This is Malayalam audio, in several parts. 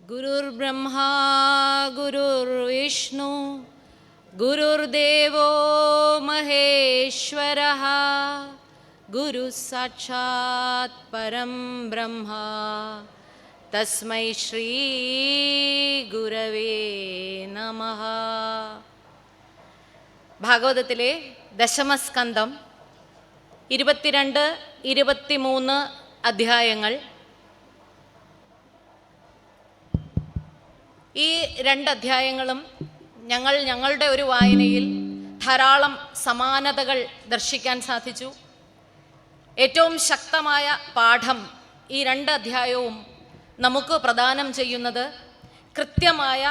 गुरुर्ब्रह्मा गुरुर्विष्णु गुरुर्देवो महेश्वरः गुरुः साक्षात् परं ब्रह्म तस्मै श्री गुरवे नमः. ഭാഗവതത്തിലെ ദശമസ്കന്ധം 22-23 അധ്യായങ്ങൾ. ഈ രണ്ട് അധ്യായങ്ങളും ഞങ്ങളുടെ ഒരു വായനയിൽ ധാരാളം സമാനതകൾ ദർശിക്കാൻ സാധിച്ചു. ഏറ്റവും ശക്തമായ പാഠം ഈ രണ്ട് അധ്യായവും നമുക്ക് പ്രദാനം ചെയ്യുന്നത് കൃത്യമായ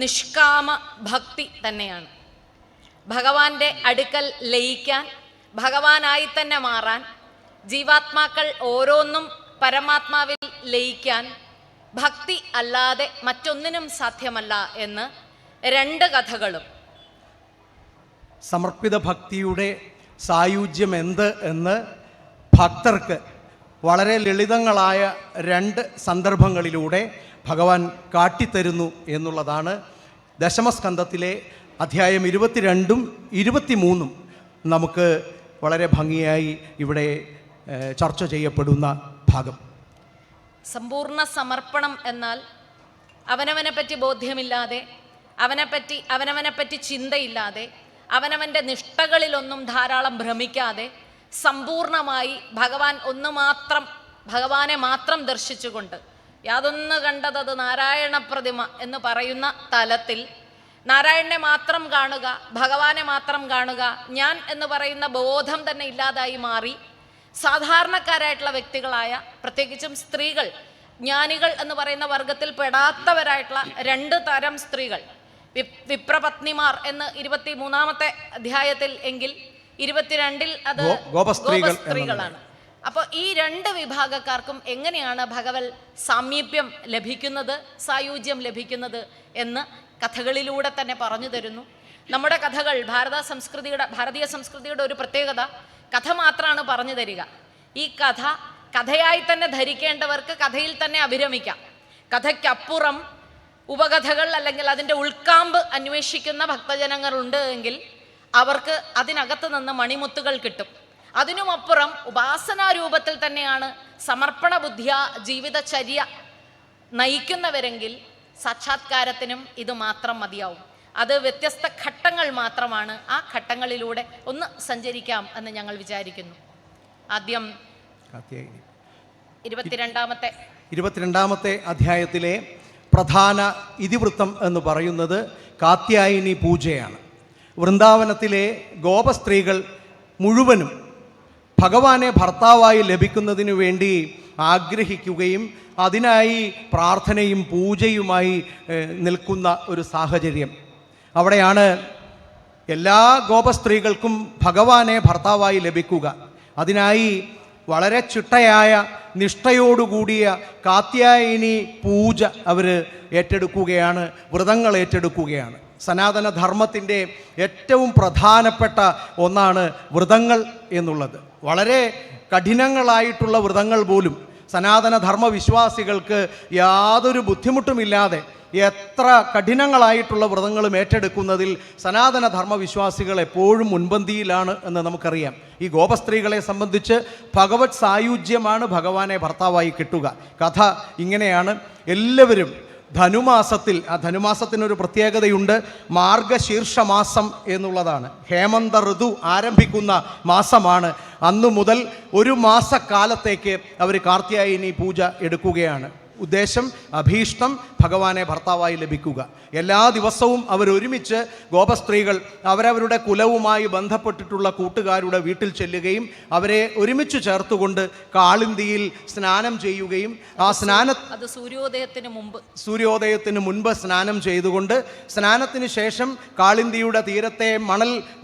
നിഷ്കാമ ഭക്തി തന്നെയാണ്. ഭഗവാന്റെ അടുക്കൽ ലയിക്കാൻ, ഭഗവാനായി തന്നെ മാറാൻ, ജീവാത്മാക്കൾ ഓരോന്നും പരമാത്മാവിൽ ലയിക്കാൻ ഭക്തി അല്ലാതെ മറ്റൊന്നിനും സാധ്യമല്ല എന്ന് രണ്ട് കഥകളും. സമർപ്പിത ഭക്തിയുടെ സായുജ്യം എന്ത് എന്ന് ഭക്തർക്ക് വളരെ ലളിതങ്ങളായ രണ്ട് സന്ദർഭങ്ങളിലൂടെ ഭഗവാൻ കാട്ടിത്തരുന്നു എന്നുള്ളതാണ് ദശമസ്കന്ധത്തിലെ അധ്യായം 22-ഉം 23-ഉം നമുക്ക് വളരെ ഭംഗിയായി ഇവിടെ ചർച്ച ചെയ്യപ്പെടുന്ന ഭാഗം. സമ്പൂർണ്ണ സമർപ്പണം എന്നാൽ അവനവനെപ്പറ്റി ബോധ്യമില്ലാതെ, അവനവനെപ്പറ്റി ചിന്തയില്ലാതെ, അവനവൻ്റെ നിഷ്ഠകളിലൊന്നും ധാരാളം ഭ്രമിക്കാതെ സമ്പൂർണമായി ഭഗവാനെ മാത്രം ദർശിച്ചുകൊണ്ട് യാതൊന്ന് കണ്ടത് നാരായണ പ്രതിമ എന്ന് പറയുന്ന തലത്തിൽ നാരായണനെ മാത്രം കാണുക, ഭഗവാനെ മാത്രം കാണുക, ഞാൻ എന്ന് പറയുന്ന ബോധം തന്നെ ഇല്ലാതായി മാറി സാധാരണക്കാരായിട്ടുള്ള വ്യക്തികളായ, പ്രത്യേകിച്ചും സ്ത്രീകൾ, ജ്ഞാനികൾ എന്ന് പറയുന്ന വർഗത്തിൽ പെടാത്തവരായിട്ടുള്ള രണ്ട് തരം സ്ത്രീകൾ, വിപ്രപത്നിമാർ എന്ന് 23-ാമത്തെ അധ്യായത്തിൽ എങ്കിൽ 22-ൽ അത് ഗോപസ്ത്രീകളാണ്. അപ്പോൾ ഈ രണ്ട് വിഭാഗക്കാർക്കും എങ്ങനെയാണ് ഭഗവത് സാമീപ്യം ലഭിക്കുന്നത്, സായുജ്യം ലഭിക്കുന്നത് എന്ന് കഥകളിലൂടെ തന്നെ പറഞ്ഞു തരുന്നു. നമ്മുടെ കഥകൾ ഭാരതീയ സംസ്കൃതിയുടെ ഒരു പ്രത്യേകത, കഥ മാത്രമാണ് പറഞ്ഞു തരിക. ഈ കഥയായി തന്നെ ധരിക്കേണ്ടവർക്ക് കഥയിൽ തന്നെ അഭിരമിക്കാം. കഥയ്ക്കപ്പുറം ഉപകഥകൾ അല്ലെങ്കിൽ അതിൻ്റെ ഉൾക്കാമ്പ് അന്വേഷിക്കുന്ന ഭക്തജനങ്ങളുണ്ട് എങ്കിൽ അവർക്ക് അതിനകത്ത് നിന്ന് മണിമുത്തുകൾ കിട്ടും. അതിനുമപ്പുറം ഉപാസനാരൂപത്തിൽ തന്നെയാണ് സമർപ്പണ ബുദ്ധിയ ജീവിതചര്യ നയിക്കുന്നവരെങ്കിൽ സാക്ഷാത്കാരത്തിനും ഇത് മാത്രം മതിയാവും. അത് വ്യത്യസ്ത ഘട്ടങ്ങൾ മാത്രമാണ്. ആ ഘട്ടങ്ങളിലൂടെ ഒന്ന് സഞ്ചരിക്കാം എന്ന് ഞങ്ങൾ വിചാരിക്കുന്നു. ആദ്യം 22-ാമത്തെ അധ്യായത്തിലെ പ്രധാന ഇതിവൃത്തം എന്ന് പറയുന്നത് കാത്യായനി പൂജയാണ്. വൃന്ദാവനത്തിലെ ഗോപസ്ത്രീകൾ മുഴുവനും ഭഗവാനെ ഭർത്താവായി ലഭിക്കുന്നതിനു വേണ്ടി ആഗ്രഹിക്കുകയും അതിനായി പ്രാർത്ഥനയും പൂജയുമായി നിൽക്കുന്ന ഒരു സാഹചര്യം. അവിടെയാണ് എല്ലാ ഗോപസ്ത്രീകൾക്കും ഭഗവാനെ ഭർത്താവായി ലഭിക്കുക. അതിനായി വളരെ ചിട്ടയായ നിഷ്ഠയോടുകൂടിയ കാത്യായനി പൂജ അവർ ഏറ്റെടുക്കുകയാണ്, വ്രതങ്ങൾ ഏറ്റെടുക്കുകയാണ്. സനാതന ധർമ്മത്തിൻ്റെ ഏറ്റവും പ്രധാനപ്പെട്ട ഒന്നാണ് വ്രതങ്ങൾ എന്നുള്ളത്. വളരെ കഠിനങ്ങളായിട്ടുള്ള വ്രതങ്ങൾ പോലും സനാതന ധർമ്മവിശ്വാസികൾക്ക് യാതൊരു ബുദ്ധിമുട്ടുമില്ലാതെ എത്ര കഠിനങ്ങളായിട്ടുള്ള വ്രതങ്ങളും ഏറ്റെടുക്കുന്നതിൽ സനാതന ധർമ്മവിശ്വാസികൾ എപ്പോഴും മുൻപന്തിയിലാണ് എന്ന് നമുക്കറിയാം. ഈ ഗോപസ്ത്രീകളെ സംബന്ധിച്ച് ഭഗവത് സായുജ്യമാണ് ഭഗവാനെ ഭർത്താവായി കിട്ടുക. കഥ ഇങ്ങനെയാണ്. എല്ലാവരും ധനുമാസത്തിൽ, ആ ധനുമാസത്തിനൊരു പ്രത്യേകതയുണ്ട്, മാർഗശീർഷമാസം എന്നുള്ളതാണ്. ഹേമന്ത ഋതു ആരംഭിക്കുന്ന മാസമാണ്. അന്നു മുതൽ ഒരു മാസക്കാലത്തേക്ക് അവർ കാർത്യായനി പൂജ എടുക്കുകയാണ്. ഉദ്ദേശം, അഭീഷ്ടം ഭഗവാനെ ഭർത്താവായി ലഭിക്കുക. എല്ലാ ദിവസവും അവരൊരുമിച്ച് ഗോപസ്ത്രീകൾ അവരവരുടെ കുലവുമായി ബന്ധപ്പെട്ടിട്ടുള്ള കൂട്ടുകാരുടെ വീട്ടിൽ ചെല്ലുകയും അവരെ ഒരുമിച്ച് ചേർത്തുകൊണ്ട് കാളിന്തിയിൽ സ്നാനം ചെയ്യുകയും സൂര്യോദയത്തിന് മുൻപ് സ്നാനം ചെയ്തുകൊണ്ട് സ്നാനത്തിന് ശേഷം കാളിന്തിയുടെ തീരത്തെ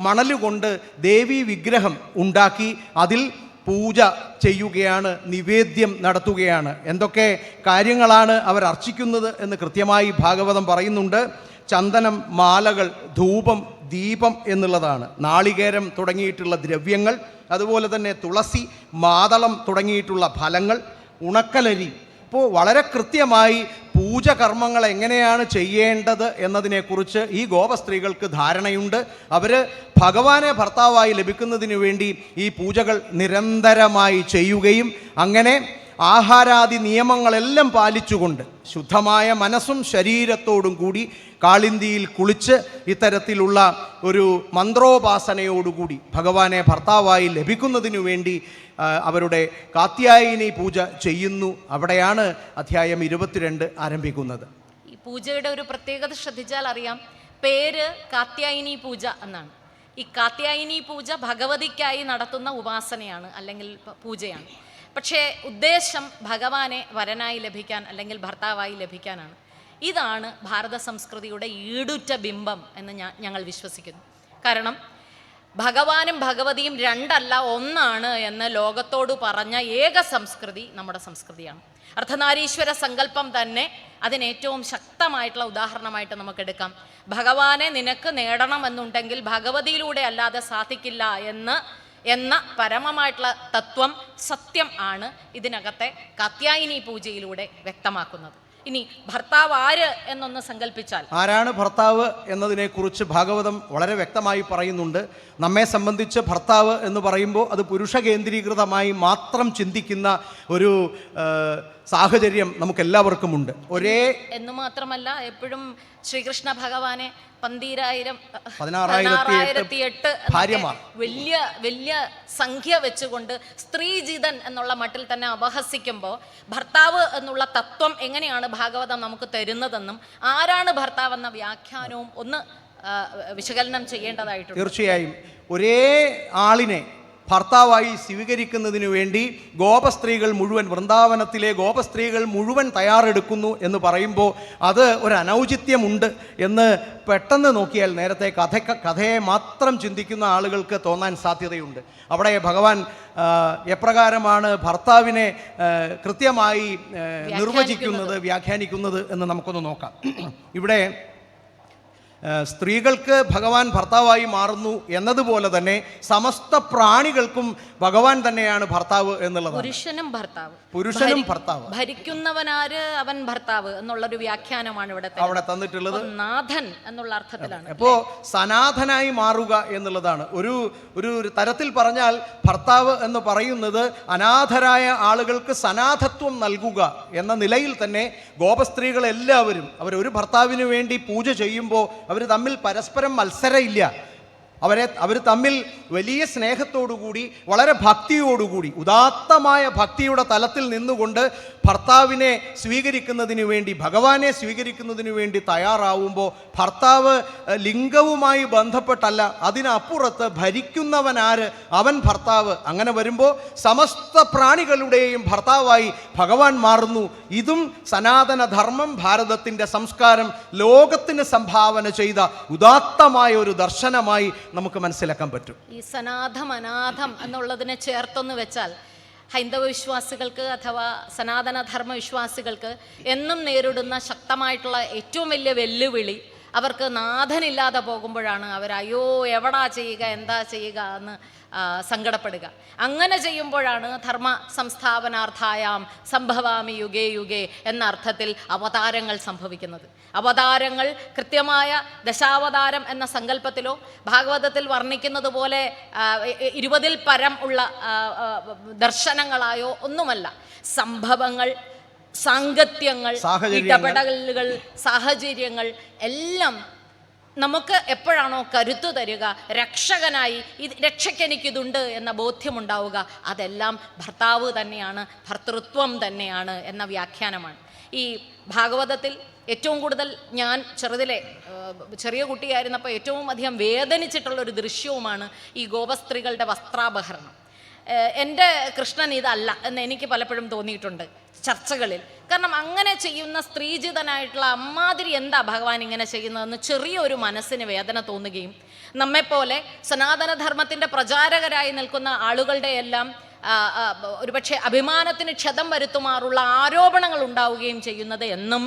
മണലുകൊണ്ട് ദേവീ വിഗ്രഹം ഉണ്ടാക്കി അതിൽ പൂജ ചെയ്യുകയാണ്, നിവേദ്യം നടത്തുകയാണ്. എന്തൊക്കെ കാര്യങ്ങളാണ് അവർ അർച്ചിക്കുന്നത് എന്ന് കൃത്യമായി ഭാഗവതം പറയുന്നുണ്ട്. ചന്ദനം, മാലകൾ, ധൂപം, ദീപം എന്നുള്ളതാണ്. നാളികേരം തുടങ്ങിയിട്ടുള്ള ദ്രവ്യങ്ങൾ, അതുപോലെ തന്നെ തുളസി, മാതളം തുടങ്ങിയിട്ടുള്ള ഫലങ്ങൾ, ഉണക്കലരി, അപ്പോൾ വളരെ കൃത്യമായി പൂജ കർമ്മങ്ങൾ എങ്ങനെയാണ് ചെയ്യേണ്ടത് എന്നതിനെക്കുറിച്ച് ഈ ഗോപസ്ത്രീകൾക്ക് ധാരണയുണ്ട്. അവർ ഭഗവാനെ ഭർത്താവായി ലഭിക്കുന്നതിന് വേണ്ടി ഈ പൂജകൾ നിരന്തരമായി ചെയ്യുകയും അങ്ങനെ ആഹാരാദി നിയമങ്ങളെല്ലാം പാലിച്ചുകൊണ്ട് ശുദ്ധമായ മനസ്സും ശരീരത്തോടും കൂടി കാളിന്തിയിൽ കുളിച്ച് ഇത്തരത്തിലുള്ള ഒരു മന്ത്രോപാസനയോടുകൂടി ഭഗവാനെ ഭർത്താവായി ലഭിക്കുന്നതിനു വേണ്ടി അവരുടെ കാത്യായനി പൂജ ചെയ്യുന്നു. അവിടെയാണ് അധ്യായം 22 ആരംഭിക്കുന്നത്. ഈ പൂജയുടെ ഒരു പ്രത്യേകത ശ്രദ്ധിച്ചാൽ അറിയാം, പേര് കാത്യായനി പൂജ എന്നാണ്. ഈ കാത്യായനി പൂജ ഭഗവതിക്കായി നടത്തുന്ന ഉപാസനയാണ് അല്ലെങ്കിൽ പൂജയാണ്. പക്ഷേ ഉദ്ദേശം ഭഗവാനെ വരനായി ലഭിക്കാൻ അല്ലെങ്കിൽ ഭർത്താവായി ലഭിക്കാനാണ്. ഇതാണ് ഭാരത സംസ്കൃതിയുടെ ഈടുറ്റ ബിംബം എന്ന് ഞങ്ങൾ വിശ്വസിക്കുന്നു. കാരണം ഭഗവാനും ഭഗവതിയും രണ്ടല്ല ഒന്നാണ് എന്ന് ലോകത്തോട് പറഞ്ഞ ഏക സംസ്കൃതി നമ്മുടെ സംസ്കൃതിയാണ്. അർദ്ധനാരീശ്വര സങ്കല്പം തന്നെ അതിന് ഏറ്റവും ശക്തമായിട്ടുള്ള ഉദാഹരണമായിട്ട് നമുക്കെടുക്കാം. ഭഗവാനെ നിനക്ക് നേടണമെന്നുണ്ടെങ്കിൽ ഭഗവതിയിലൂടെ അല്ലാതെ സാധിക്കില്ല എന്ന പരമമായിട്ടുള്ള തത്വം, സത്യം ആണ് ഇതിനകത്തെ കാത്യായനി പൂജയിലൂടെ വ്യക്തമാക്കുന്നത്. ഇനി ഭർത്താവ് ആര് എന്നൊന്ന് സങ്കല്പിച്ചാൽ, ആരാണ് ഭർത്താവ് എന്നതിനെക്കുറിച്ച് ഭാഗവതം വളരെ വ്യക്തമായി പറയുന്നുണ്ട്. നമ്മെ സംബന്ധിച്ച് ഭർത്താവ് എന്ന് പറയുമ്പോൾ അത് പുരുഷ കേന്ദ്രീകൃതമായി മാത്രം ചിന്തിക്കുന്ന ഒരു സാഹചര്യം നമുക്കെല്ലാവർക്കുമുണ്ട്. എന്ന് മാത്രമല്ല എപ്പോഴും ശ്രീകൃഷ്ണ ഭഗവാനെ 16,008 ഭാര്യമാർ വലിയ വലിയ സംഖ്യ വെച്ചുകൊണ്ട് സ്ത്രീജിതൻ എന്നുള്ള മട്ടിൽ തന്നെ അപഹസിക്കുമ്പോൾ ഭർത്താവ് എന്നുള്ള തത്വം എങ്ങനെയാണ് ഭാഗവതം നമുക്ക് തരുന്നതെന്നും ആരാണ് ഭർത്താവ് എന്ന വ്യാഖ്യാനവും ഒന്ന് വിശകലനം ചെയ്യേണ്ടതായിട്ടുണ്ട്. തീർച്ചയായും ഒരേ ആളിനെ ഭർത്താവായി സ്വീകരിക്കുന്നതിനു വേണ്ടി ഗോപസ്ത്രീകൾ മുഴുവൻ, വൃന്ദാവനത്തിലെ ഗോപസ്ത്രീകൾ മുഴുവൻ തയ്യാറെടുക്കുന്നു എന്ന് പറയുമ്പോൾ അത് ഒരു അനൗചിത്യമുണ്ട് എന്ന് പെട്ടെന്ന് നോക്കിയാൽ നേരത്തെ കഥയെ മാത്രം ചിന്തിക്കുന്ന ആളുകൾക്ക് തോന്നാൻ സാധ്യതയുണ്ട്. അവിടെ ഭഗവാൻ എപ്രകാരമാണ് ഭർത്താവിനെ കൃത്യമായി നിർവചിക്കുന്നത്, വ്യാഖ്യാനിക്കുന്നത് എന്ന് നമുക്കൊന്ന് നോക്കാം. ഇവിടെ സ്ത്രീകൾക്ക് ഭഗവാൻ ഭർത്താവായി മാറുന്നു എന്നതുപോലെ തന്നെ സമസ്ത പ്രാണികൾക്കും ഭഗവാൻ തന്നെയാണ് ഭർത്താവ് എന്നുള്ളത്. പുരുഷനും ഭർത്താവ്, ഭരിക്കുന്നവനാര് അവൻ ഭർത്താവ് എന്നുള്ളൊരു വ്യാഖ്യാനമാണ് അവിടെ തന്നിട്ടുള്ളത്. നാഥൻ എന്നുള്ള അർത്ഥത്തിലാണ്. അപ്പോൾ സനാഥനായി മാറുക എന്നുള്ളതാണ്. ഒരു തരത്തിൽ പറഞ്ഞാൽ ഭർത്താവ് എന്ന് പറയുന്നത് അനാഥരായ ആളുകൾക്ക് സനാഥത്വം നൽകുക എന്ന നിലയിൽ തന്നെ ഗോപസ്ത്രീകൾ എല്ലാവരും അവരൊരു ഭർത്താവിന് വേണ്ടി പൂജ ചെയ്യുമ്പോൾ അവർ തമ്മിൽ പരസ്പരം മത്സരമില്ല. അവർ തമ്മിൽ വലിയ സ്നേഹത്തോടുകൂടി വളരെ ഭക്തിയോടുകൂടി ഉദാത്തമായ ഭക്തിയുടെ തലത്തിൽ നിന്നുകൊണ്ട് ഭർത്താവിനെ സ്വീകരിക്കുന്നതിന് വേണ്ടി, ഭഗവാനെ സ്വീകരിക്കുന്നതിന് വേണ്ടി തയ്യാറാവുമ്പോൾ ഭർത്താവ് ലിംഗവുമായി ബന്ധപ്പെട്ടല്ല, അതിനപ്പുറത്ത് ഭരിക്കുന്നവനാര് അവൻ ഭർത്താവ്. അങ്ങനെ വരുമ്പോൾ സമസ്ത പ്രാണികളുടെയും ഭർത്താവായി ഭഗവാൻ മാറുന്നു. ഇതും സനാതനധർമ്മം, ഭാരതത്തിൻ്റെ സംസ്കാരം ലോകത്തിന് സംഭാവന ചെയ്ത ഉദാത്തമായ ഒരു ദർശനമായി നമുക്ക് മനസ്സിലാക്കാൻ പറ്റും. ഈ സനാഥം അനാഥം എന്നുള്ളതിനെ ചേർത്തൊന്ന് വെച്ചാൽ ഹൈന്ദവ വിശ്വാസികൾക്ക് അഥവാ സനാതനധർമ്മ വിശ്വാസികൾക്ക് എന്നും നേരിടുന്ന ശക്തമായിട്ടുള്ള ഏറ്റവും വലിയ വെല്ലുവിളി അവർക്ക് നാഥനില്ലാതെ പോകുമ്പോഴാണ് അവർ അയ്യോ എവിടാ ചെയ്യുക, എന്താ ചെയ്യുക എന്ന് സങ്കടപ്പെടുക. അങ്ങനെ ചെയ്യുമ്പോഴാണ് ധർമ്മ സംസ്ഥാപനാർത്ഥായാം സംഭവാമി യുഗേ യുഗേ എന്ന അർത്ഥത്തിൽ അവതാരങ്ങൾ സംഭവിക്കുന്നത്. അവതാരങ്ങൾ കൃത്യമായ ദശാവതാരം എന്ന സങ്കല്പത്തിലോ ഭാഗവതത്തിൽ വർണ്ണിക്കുന്നത് പോലെ 20-ൽ പരം ഉള്ള ദർശനങ്ങളായോ ഒന്നുമല്ല. സംഭവങ്ങൾ, സാങ്കത്യങ്ങൾ, ഇടപെടലുകൾ, സാഹചര്യങ്ങൾ എല്ലാം നമുക്ക് എപ്പോഴാണോ കരുത്തു തരിക, രക്ഷകനായി രക്ഷയ്ക്കെനിക്കിതുണ്ട് എന്ന ബോധ്യമുണ്ടാവുക, അതെല്ലാം ഭർത്താവ് തന്നെയാണ്, ഭർത്തൃത്വം തന്നെയാണ് എന്ന വ്യാഖ്യാനമാണ്. ഈ ഭാഗവതത്തിൽ ഏറ്റവും കൂടുതൽ ഞാൻ ചെറിയ കുട്ടിയായിരുന്നപ്പോൾ ഏറ്റവും അധികം വേദനിച്ചിട്ടുള്ളൊരു ദൃശ്യവുമാണ് ഈ ഗോപസ്ത്രീകളുടെ വസ്ത്രാപഹരണം. എൻ്റെ കൃഷ്ണൻ ഇതല്ല എന്ന് എനിക്ക് പലപ്പോഴും തോന്നിയിട്ടുണ്ട് ചർച്ചകളിൽ. കാരണം അങ്ങനെ ചെയ്യുന്ന സ്ത്രീജിതനായിട്ടുള്ള അമ്മാതിരി എന്താ ഭഗവാൻ ഇങ്ങനെ ചെയ്യുന്നതെന്ന് ചെറിയൊരു മനസ്സിന് വേദന തോന്നുകയും നമ്മെപ്പോലെ സനാതനധർമ്മത്തിൻ്റെ പ്രചാരകരായി നിൽക്കുന്ന ആളുകളുടെ എല്ലാം ഒരുപക്ഷെ അഭിമാനത്തിന് ക്ഷതം വരുത്തുമാറുള്ള ആരോപണങ്ങൾ ഉണ്ടാവുകയും ചെയ്യുന്നത് എന്നും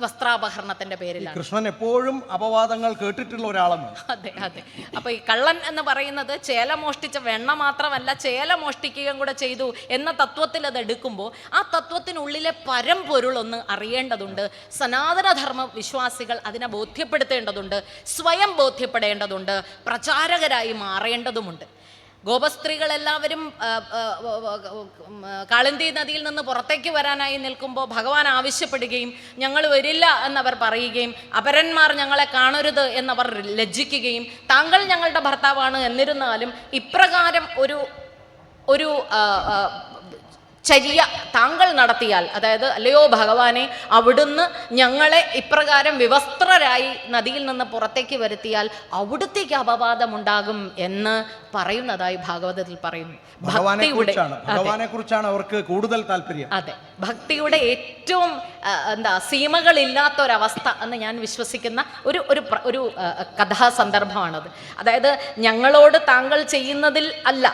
വസ്ത്രാപഹരണത്തിന്റെ പേരിലാണ്. കൃഷ്ണൻ എപ്പോഴും അപവാദങ്ങൾ കേട്ടിട്ടുള്ള ഒരാളാണ്. അതെ അതെ. അപ്പൊ ഈ കള്ളൻ എന്ന് പറയുന്നത് ചേല മോഷ്ടിച്ച വെണ്ണ മാത്രമല്ല, ചേല മോഷ്ടിക്കുകയും കൂടെ ചെയ്തു എന്ന തത്വത്തിൽ അത് എടുക്കുമ്പോൾ ആ തത്വത്തിനുള്ളിലെ പരമ്പൊരുളൊന്ന് അറിയേണ്ടതുണ്ട്. സനാതനധർമ്മ വിശ്വാസികൾ അതിനെ ബോധ്യപ്പെടുത്തേണ്ടതുണ്ട്, സ്വയം ബോധ്യപ്പെടേണ്ടതുണ്ട്, പ്രചാരകരായി മാറേണ്ടതുമുണ്ട്. ഗോപസ്ത്രീകളെല്ലാവരും കാളിന്തി നദിയിൽ നിന്ന് പുറത്തേക്ക് വരാനായി നിൽക്കുമ്പോൾ ഭഗവാൻ ആവശ്യപ്പെടുകയും ഞങ്ങൾ വരില്ല എന്നവർ പറയുകയും അപരന്മാർ ഞങ്ങളെ കാണരുത് എന്നവർ ലജ്ജിക്കുകയും താങ്കൾ ഞങ്ങളുടെ ഭർത്താവാണ് എന്നിരുന്നാലും ഇപ്രകാരം ഒരു ചര്യ താങ്കൾ നടത്തിയാൽ, അതായത് അല്ലയോ ഭഗവാനെ അവിടുന്ന് ഞങ്ങളെ ഇപ്രകാരം വിവസ്ത്രരായി നദിയിൽ നിന്ന് പുറത്തേക്ക് വരുത്തിയാൽ അവിടുത്തേക്ക് അപവാദമുണ്ടാകും എന്ന് പറയുന്നതായി ഭാഗവതത്തിൽ പറയുന്നു. ഭഗവാനെ കുറിച്ചാണ് അവർക്ക് കൂടുതൽ താല്പര്യം. അതെ, ഭക്തിയുടെ ഏറ്റവും സീമകളില്ലാത്തൊരവസ്ഥ എന്ന് ഞാൻ വിശ്വസിക്കുന്ന ഒരു കഥാസന്ദർഭമാണത്. അതായത് ഞങ്ങളോട് താങ്കൾ ചെയ്യുന്നതിൽ അല്ല,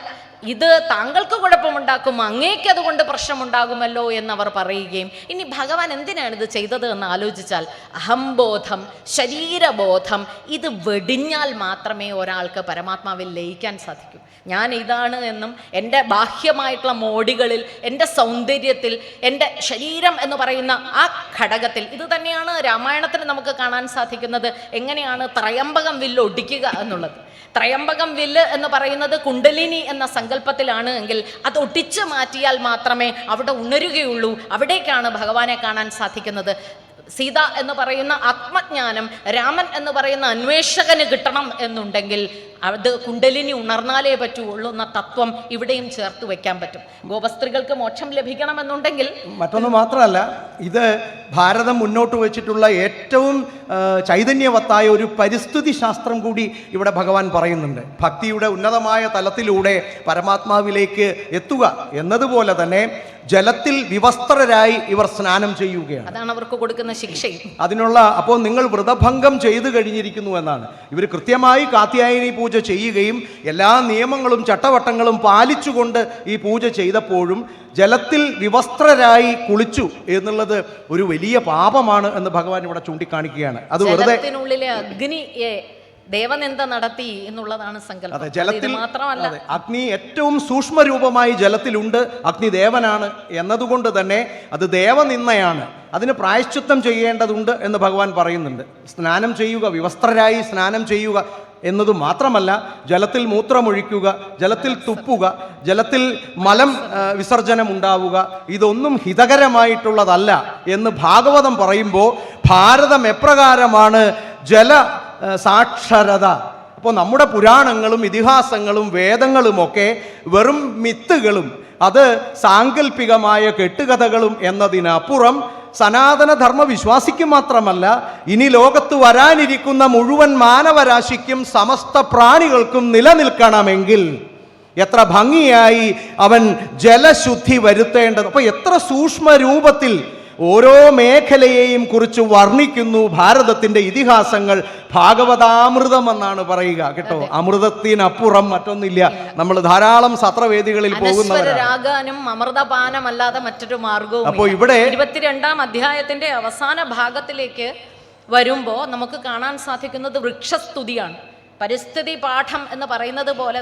ഇത് താങ്കൾക്ക് കുഴപ്പമുണ്ടാക്കും, അങ്ങേക്ക് അതുകൊണ്ട് പ്രശ്നമുണ്ടാകുമല്ലോ എന്നവർ പറയുകയും, ഇനി ഭഗവാൻ എന്തിനാണ് ഇത് ചെയ്തത് എന്ന് ആലോചിച്ചാൽ അഹംബോധം, ശരീരബോധം ഇത് വെടിഞ്ഞാൽ മാത്രമേ ഒരാൾക്ക് പരമാത്മാവിൽ ലയിക്കാൻ സാധിക്കൂ. ഞാൻ ഇതാണ് എന്നും എൻ്റെ ബാഹ്യമായിട്ടുള്ള മോടികളിൽ, എൻ്റെ സൗന്ദര്യത്തിൽ, എൻ്റെ ശരീരം എന്ന് പറയുന്ന ആ ഘടകത്തിൽ, ഇത് തന്നെയാണ് രാമായണത്തിൽ നമുക്ക് കാണാൻ സാധിക്കുന്നത്. എങ്ങനെയാണ് ത്രയംബകം വില്ല് ഒടിക്കുക എന്നുള്ളത്. ത്രയംബകം വില്ല് എന്ന് പറയുന്നത് കുണ്ടലിനി എന്ന സങ്കല്പത്തിലാണ് എങ്കിൽ അത് ഒട്ടിച്ചു മാറ്റിയാൽ മാത്രമേ അവിടെ ഉണരുകയുള്ളൂ. അവിടേക്കാണ് ഭഗവാനെ കാണാൻ സാധിക്കുന്നത്. സീത എന്ന് പറയുന്ന ആത്മജ്ഞാനം രാമൻ എന്ന് പറയുന്ന അന്വേഷകന് കിട്ടണം എന്നുണ്ടെങ്കിൽ അത് കുണ്ടലിനി ഉണർന്നാലേ പറ്റുള്ളൂ എന്ന തത്വം ഇവിടെയും ചേർത്ത് വെക്കാൻ പറ്റും. ഗോപസ്ത്രീകൾക്ക് മോക്ഷം ലഭിക്കണമെന്നുണ്ടെങ്കിൽ മറ്റൊന്ന് മാത്രമല്ല, ഇത് ഭാരതം മുന്നോട്ട് വെച്ചിട്ടുള്ള ഏറ്റവും ചൈതന്യവത്തായ ഒരു പരിസ്ഥിതി ശാസ്ത്രം കൂടി ഇവിടെ ഭഗവാൻ പറയുന്നുണ്ട്. ഭക്തിയുടെ ഉന്നതമായ തലത്തിലൂടെ പരമാത്മാവിലേക്ക് എത്തുക എന്നതുപോലെ തന്നെ ജലത്തിൽ വിവസ്ത്രരായി ഇവർ സ്നാനം ചെയ്യുകയാണ്. അതാണ് അവർക്ക് കൊടുക്കുന്ന ശിക്ഷയും. അപ്പോൾ നിങ്ങൾ വ്രതഭംഗം ചെയ്തു കഴിഞ്ഞിരിക്കുന്നു എന്നാണ്. ഇവർ കൃത്യമായി കാത്യായനി പൂജ ചെയ്യുകയും എല്ലാ നിയമങ്ങളും ചട്ടവട്ടങ്ങളും പാലിച്ചുകൊണ്ട് ഈ പൂജ ചെയ്തപ്പോഴും ജലത്തിൽ വിവസ്ത്രരായി കുളിച്ചു എന്നുള്ളത് ഒരു വലിയ പാപമാണ് എന്ന് ഭഗവാൻ ഇവിടെ ചൂണ്ടിക്കാണിക്കുകയാണ്. അത് വെറുതെ അഗ്നിയെ ദേവനിന്ദ നടത്തി എന്നുള്ളതാണ് സങ്കല്പം. അതെ, ജലത്തിൽ മാത്രമല്ല, അഗ്നി ഏറ്റവും സൂക്ഷ്മരൂപമായി ജലത്തിലുണ്ട്. അഗ്നി ദേവനാണ് എന്നതുകൊണ്ട് തന്നെ അത് ദേവനിന്ദയാണ്. അതിന് പ്രായശ്ചിത്തം ചെയ്യേണ്ടതുണ്ട് എന്ന് ഭഗവാൻ പറയുന്നുണ്ട്. സ്നാനം ചെയ്യുക, വിവസ്ത്രരായി സ്നാനം ചെയ്യുക എന്നതു മാത്രമല്ല, ജലത്തിൽ മൂത്രമൊഴിക്കുക, ജലത്തിൽ തുപ്പുക, ജലത്തിൽ മലം വിസർജനം ഉണ്ടാവുക, ഇതൊന്നും ഹിതകരമായിട്ടുള്ളതല്ല എന്ന് ഭാഗവതം പറയുമ്പോൾ ഭാരതം എപ്രകാരമാണ് ജല സാക്ഷരത. അപ്പോൾ നമ്മുടെ പുരാണങ്ങളും ഇതിഹാസങ്ങളും വേദങ്ങളുമൊക്കെ വെറും മിത്തുകളും അത് സാങ്കല്പികമായ കെട്ടുകഥകളും എന്നതിനപ്പുറം സനാതനധർമ്മ വിശ്വാസിക്കും മാത്രമല്ല ഇനി ലോകത്ത് വരാനിരിക്കുന്ന മുഴുവൻ മാനവരാശിക്കും സമസ്ത പ്രാണികൾക്കും നിലനിൽക്കണമെങ്കിൽ എത്ര ഭംഗിയായി അവൻ ജലശുദ്ധി വരുത്തേണ്ടത്. അപ്പോൾ എത്ര സൂക്ഷ്മ രൂപത്തിൽ ഓരോ മേഖലയെയും കുറിച്ച് വർണ്ണിക്കുന്നു ഭാരതത്തിന്റെ ഇതിഹാസങ്ങൾ. ഭാഗവതാമൃതം എന്നാണ് പറയുക കേട്ടോ. അമൃതത്തിനപ്പുറം മറ്റൊന്നില്ല. നമ്മൾ ധാരാളം സത്രവേദികളിൽ പോകുന്നവരാകാനും അമൃതപാനമല്ലാതെ മറ്റൊരു മാർഗവും. അപ്പോൾ ഇവിടെ 22-ാം അധ്യായത്തിന്റെ അവസാന ഭാഗത്തിലേക്ക് വരുമ്പോൾ നമുക്ക് കാണാൻ സാധിക്കുന്നത് വൃക്ഷസ്തുതിയാണ്. പരിസ്ഥിതി പാഠം എന്ന് പറയുന്നത് പോലെ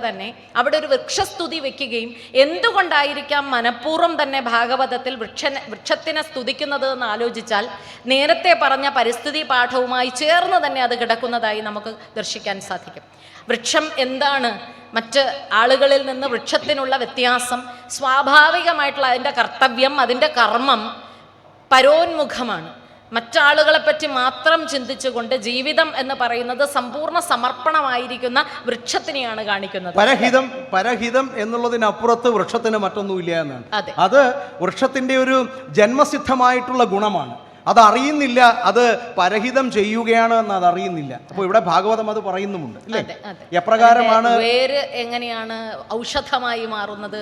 അവിടെ ഒരു വൃക്ഷസ്തുതി വെക്കുകയും, എന്തുകൊണ്ടായിരിക്കാം മനഃപൂർവ്വം തന്നെ ഭാഗവതത്തിൽ വൃക്ഷത്തിനെ സ്തുതിക്കുന്നത് എന്ന് ആലോചിച്ചാൽ നേരത്തെ പറഞ്ഞ പരിസ്ഥിതി പാഠവുമായി ചേർന്ന് തന്നെ അത് കിടക്കുന്നതായി നമുക്ക് ദർശിക്കാൻ സാധിക്കും. വൃക്ഷം എന്താണ്? മറ്റ് ആളുകളിൽ നിന്ന് വൃക്ഷത്തിനുള്ള വ്യത്യാസം, സ്വാഭാവികമായിട്ടുള്ള അതിൻ്റെ കർത്തവ്യം, അതിൻ്റെ കർമ്മം പരോന്മുഖമാണ്. മറ്റാളുകളെപ്പറ്റി മാത്രം ചിന്തിച്ചുകൊണ്ട് ജീവിതം എന്ന് പറയുന്നത് സമ്പൂർണ്ണ സമർപ്പണമായിരിക്കുന്ന വൃക്ഷത്തിനെയാണ് കാണിക്കുന്നത്. പരഹിതം എന്നുള്ളതിനപ്പുറത്ത് വൃക്ഷത്തിന് മറ്റൊന്നുമില്ല എന്നാണ്. അത് വൃക്ഷത്തിന്റെ ഒരു ജന്മസിദ്ധമായിട്ടുള്ള ഗുണമാണ്. അതറിയുന്നില്ല, അത് പരഹിതം ചെയ്യുകയാണ് എന്ന് അത് അറിയുന്നില്ല. അപ്പോൾ ഇവിടെ ഭാഗവതം അത് പറയുന്നുമുണ്ട് അല്ലേ? എപ്രകാരമാണ് വേര് എങ്ങനെയാണ് ഔഷധമായി മാറുന്നത്,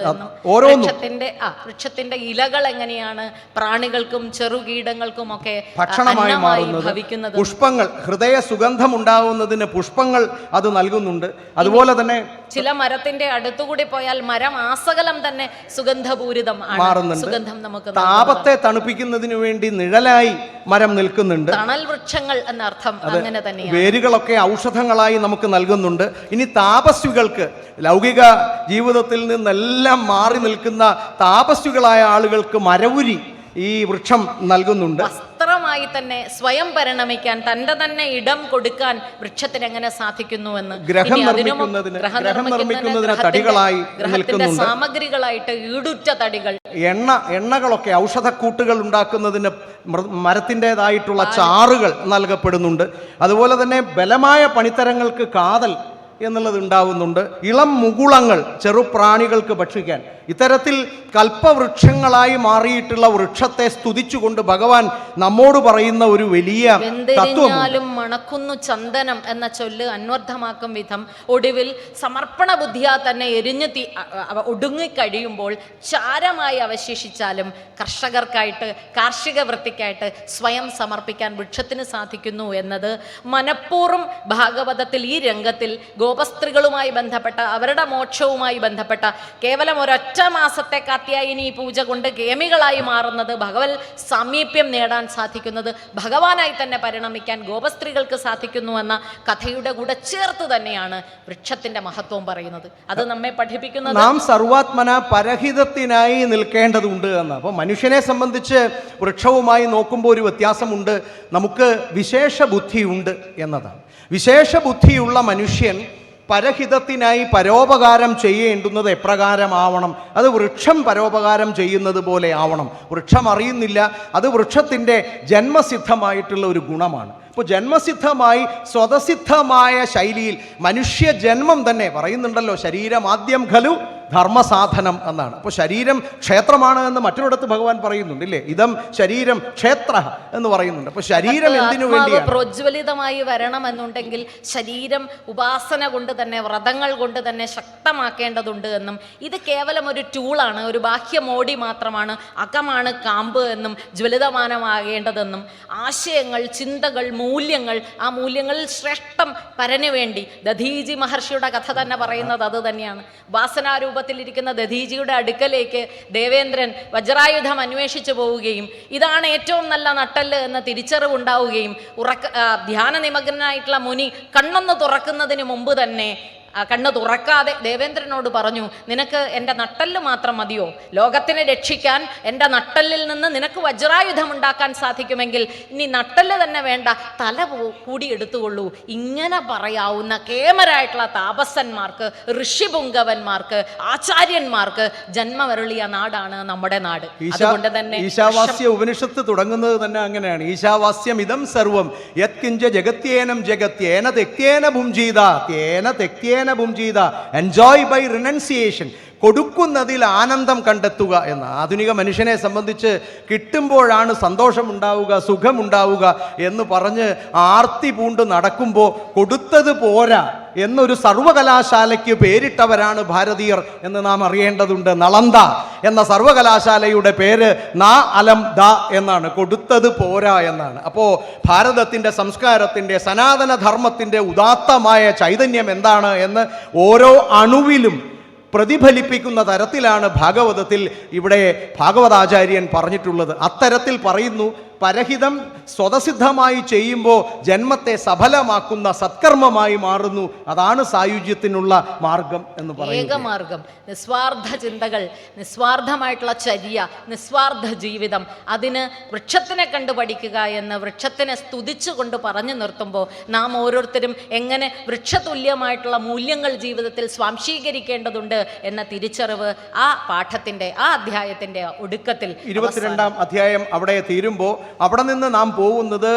വൃക്ഷത്തിന്റെ ഇലകൾ എങ്ങനെയാണ് പ്രാണികൾക്കും ചെറുകീടങ്ങൾക്കും ഒക്കെ ഭക്ഷണമായി മാറുന്നത്, പുഷ്പങ്ങൾ ഹൃദയ സുഗന്ധം ഉണ്ടാവുന്നതിന് പുഷ്പങ്ങൾ അത് നൽകുന്നുണ്ട്. അതുപോലെ തന്നെ ചില മരത്തിന്റെ അടുത്തുകൂടി പോയാൽ മരം ആസകലം തന്നെ സുഗന്ധപൂരിതം മാറുന്നുണ്ട്. സുഗന്ധം നമുക്ക് താപത്തെ തണുപ്പിക്കുന്നതിന് വേണ്ടി നിഴലായി തണലിനായി മരം നിൽക്കുന്നുണ്ട്. തണൽ വൃക്ഷങ്ങൾ എന്നർത്ഥം അങ്ങനെ തന്നെയാണ്. വേരുകളൊക്കെ ഔഷധങ്ങളായി നമുക്ക് നൽകുന്നുണ്ട്. ഇനി താപസ്വികൾക്ക്, ലൗകിക ജീവിതത്തിൽ നിന്നെല്ലാം മാറി നിൽക്കുന്ന താപസ്വികളായ ആളുകൾക്ക് മരവുരി ഈ വൃക്ഷം നൽകുന്നുണ്ട്. വസ്ത്രമായി തന്നെ സ്വയം പരിണമിക്കാൻ, തന്റെ തന്നെ ഇടം കൊടുക്കാൻ വൃക്ഷത്തിന് എങ്ങനെ സാധിക്കുന്നുവെന്ന്, ഗ്രഹം നിർമ്മിക്കുന്നതിന് തടികളായി നിൽക്കുന്നുണ്ട്. സാമഗ്രികളായിട്ട് ഈടുറ്റ തടികൾ, എണ്ണകളൊക്കെ ഔഷധക്കൂട്ടുകൾ ഉണ്ടാക്കുന്നതിന് മരത്തിൻ്റെതായിട്ടുള്ള ചാറുകൾ നൽകപ്പെടുന്നുണ്ട്. അതുപോലെ തന്നെ ബലമായ പണിത്തരങ്ങൾക്ക് കാതൽ എന്നുള്ളത് ഉണ്ടാവുന്നുണ്ട്. ഇളം മുകുളങ്ങൾ ചെറുപ്രാണികൾക്ക് ഭക്ഷിക്കാൻ. ഇത്തരത്തിൽ കൽപ്പവൃക്ഷങ്ങളായി മാറിയിട്ടുള്ള വൃക്ഷത്തെ സ്തുതിച്ചുകൊണ്ട് ഭഗവാൻ നമ്മോട് പറയുന്ന ഒരു വലിയ തത്വം, മണക്കുന്നു ചന്ദനം എന്ന ചൊല്ല് അന്വർത്ഥമാക്കും വിധം ഒടുവിൽ സമർപ്പണ ബുദ്ധിയാ തന്നെ എരിഞ്ഞു ഒടുങ്ങിക്കഴിയുമ്പോൾ ചാരമായി അവശേഷിച്ചാലും കർഷകർക്കായിട്ട്, കാർഷിക വൃത്തിക്കായിട്ട് സ്വയം സമർപ്പിക്കാൻ വൃക്ഷത്തിന് സാധിക്കുന്നു എന്നത് മനഃപൂർവ്വം ഭാഗവതത്തിൽ ഈ രംഗത്തിൽ ഗോപസ്ത്രീകളുമായി ബന്ധപ്പെട്ട, അവരുടെ മോക്ഷവുമായി ബന്ധപ്പെട്ട, കേവലം ഒരൊറ്റ മാസത്തെ കാത്യായനി പൂജ കൊണ്ട് കേമികളായി മാറുന്നത്, ഭഗവത് സാമീപ്യം നേടാൻ സാധിക്കുന്നത്, ഭഗവാനായി തന്നെ പരിണമിക്കാൻ ഗോപസ്ത്രീകൾക്ക് സാധിക്കുന്നു എന്ന കഥയുടെ കൂടെ ചേർത്ത് തന്നെയാണ് വൃക്ഷത്തിന്റെ മഹത്വം പറയുന്നത്. അത് നമ്മെ പഠിപ്പിക്കുന്നത് നാം സർവാത്മന പരഹിതത്തിനായി നിൽക്കേണ്ടതുണ്ട് എന്ന്. അപ്പോൾ മനുഷ്യനെ സംബന്ധിച്ച് വൃക്ഷവുമായി നോക്കുമ്പോൾ ഒരു വ്യത്യാസമുണ്ട്. നമുക്ക് വിശേഷ ബുദ്ധിയുണ്ട് എന്നതാണ്. വിശേഷ ബുദ്ധിയുള്ള മനുഷ്യൻ പരഹിതത്തിനായി പരോപകാരം ചെയ്യേണ്ടുന്നത് എപ്രകാരമാവണം? അത് വൃക്ഷം പരോപകാരം ചെയ്യുന്നത് പോലെ ആവണം. വൃക്ഷം അറിയുന്നില്ല, അത് വൃക്ഷത്തിൻ്റെ ജന്മസിദ്ധമായിട്ടുള്ള ഒരു ഗുണമാണ്. ഇപ്പോൾ ജന്മസിദ്ധമായി സ്വതസിദ്ധമായ ശൈലിയിൽ മനുഷ്യ ജന്മം തന്നെ പറയുന്നുണ്ടല്ലോ, ശരീരമാദ്യം ഖലു ധർമ്മസാധനം എന്നാണ്. അപ്പോൾ ശരീരം ക്ഷേത്രമാണ് എന്ന് മറ്റൊരിടത്ത് ഭഗവാൻ പറയുന്നുണ്ട്, ഇല്ലേ? ഇതം ശരീരം ക്ഷേത്ര എന്ന് പറയുന്നുണ്ട്. അപ്പോൾ ശരീരം എന്തിനു വേണ്ടിയാണ്? പ്രോജ്വലിതമായി വരണമെന്നുണ്ടെങ്കിൽ ശരീരം ഉപാസന കൊണ്ട് തന്നെ, വ്രതങ്ങൾ കൊണ്ട് തന്നെ ശക്തമാക്കേണ്ടതുണ്ട് എന്നും, ഇത് കേവലം ഒരു ടൂളാണ്, ഒരു ബാഹ്യമോടി മാത്രമാണ്, അകമാണ് കാമ്പ് എന്നും ജ്വലിതമാനമാകേണ്ടതെന്നും, ആശയങ്ങൾ, ചിന്തകൾ, മൂല്യങ്ങൾ, ആ മൂല്യങ്ങളിൽ ശ്രേഷ്ഠം പരന് വേണ്ടി ദധീജി മഹർഷിയുടെ കഥ തന്നെ പറയുന്നത് അത് തന്നെയാണ്. വാസനാരൂപത്തിലിരിക്കുന്ന ദധീജിയുടെ അടുക്കലേക്ക് ദേവേന്ദ്രൻ വജ്രായുധം അന്വേഷിച്ചു പോവുകയും ഇതാണ് ഏറ്റവും നല്ല നട്ടല് എന്ന തിരിച്ചറിവുണ്ടാവുകയും ധ്യാന നിമഗ്നായിട്ടുള്ള മുനി കണ്ണൊന്ന് തുറക്കുന്നതിന് മുമ്പ് തന്നെ കണ്ണ് തുറക്കാതെ ദേവേന്ദ്രനോട് പറഞ്ഞു, നിനക്ക് എൻ്റെ നട്ടല് മാത്രം മതിയോ? ലോകത്തിനെ രക്ഷിക്കാൻ എൻ്റെ നട്ടലിൽ നിന്ന് നിനക്ക് വജ്രായുധം ഉണ്ടാക്കാൻ സാധിക്കുമെങ്കിൽ ഇനി നട്ടല് തന്നെ വേണ്ട, തല കൂടി എടുത്തുകൊള്ളൂ. ഇങ്ങനെ പറയാവുന്ന കേമരായിട്ടുള്ള താപസന്മാർക്ക്, ഋഷിപുങ്കവന്മാർക്ക്, ആചാര്യന്മാർക്ക് ജന്മമരുളിയ നാടാണ് നമ്മുടെ നാട്. അതുകൊണ്ട് തന്നെ ഈശാവാസ്യ ഉപനിഷത്ത് തുടങ്ങുന്നത് തന്നെ അങ്ങനെയാണ്. ഈശാവാസ്യം ഇതം സർവം യത്കിഞ്ച ജഗത്യേനം ജഗത്യേന തെക്തേന ഭുംജീത തേന തെക്തേന ഭുംജീത എൻജോയ് ബൈ റിനൻസിയേഷൻ. കൊടുക്കുന്നതിൽ ആനന്ദം കണ്ടെത്തുക എന്ന ആധുനിക മനുഷ്യനെ സംബന്ധിച്ച് കിട്ടുമ്പോഴാണ് സന്തോഷമുണ്ടാവുക, സുഖമുണ്ടാവുക എന്ന് പറഞ്ഞ് ആർത്തി പൂണ്ട് നടക്കുമ്പോൾ കൊടുത്തത് പോരാ എന്നൊരു സർവകലാശാലയ്ക്ക് പേരിട്ടവരാണ് ഭാരതീയർ എന്ന് നാം അറിയേണ്ടതുണ്ട്. നളന്ദ എന്ന സർവകലാശാലയുടെ പേര് നാ അലം ദ എന്നാണ്, കൊടുത്തത് പോരാ എന്നാണ്. അപ്പോൾ ഭാരതത്തിൻ്റെ സംസ്കാരത്തിൻ്റെ, സനാതനധർമ്മത്തിൻ്റെ ഉദാത്തമായ ചൈതന്യം എന്താണ് എന്ന് ഓരോ അണുവിലും പ്രതിഫലിപ്പിക്കുന്ന തരത്തിലാണ് ഭാഗവതത്തിൽ ഇവിടെ ഭാഗവതാചാര്യൻ പറഞ്ഞിട്ടുള്ളത്. അത്തരത്തിൽ പറയുന്നു, പരഹിതം സ്വതസിദ്ധമായി ചെയ്യുമ്പോൾ ജന്മത്തെ സഫലമാക്കുന്ന സത്കർമ്മമായി മാറുന്നു. അതാണ് സായുജ്യത്തിനുള്ള മാർഗം എന്ന് പറയുന്നത്. ഏകമാർഗം, നിസ്വാർത്ഥ ചിന്തകൾ, നിസ്വാർത്ഥമായിട്ടുള്ള ചര്യ, നിസ്വാർത്ഥ ജീവിതം, അതിന് വൃക്ഷത്തിനെ കണ്ടു പഠിക്കുക എന്ന് വൃക്ഷത്തിനെ സ്തുതിച്ചുകൊണ്ട് പറഞ്ഞു നിർത്തുമ്പോൾ നാം ഓരോരുത്തരും എങ്ങനെ വൃക്ഷതുല്യമായിട്ടുള്ള മൂല്യങ്ങൾ ജീവിതത്തിൽ സ്വാംശീകരിക്കേണ്ടതുണ്ട് എന്ന തിരിച്ചറിവ് ആ പാഠത്തിൻ്റെ, ആ അധ്യായത്തിൻ്റെ ഒടുക്കത്തിൽ 22-ാം അധ്യായം അവിടെ തീരുമ്പോൾ അവിടെ നിന്ന് നാം പോകുന്നത്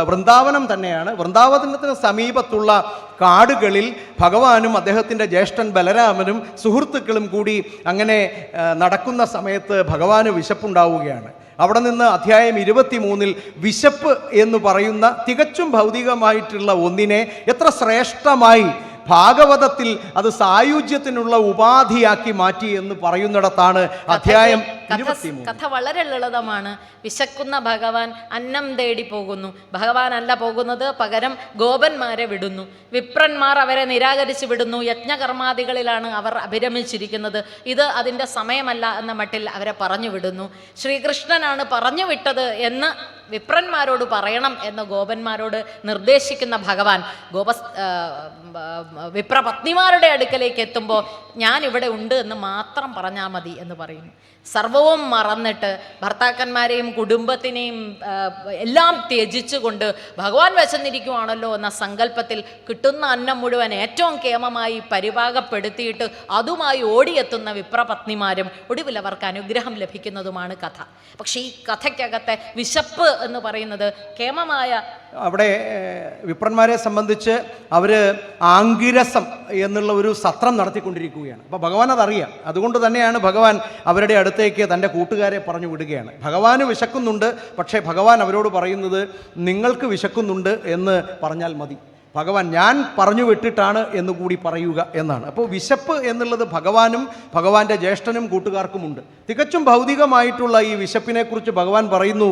വൃന്ദാവനം തന്നെയാണ്. വൃന്ദാവനത്തിന് സമീപത്തുള്ള കാടുകളിൽ ഭഗവാനും അദ്ദേഹത്തിൻ്റെ ജ്യേഷ്ഠൻ ബലരാമനും സുഹൃത്തുക്കളും കൂടി അങ്ങനെ നടക്കുന്ന സമയത്ത് ഭഗവാന് വിശപ്പുണ്ടാവുകയാണ്. അവിടെ നിന്ന് അധ്യായം 23-ൽ വിശപ്പ് എന്ന് പറയുന്ന തികച്ചും ഭൗതികമായിട്ടുള്ള ഒന്നിനെ എത്ര ശ്രേഷ്ഠമായി ഭാഗവതത്തിൽ അത് സായുജ്യത്തിനുള്ള ഉപാധിയാക്കി മാറ്റി എന്ന് പറയുന്നിടത്താണ് അധ്യായം കഥ വളരെ ലളിതമാണ്. വിശക്കുന്ന ഭഗവാൻ അന്നം തേടി പോകുന്നു. ഭഗവാനല്ല പോകുന്നത്, പകരം ഗോപന്മാരെ വിടുന്നു. വിപ്രന്മാർ അവരെ നിരാകരിച്ച് വിടുന്നു. യജ്ഞകർമാദികളിലാണ് അവർ അഭിരമിച്ചിരിക്കുന്നത്. ഇത് അതിൻ്റെ സമയമല്ല എന്ന മട്ടിൽ അവരെ പറഞ്ഞു വിടുന്നു. ശ്രീകൃഷ്ണനാണ് പറഞ്ഞു വിട്ടത് എന്ന് വിപ്രന്മാരോട് പറയണം എന്ന് ഗോപന്മാരോട് നിർദ്ദേശിക്കുന്ന ഭഗവാൻ വിപ്രപത്നിമാരുടെ അടുക്കലേക്ക് എത്തുമ്പോൾ ഞാൻ ഇവിടെ ഉണ്ട് എന്ന് മാത്രം പറഞ്ഞാൽ മതി എന്ന് പറയുന്നു. സർവവും മറന്നിട്ട് ഭർത്താക്കന്മാരെയും കുടുംബത്തിനെയും എല്ലാം ത്യജിച്ചുകൊണ്ട് ഭഗവാൻ വശന്നിരിക്കുവാണല്ലോ എന്ന സങ്കല്പത്തിൽ കിട്ടുന്ന അന്നം മുഴുവൻ ഏറ്റവും കേമമായി പരിപാകപ്പെടുത്തിയിട്ട് അതുമായി ഓടിയെത്തുന്ന വിപ്രപത്നിമാരും ഒടുവിൽ അവർക്ക് അനുഗ്രഹം ലഭിക്കുന്നതുമാണ് കഥ. പക്ഷേ ഈ കഥയ്ക്കകത്തെ വിശപ്പ് എന്ന് പറയുന്നത് കേമമായ, അവിടെ വിപ്രന്മാരെ സംബന്ധിച്ച് അവർ ആംഗിരസം എന്നുള്ള ഒരു സത്രം നടത്തിക്കൊണ്ടിരിക്കുകയാണ്. അപ്പോൾ ഭഗവാൻ അതറിയാം. അതുകൊണ്ട് തന്നെയാണ് ഭഗവാൻ അവരുടെ അടുത്തേക്ക് തൻ്റെ കൂട്ടുകാരെ പറഞ്ഞു വിടുകയാണ്. ഭഗവാന് വിശക്കുന്നുണ്ട്, പക്ഷേ ഭഗവാൻ അവരോട് പറയുന്നത് നിങ്ങൾക്ക് വിശക്കുന്നുണ്ട് എന്ന് പറഞ്ഞാൽ മതി. ഭഗവാൻ ഞാൻ പറഞ്ഞു വിട്ടിട്ടാണ് എന്നുകൂടി പറയുക എന്നാണ്. അപ്പോൾ വിശപ്പ് എന്നുള്ളത് ഭഗവാനും ഭഗവാന്റെ ജ്യേഷ്ഠനും കൂട്ടുകാർക്കുമുണ്ട്. തികച്ചും ഭൗതികമായിട്ടുള്ള ഈ വിശപ്പിനെക്കുറിച്ച് ഭഗവാൻ പറയുന്നു,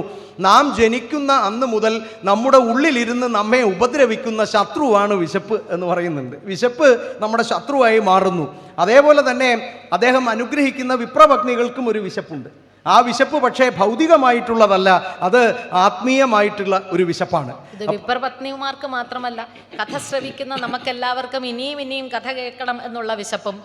നാം ജനിക്കുന്ന അന്ന് മുതൽ നമ്മുടെ ഉള്ളിലിരുന്ന് നമ്മെ ഉപദ്രവിക്കുന്ന ശത്രുവാണ് വിശപ്പ് എന്ന് പറയുന്നുണ്ട്. വിശപ്പ് നമ്മുടെ ശത്രുവായി മാറുന്നു. അതേപോലെ തന്നെ അദ്ദേഹം അനുഗ്രഹിക്കുന്ന വിപ്രപത്നികൾക്കും ഒരു വിശപ്പുണ്ട്. ആ വിശപ്പ് പക്ഷേ ഭൗതികമായിട്ടുള്ളതല്ല, അത് ആത്മീയമായിട്ടുള്ള ഒരു വിശപ്പാണ്. ഇത് വിപ്രപത്നിമാർക്ക് മാത്രമല്ല, കഥ ശ്രവിക്കുന്ന നമുക്കെല്ലാവർക്കും ഇനിയും കഥ കേൾക്കണം എന്നുള്ള വിശപ്പും,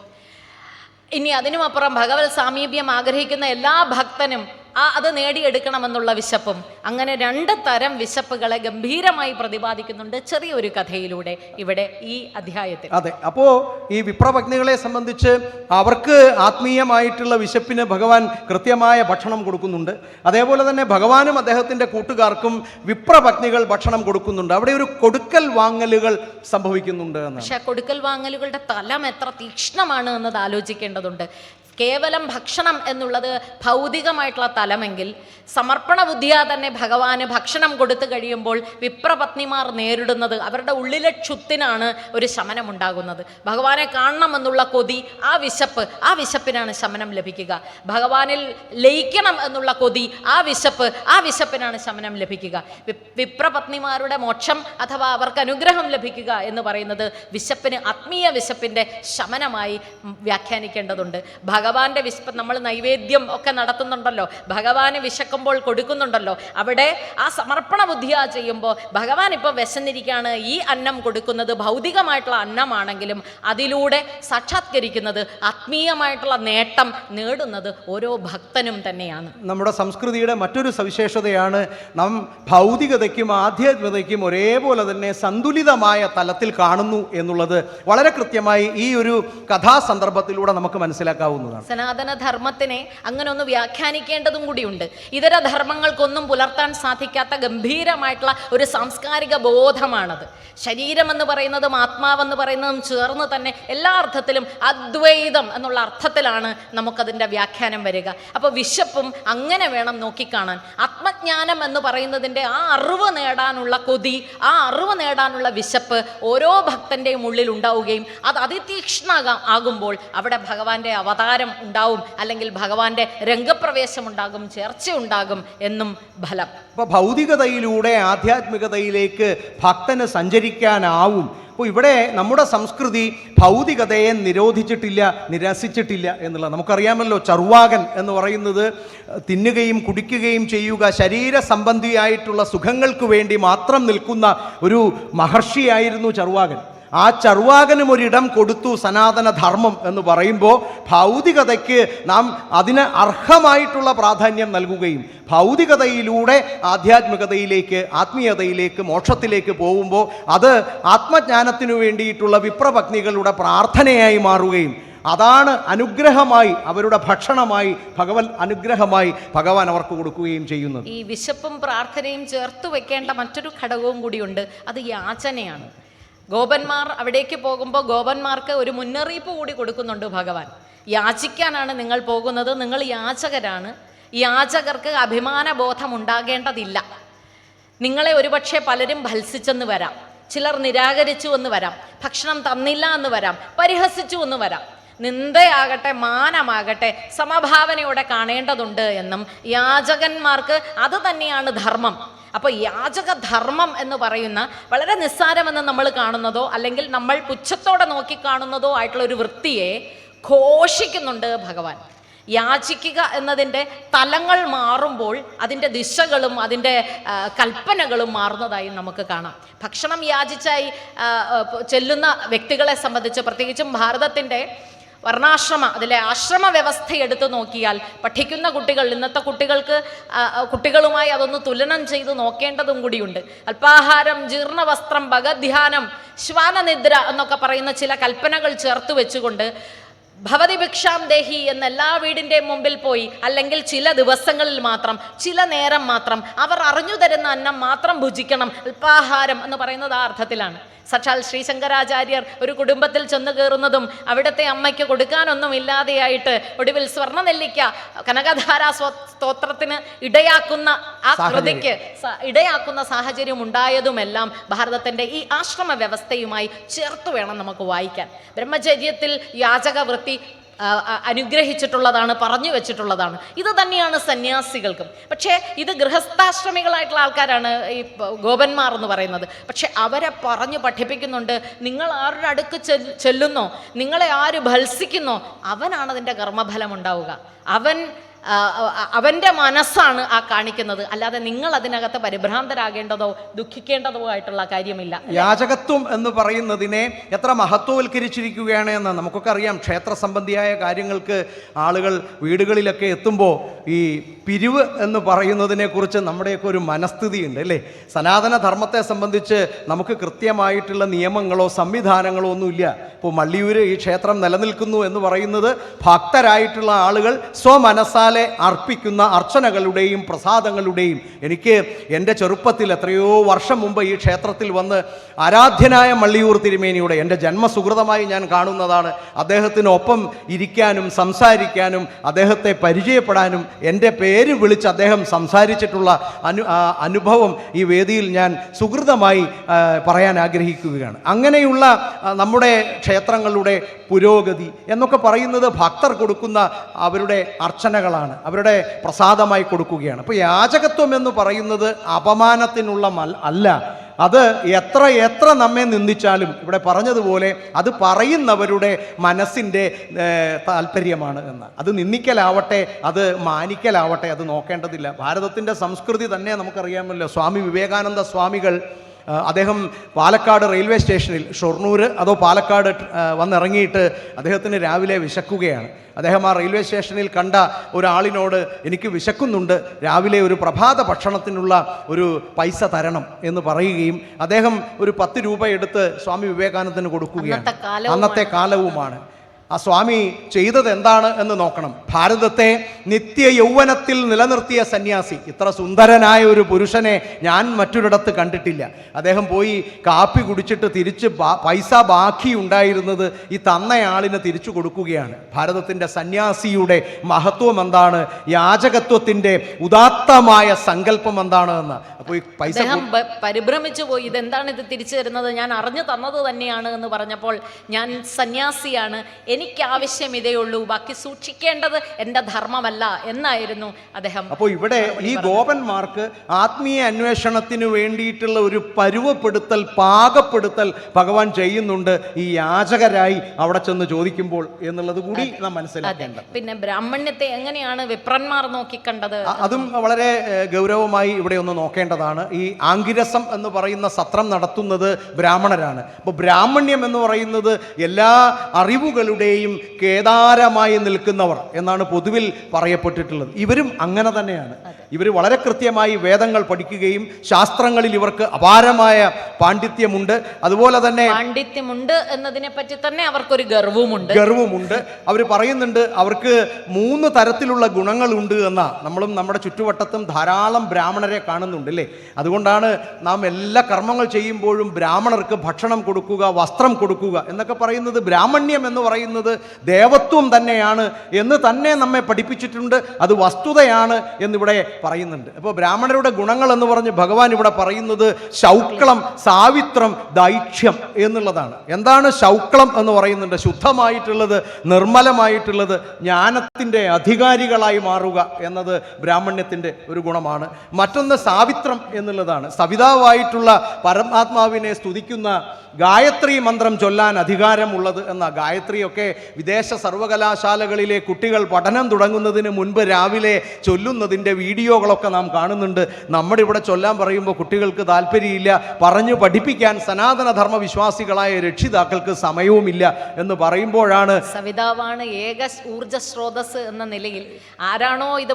ഇനി അതിനുമപ്പുറം ഭഗവത് സാമീപ്യം ആഗ്രഹിക്കുന്ന എല്ലാ ഭക്തനും അത് നേടിയെടുക്കണമെന്നുള്ള വിശപ്പും. അങ്ങനെ 2 തരം വിശപ്പുകളെ ഗംഭീരമായി പ്രതിപാദിക്കുന്നുണ്ട് ചെറിയൊരു കഥയിലൂടെ ഇവിടെ ഈ അധ്യായത്തിൽ. അതെ, അപ്പോൾ ഈ വിപ്രപത്നികളെ സംബന്ധിച്ച് അവർക്ക് ആത്മീയമായിട്ടുള്ള വിശപ്പിന് ഭഗവാൻ കൃത്യമായ ഭക്ഷണം കൊടുക്കുന്നുണ്ട്. അതേപോലെ തന്നെ ഭഗവാനും അദ്ദേഹത്തിൻ്റെ കൂട്ടുകാർക്കും വിപ്രപത്നികൾ ഭക്ഷണം കൊടുക്കുന്നുണ്ട്. അവിടെ ഒരു കൊടുക്കൽ വാങ്ങലുകൾ സംഭവിക്കുന്നുണ്ട് എന്നാണ്. പക്ഷെ കൊടുക്കൽ വാങ്ങലുകളുടെ തലം എത്ര തീക്ഷ്ണമാണ് എന്നത് ആലോചിക്കേണ്ടതുണ്ട്. കേവലം ഭക്ഷണം എന്നുള്ളത് ഭൗതികമായിട്ടുള്ള തലമെങ്കിൽ സമർപ്പണ ബുദ്ധിയാ തന്നെ ഭഗവാന് ഭക്ഷണം കൊടുത്തു കഴിയുമ്പോൾ വിപ്രപത്നിമാർ നേരിടുന്നത് അവരുടെ ഉള്ളിലെ ക്ഷുത്തിനാണ് ഒരു ശമനം ഉണ്ടാകുന്നത്. ഭഗവാനെ കാണണമെന്നുള്ള കൊതി, ആ വിശപ്പിനാണ് ശമനം ലഭിക്കുക. ഭഗവാനിൽ ലയിക്കണം എന്നുള്ള കൊതി, ആ വിശപ്പിനാണ് ശമനം ലഭിക്കുക. വിപ്രപത്നിമാരുടെ മോക്ഷം അഥവാ അവർക്ക് അനുഗ്രഹം ലഭിക്കുക എന്ന് പറയുന്നത് വിശപ്പിന്, ആത്മീയ വിശപ്പിൻ്റെ ശമനമായി വ്യാഖ്യാനിക്കേണ്ടതുണ്ട്. ഭഗവാന്റെ വിശപ്പ് നമ്മൾ നൈവേദ്യം ഒക്കെ നടത്തുന്നുണ്ടല്ലോ, ഭഗവാന് വിശക്കുമ്പോൾ കൊടുക്കുന്നുണ്ടല്ലോ, അവിടെ ആ സമർപ്പണ ബുദ്ധിയാ ചെയ്യുമ്പോൾ ഭഗവാൻ ഇപ്പോൾ വിശന്നിരിക്കുകയാണ്, ഈ അന്നം കൊടുക്കുന്നത് ഭൗതികമായിട്ടുള്ള അന്നമാണെങ്കിലും അതിലൂടെ സാക്ഷാത്കരിക്കുന്നത് ആത്മീയമായിട്ടുള്ള നേട്ടം നേടുന്നത് ഓരോ ഭക്തനും തന്നെയാണ്. നമ്മുടെ സംസ്കൃതിയുടെ മറ്റൊരു സവിശേഷതയാണ് നാം ഭൗതികതയ്ക്കും ആധ്യാത്മികതയ്ക്കും ഒരേപോലെ തന്നെ സന്തുലിതമായ തലത്തിൽ കാണുന്നു എന്നുള്ളത് വളരെ കൃത്യമായി ഈ ഒരു കഥാസന്ദർഭത്തിലൂടെ നമുക്ക് മനസ്സിലാക്കാവുന്നതാണ്. സനാതന ധർമ്മത്തിനെ അങ്ങനെ ഒന്ന് വ്യാഖ്യാനിക്കേണ്ടതും കൂടിയുണ്ട്. ഇതര ധർമ്മങ്ങൾക്കൊന്നും പുലർത്താൻ സാധിക്കാത്ത ഗംഭീരമായിട്ടുള്ള ഒരു സാംസ്കാരിക ബോധമാണത്. ശരീരമെന്ന് പറയുന്നതും ആത്മാവെന്ന് പറയുന്നതും ചേർന്ന് തന്നെ എല്ലാ അർത്ഥത്തിലും അദ്വൈതം എന്നുള്ള അർത്ഥത്തിലാണ് നമുക്കതിൻ്റെ വ്യാഖ്യാനം വരിക. അപ്പോൾ വിശപ്പും അങ്ങനെ വേണം നോക്കിക്കാണാൻ. ആത്മജ്ഞാനം എന്ന് പറയുന്നതിൻ്റെ ആ അറിവ് നേടാനുള്ള കൊതി, ആ അറിവ് നേടാനുള്ള വിശപ്പ് ഓരോ ഭക്തൻ്റെയും ഉള്ളിൽ ഉണ്ടാവുകയും അത് അതിതീക്ഷ്ണ ആകുമ്പോൾ അവിടെ ഭഗവാന്റെ അവതാരം ഉണ്ടാവും, അല്ലെങ്കിൽ ഭഗവാന്റെ രംഗപ്രവേശം ഉണ്ടാകും, ചേർച്ച ഉണ്ടാകും എന്നും ഫലം. അപ്പോൾ ഭൗതികതയിലൂടെ ആധ്യാത്മികതയിലേക്ക് ഭക്തന് സഞ്ചരിക്കാനാവും. അപ്പോൾ ഇവിടെ നമ്മുടെ സംസ്കൃതി ഭൗതികതയെ നിരോധിച്ചിട്ടില്ല, നിരസിച്ചിട്ടില്ല എന്നുള്ളത് നമുക്കറിയാമല്ലോ. ചർവാകൻ എന്ന് പറയുന്നത് തിന്നുകയും കുടിക്കുകയും ചെയ്യുക, ശരീര സംബന്ധിയായിട്ടുള്ള സുഖങ്ങൾക്ക് വേണ്ടി മാത്രം നിൽക്കുന്ന ഒരു മഹർഷിയായിരുന്നു ചർവാകൻ. ആ ചർവാകനും ഒരിടം കൊടുത്തു സനാതന ധർമ്മം എന്ന് പറയുമ്പോൾ ഭൗതികതയ്ക്ക് നാം അതിന് അർഹമായിട്ടുള്ള പ്രാധാന്യം നൽകുകയും ഭൗതികതയിലൂടെ ആധ്യാത്മികതയിലേക്ക്, ആത്മീയതയിലേക്ക്, മോക്ഷത്തിലേക്ക് പോകുമ്പോൾ അത് ആത്മജ്ഞാനത്തിനു വേണ്ടിയിട്ടുള്ള വിപ്രപത്നികളുടെ പ്രാർത്ഥനയായി മാറുകയും അതാണ് അനുഗ്രഹമായി, അവരുടെ ഭക്ഷണമായി, ഭഗവത് അനുഗ്രഹമായി ഭഗവാൻ അവർക്ക് കൊടുക്കുകയും ചെയ്യുന്നത്. ഈ വിശപ്പും പ്രാർത്ഥനയും ചേർത്ത് വെക്കേണ്ട മറ്റൊരു ഘടകവും കൂടിയുണ്ട്, അത് യാചനയാണ്. ഗോപന്മാർ അവിടേക്ക് പോകുമ്പോൾ ഗോപന്മാർക്ക് ഒരു മുന്നറിയിപ്പ് കൂടി കൊടുക്കുന്നുണ്ട് ഭഗവാൻ. യാചിക്കാനാണ് നിങ്ങൾ പോകുന്നത്, നിങ്ങൾ യാചകരാണ്. യാചകർക്ക് അഭിമാനബോധം ഉണ്ടാകേണ്ടതില്ല. നിങ്ങളെ ഒരുപക്ഷെ പലരും ഭത്സിച്ചെന്ന് വരാം, ചിലർ നിരാകരിച്ചു എന്ന് വരാം, ഭക്ഷണം തന്നില്ല എന്ന് വരാം, പരിഹസിച്ചു എന്ന് വരാം. നിന്ദയാകട്ടെ മാനമാകട്ടെ സമഭാവനയോടെ കാണേണ്ടതുണ്ട് എന്നും യാചകന്മാർക്ക് അത് തന്നെയാണ് ധർമ്മം. അപ്പോൾ യാചക ധർമ്മം എന്ന് പറയുന്ന വളരെ നിസ്സാരമെന്ന് നമ്മൾ കാണുന്നതോ അല്ലെങ്കിൽ നമ്മൾ പുച്ഛത്തോടെ നോക്കിക്കാണുന്നതോ ആയിട്ടുള്ള ഒരു വൃത്തിയെ ഘോഷിക്കുന്നുണ്ട് ഭഗവാൻ. യാചിക്കുക എന്നതിൻ്റെ തലങ്ങൾ മാറുമ്പോൾ അതിൻ്റെ ദിശകളും അതിൻ്റെ കൽപ്പനകളും മാറുന്നതായി നമുക്ക് കാണാം. ഭക്ഷണം യാചിച്ചായി ചെല്ലുന്ന വ്യക്തികളെ സംബന്ധിച്ച്, പ്രത്യേകിച്ചും ഭാരതത്തിൻ്റെ വർണ്ണാശ്രമ അതിലെ ആശ്രമ വ്യവസ്ഥ എടുത്തു നോക്കിയാൽ പഠിക്കുന്ന കുട്ടികൾ, ഇന്നത്തെ കുട്ടികളുമായി അതൊന്ന് തുലനം ചെയ്ത് നോക്കേണ്ടതും കൂടിയുണ്ട്. അല്പാഹാരം, ജീർണവസ്ത്രം, ഭഗധ്യാനം, ശ്വാനനിദ്ര എന്നൊക്കെ പറയുന്ന ചില കൽപ്പനകൾ ചേർത്ത് വെച്ചുകൊണ്ട് ഭവതി ഭിക്ഷാം ദേഹി എന്ന എല്ലാ വീടിൻ്റെയും മുമ്പിൽ പോയി, അല്ലെങ്കിൽ ചില ദിവസങ്ങളിൽ മാത്രം, ചില നേരം മാത്രം അവർ അറിഞ്ഞു തരുന്ന അന്നം മാത്രം ഭുജിക്കണം. അല്പാഹാരം എന്ന് പറയുന്നത് ആ അർത്ഥത്തിലാണ്. സാക്ഷാൽ ശ്രീ ശങ്കരാചാര്യർ ഒരു കുടുംബത്തിൽ ചെന്ന് കയറുന്നതും അവിടുത്തെ അമ്മയ്ക്ക് കൊടുക്കാനൊന്നും ഇല്ലാതെയായിട്ട് ഒടുവിൽ സ്വർണ്ണ നെല്ലിക്ക കനകധാരാ സ്തോത്രത്തിന് ഇടയാക്കുന്ന ആ കൃതിക്ക് ഇടയാക്കുന്ന സാഹചര്യം ഉണ്ടായതുമെല്ലാം ഭാരതത്തിൻ്റെ ഈ ആശ്രമ വ്യവസ്ഥയുമായി ചേർത്ത് വേണം നമുക്ക് വായിക്കാൻ. ബ്രഹ്മചര്യത്തിൽ യാചക വൃത്തി അനുഗ്രഹിച്ചിട്ടുള്ളതാണ്, പറഞ്ഞു വെച്ചിട്ടുള്ളതാണ്. ഇത് തന്നെയാണ് സന്യാസികൾക്കും. പക്ഷേ ഇത് ഗൃഹസ്ഥാശ്രമികളായിട്ടുള്ള ആൾക്കാരാണ് ഈ ഗോപന്മാർ എന്ന് പറയുന്നത്. പക്ഷെ അവരെ പറഞ്ഞു പഠിപ്പിക്കുന്നുണ്ട്, നിങ്ങൾ ആരുടെ അടുക്ക് ചെല്ലുന്നോ, നിങ്ങളെ ആര് ഭത്സിക്കുന്നോ അവനാണ് അതിൻ്റെ കർമ്മഫലം ഉണ്ടാവുക. അവൻ്റെ മനസ്സാണ് ആ കാണിക്കുന്നത്, അല്ലാതെ നിങ്ങൾ അതിനകത്ത് പരിഭ്രാന്തരാകേണ്ടതോ ദുഃഖിക്കേണ്ടതോ ആയിട്ടുള്ള കാര്യമില്ല. യാചകത്വം എന്ന് പറയുന്നതിനെ എത്ര മഹത്വവൽക്കരിച്ചിരിക്കുകയാണ് എന്ന് നമുക്കൊക്കെ അറിയാം. ക്ഷേത്ര സംബന്ധിയായ കാര്യങ്ങൾക്ക് ആളുകൾ വീടുകളിലൊക്കെ എത്തുമ്പോൾ ഈ പിരിവ് എന്ന് പറയുന്നതിനെ കുറിച്ച് നമ്മുടെയൊക്കെ ഒരു മനസ്ഥിതിയുണ്ട് അല്ലേ. സനാതന ധർമ്മത്തെ സംബന്ധിച്ച് നമുക്ക് കൃത്യമായിട്ടുള്ള നിയമങ്ങളോ സംവിധാനങ്ങളോ ഒന്നുമില്ല. ഇപ്പോൾ മള്ളിയൂര് ഈ ക്ഷേത്രം നിലനിൽക്കുന്നു എന്ന് പറയുന്നത് ഭക്തരായിട്ടുള്ള ആളുകൾ സ്വമനസ്സാലെ അർപ്പിക്കുന്ന അർച്ചനകളുടെയും പ്രസാദങ്ങളുടെയും. എനിക്ക് എൻ്റെ ചെറുപ്പത്തിൽ എത്രയോ വർഷം മുമ്പ് ഈ ക്ഷേത്രത്തിൽ വന്ന് ആരാധ്യനായ മള്ളിയൂർ തിരുമേനിയുടെ എൻ്റെ ജന്മസുഹൃതമായി ഞാൻ കാണുന്നതാണ്. അദ്ദേഹത്തിനൊപ്പം ഇരിക്കാനും സംസാരിക്കാനും അദ്ദേഹത്തെ പരിചയപ്പെടാനും എൻ്റെ പേര് വിളിച്ച് അദ്ദേഹം സംസാരിച്ചിട്ടുള്ള അനുഭവം ഈ വേദിയിൽ ഞാൻ സുഹൃതമായി പറയാൻ ആഗ്രഹിക്കുകയാണ്. അങ്ങനെയുള്ള നമ്മുടെ ക്ഷേത്രങ്ങളുടെ പുരോഗതി എന്നൊക്കെ പറയുന്നത് ഭക്തർ കൊടുക്കുന്ന അവരുടെ അർച്ചനകളാണ്, അവരുടെ പ്രസാദമായി കൊടുക്കുകയാണ്. അപ്പോൾ യാചകത്വം എന്ന് പറയുന്നത് അപമാനത്തിനുള്ള അല്ല. അത് എത്ര നമ്മെ നിന്ദിച്ചാലും ഇവിടെ പറഞ്ഞതുപോലെ അത് പറയുന്നവരുടെ മനസ്സിൻ്റെ താല്പര്യമാണ് എന്ന്. അത് നിന്ദിക്കലാവട്ടെ, അത് മാനിക്കലാവട്ടെ, അത് നോക്കേണ്ടതില്ല. ഭാരതത്തിൻ്റെ സംസ്കൃതി തന്നെ നമുക്കറിയാമല്ലോ. സ്വാമി വിവേകാനന്ദ സ്വാമികൾ അദ്ദേഹം പാലക്കാട് റെയിൽവേ സ്റ്റേഷനിൽ, ഷൊർണൂർ അതോ പാലക്കാട് വന്നിറങ്ങിയിട്ട് അദ്ദേഹത്തിന് രാവിലെ വിശക്കുകയാണ്. അദ്ദേഹം ആ റെയിൽവേ സ്റ്റേഷനിൽ കണ്ട ഒരാളിനോട് എനിക്ക് വിശക്കുന്നുണ്ട്, രാവിലെ ഒരു പ്രഭാത ഭക്ഷണത്തിനുള്ള ഒരു പൈസ തരണം എന്ന് പറയുകയും അദ്ദേഹം ഒരു 10 രൂപ എടുത്ത് സ്വാമി വിവേകാനന്ദന് കൊടുക്കുകയാണ്. അന്നത്തെ കാലവുമാണ്. ആ സ്വാമി ചെയ്തത് എന്താണ് എന്ന് നോക്കണം. ഭാരതത്തെ നിത്യ യൗവനത്തിൽ നിലനിർത്തിയ സന്യാസി. ഇത്ര സുന്ദരനായ ഒരു പുരുഷനെ ഞാൻ മറ്റൊരിടത്ത് കണ്ടിട്ടില്ല. അദ്ദേഹം പോയി കാപ്പി കുടിച്ചിട്ട് തിരിച്ച് പൈസ ബാക്കി ഉണ്ടായിരുന്നത് ഈ തന്നയാളിന് തിരിച്ചു കൊടുക്കുകയാണ്. ഭാരതത്തിൻ്റെ സന്യാസിയുടെ മഹത്വം എന്താണ്, യാചകത്വത്തിൻ്റെ ഉദാത്തമായ സങ്കല്പം എന്താണ് എന്ന്. അപ്പോൾ ഈ പൈസ പരിഭ്രമിച്ചു പോയി, ഇതെന്താണ് ഇത് തിരിച്ചു തരുന്നത്, ഞാൻ അറിഞ്ഞു തന്നത് തന്നെയാണ് എന്ന് പറഞ്ഞപ്പോൾ ഞാൻ സന്യാസിയാണ്, എനിക്ക് ആവശ്യം ഇതേ ഉള്ളൂ, ബാക്കി സൂക്ഷിക്കേണ്ടത് എൻ്റെ ധർമ്മമല്ല എന്നായിരുന്നു അദ്ദേഹം. അപ്പോൾ ഇവിടെ ഈ ഗോപന്മാർക്ക് ആത്മീയ അന്വേഷണത്തിന് വേണ്ടിയിട്ടുള്ള ഒരു പരുവപ്പെടുത്തൽ, പാകപ്പെടുത്തൽ ഭഗവാൻ ചെയ്യുന്നുണ്ട് ഈ യാചകരായി അവിടെ ചെന്ന് ചോദിക്കുമ്പോൾ എന്നുള്ളത് കൂടി നാം മനസ്സിലാക്കേണ്ടത്. പിന്നെ ബ്രാഹ്മണ്യത്തെ എങ്ങനെയാണ് വിപ്രന്മാർ നോക്കിക്കണ്ടത്, അതും വളരെ ഗൗരവമായി ഇവിടെ ഒന്ന് നോക്കേണ്ടതാണ്. ഈ ആംഗിരസം എന്ന് പറയുന്ന സത്രം നടത്തുന്നത് ബ്രാഹ്മണരാണ്. അപ്പോൾ ബ്രാഹ്മണ്യം എന്ന് പറയുന്നത് എല്ലാ അറിവുകളുടെയും കേദാരമായി നിൽക്കുന്നവർ എന്നാണ് പൊതുവിൽ പറയപ്പെട്ടിട്ടുള്ളത്. ഇവരും അങ്ങനെ തന്നെയാണ്. ഇവർ വളരെ കൃത്യമായി വേദങ്ങൾ പഠിക്കുകയും ശാസ്ത്രങ്ങളിൽ ഇവർക്ക് അപാരമായ പാണ്ഡിത്യമുണ്ട്. അതുപോലെ തന്നെ പാണ്ഡിത്യമുണ്ട് എന്നതിനെ പറ്റി തന്നെ അവർക്കൊരു ഗർവമുണ്ട്. അവർ പറയുന്നുണ്ട് അവർക്ക് 3 തരത്തിലുള്ള ഗുണങ്ങളുണ്ട് എന്നാ. നമ്മളും നമ്മുടെ ചുറ്റുവട്ടത്തും ധാരാളം ബ്രാഹ്മണരെ കാണുന്നുണ്ട് അല്ലേ. അതുകൊണ്ടാണ് നാം എല്ലാ കർമ്മങ്ങൾ ചെയ്യുമ്പോഴും ബ്രാഹ്മണർക്ക് ഭക്ഷണം കൊടുക്കുക, വസ്ത്രം കൊടുക്കുക എന്നൊക്കെ പറയുന്നത്. ബ്രാഹ്മണ്യം എന്ന് പറയുന്നത് പറയുന്നത് ദേവത്വം തന്നെയാണ് എന്ന് തന്നെ നമ്മെ പഠിപ്പിച്ചിട്ടുണ്ട്. അത് വസ്തുതയാണ് എന്നിവിടെ പറയുന്നുണ്ട്. അപ്പോൾ ബ്രാഹ്മണരുടെ ഗുണങ്ങൾ എന്ന് പറഞ്ഞ് ഭഗവാൻ ഇവിടെ പറയുന്നത് ശൗക്ലം, സാവിത്രം, ദൈക്ഷ്യം എന്നുള്ളതാണ്. എന്താണ് ശൗക്ലം എന്ന് പറയുന്നുണ്ട്? ശുദ്ധമായിട്ടുള്ളത്, നിർമ്മലമായിട്ടുള്ളത്, ജ്ഞാനത്തിൻ്റെ അധികാരികളായി മാറുക എന്നത് ബ്രാഹ്മണ്യത്തിൻ്റെ ഒരു ഗുണമാണ്. മറ്റൊന്ന് സാവിത്രം എന്നുള്ളതാണ്. സവിതാവായിട്ടുള്ള പരമാത്മാവിനെ സ്തുതിക്കുന്ന ഗായത്രി മന്ത്രം ചൊല്ലാൻ അധികാരമുള്ളത് എന്ന. ഗായത്രിയൊക്കെ വിദേശ സർവകലാശാലകളിലെ കുട്ടികൾ പഠനം തുടങ്ങുന്നതിന് മുൻപ് രാവിലെ ചൊല്ലുന്നതിൻ്റെ വീഡിയോകളൊക്കെ നാം കാണുന്നുണ്ട്. നമ്മുടെ ഇവിടെ ചൊല്ലാൻ പറയുമ്പോൾ കുട്ടികൾക്ക് താല്പര്യമില്ല. പറഞ്ഞു പഠിപ്പിക്കാൻ സനാതനധർമ്മ വിശ്വാസികളായ രക്ഷിതാക്കൾക്ക് സമയവുമില്ല എന്ന് പറയുമ്പോഴാണ് സവിതാവാണ് ഏക ഊർജ സ്രോതസ് എന്ന നിലയിൽ ആരാണോ ഇത്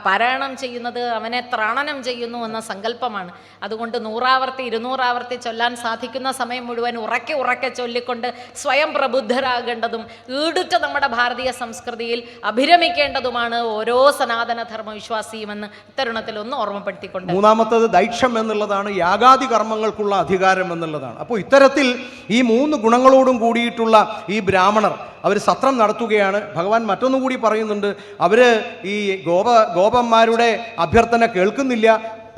പാരായണം ചെയ്യുന്നത് അവനെ ത്രാണനം ചെയ്യുന്നു എന്ന സങ്കല്പമാണ്. അതുകൊണ്ട് 100 ആവർത്തി 200 ആവർത്തി ചൊല്ലാൻ സാധിക്കുന്ന സമയം മുഴുവൻ ഉറക്കെ ഉറക്കെ ചൊല്ലിക്കൊണ്ട് സ്വയം പ്രബുദ്ധരാകേണ്ടതും ഈടുറ്റ നമ്മുടെ ഭാരതീയ സംസ്കൃതിയിൽ അഭിരമിക്കേണ്ടതുമാണ് ഓരോ സനാതനധർമ്മ വിശ്വാസിയുമെന്ന് ഇത്തരുണത്തിൽ ഒന്ന് ഓർമ്മപ്പെടുത്തിക്കൊണ്ട്. മൂന്നാമത്തത് ദൈക്ഷ്യം എന്നുള്ളതാണ്. യാഗാദി കർമ്മങ്ങൾക്കുള്ള അധികാരം എന്നുള്ളതാണ്. അപ്പോൾ ഇത്തരത്തിൽ ഈ 3 ഗുണങ്ങളോടും കൂടിയിട്ടുള്ള ഈ ബ്രാഹ്മണർ അവർ സത്രം നടത്തുകയാണ്. ഭഗവാൻ മറ്റൊന്നു കൂടി പറയുന്നുണ്ട്. അവർ ഈ ഗോപന്മാരുടെ അഭ്യർത്ഥന കേൾക്കുന്നില്ല,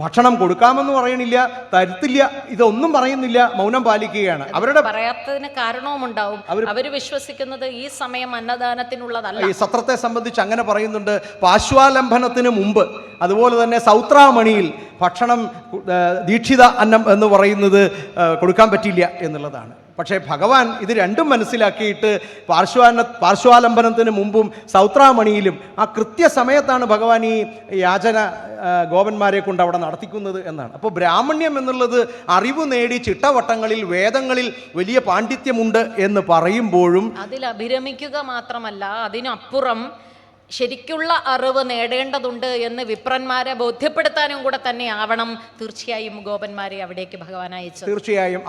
ഭക്ഷണം കൊടുക്കാമെന്ന് പറയണില്ല, തരുത്തില്ല, ഇതൊന്നും പറയുന്നില്ല, മൗനം പാലിക്കുകയാണ്. അവരുടെ പറയാത്തതിന് കാരണവുമുണ്ടാവും. അവർ വിശ്വസിക്കുന്നത് ഈ സമയം അന്നദാനത്തിനുള്ളതല്ല. ഈ സത്രത്തെ സംബന്ധിച്ച് അങ്ങനെ പറയുന്നുണ്ട്. പാശ്വാലംബനത്തിന് മുമ്പ്, അതുപോലെ തന്നെ സൗത്രാമണിയിൽ ഭക്ഷണം, ദീക്ഷിത അന്നം എന്ന് പറയുന്നത് കൊടുക്കാൻ പറ്റില്ല എന്നുള്ളതാണ്. പക്ഷേ ഭഗവാൻ ഇത് രണ്ടും മനസ്സിലാക്കിയിട്ട് പാർശ്വാലംബനത്തിന് മുമ്പും സൗത്രാമണിയിലും ആ കൃത്യസമയത്താണ് ഭഗവാൻ ഈ യാചന ഗോപന്മാരെ കൊണ്ട് അവിടെ നടത്തിക്കുന്നത് എന്നാണ്. അപ്പോൾ ബ്രാഹ്മണ്യം എന്നുള്ളത് അറിവ് നേടി ചിട്ടവട്ടങ്ങളിൽ വേദങ്ങളിൽ വലിയ പാണ്ഡിത്യമുണ്ട് എന്ന് പറയുമ്പോഴും അതിൽ അഭിരമിക്കുക മാത്രമല്ല, അതിനപ്പുറം ശരിക്കുള്ള അറിവ് നേടേണ്ടതുണ്ട് എന്ന് വിപ്രന്മാരെ ബോധ്യപ്പെടുത്താനും കൂടെ തന്നെ ആവണം തീർച്ചയായും ഗോപന്മാരെ അവിടേക്ക് ഭഗവാൻ അയച്ചത്. തീർച്ചയായും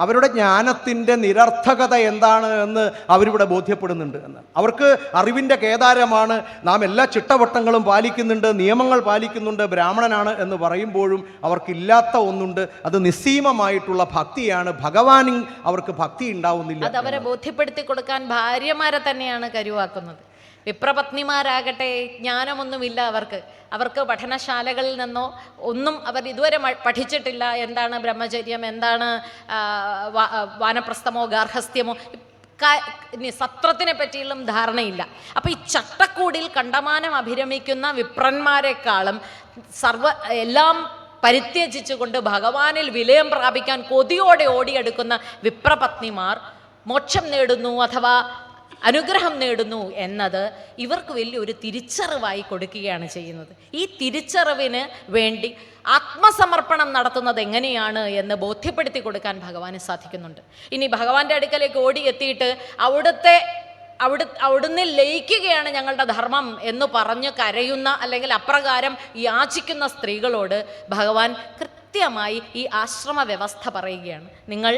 അവരുടെ ജ്ഞാനത്തിൻ്റെ നിരർത്ഥകത എന്താണ് എന്ന് അവരിവിടെ ബോധ്യപ്പെടുന്നുണ്ട് എന്ന്. അവർക്ക് അറിവിൻ്റെ കേദാരമാണ്, നാം എല്ലാ ചിട്ടവട്ടങ്ങളും പാലിക്കുന്നുണ്ട്, നിയമങ്ങൾ പാലിക്കുന്നുണ്ട്, ബ്രാഹ്മണനാണ് എന്ന് പറയുമ്പോഴും അവർക്കില്ലാത്ത ഒന്നുണ്ട്. അത് നിസ്സീമമായിട്ടുള്ള ഭക്തിയാണ്. ഭഗവാനിൽ അവർക്ക് ഭക്തി ഉണ്ടാവുന്നില്ല. അത് അവരെ ബോധ്യപ്പെടുത്തി കൊടുക്കാൻ ഭാര്യമാരെ തന്നെയാണ് കരുവാക്കുന്നത്. വിപ്രപത്നിമാരാകട്ടെ ജ്ഞാനമൊന്നുമില്ല അവർക്ക് പഠനശാലകളിൽ നിന്നോ ഒന്നും അവർ ഇതുവരെ പഠിച്ചിട്ടില്ല. എന്താണ് ബ്രഹ്മചര്യം, എന്താണ് വാനപ്രസ്ഥമോ ഗാർഹസ്ഥ്യമോ, സത്രത്തിനെ പറ്റിയുള്ള ധാരണയില്ല. അപ്പം ഈ ചട്ടക്കൂടിൽ കണ്ടമാനം അഭിരമിക്കുന്ന വിപ്രന്മാരെക്കാളും എല്ലാം പരിത്യജിച്ചുകൊണ്ട് ഭഗവാനിൽ വിലയം പ്രാപിക്കാൻ കൊതിയോടെ ഓടിയെടുക്കുന്ന വിപ്രപത്നിമാർ മോക്ഷം നേടുന്നു അഥവാ അനുഗ്രഹം നേടുന്നു എന്നത് ഇവർക്ക് വലിയൊരു തിരിച്ചറിവായി കൊടുക്കുകയാണ് ചെയ്യുന്നത്. ഈ തിരിച്ചറിവിന് വേണ്ടി ആത്മസമർപ്പണം നടത്തുന്നത് എങ്ങനെയാണ് എന്ന് ബോധ്യപ്പെടുത്തി കൊടുക്കാൻ ഭഗവാന് സാധിക്കുന്നുണ്ട്. ഇനി ഭഗവാന്റെ അടുക്കലേക്ക് ഓടിയെത്തിയിട്ട് അവിടുന്ന് ലയിക്കുകയാണ് ഞങ്ങളുടെ ധർമ്മം എന്ന് പറഞ്ഞ് കരയുന്ന അല്ലെങ്കിൽ അപ്രകാരം യാചിക്കുന്ന സ്ത്രീകളോട് ഭഗവാൻ കൃത്യമായി ഈ ആശ്രമ വ്യവസ്ഥ പറയുകയാണ്. നിങ്ങൾ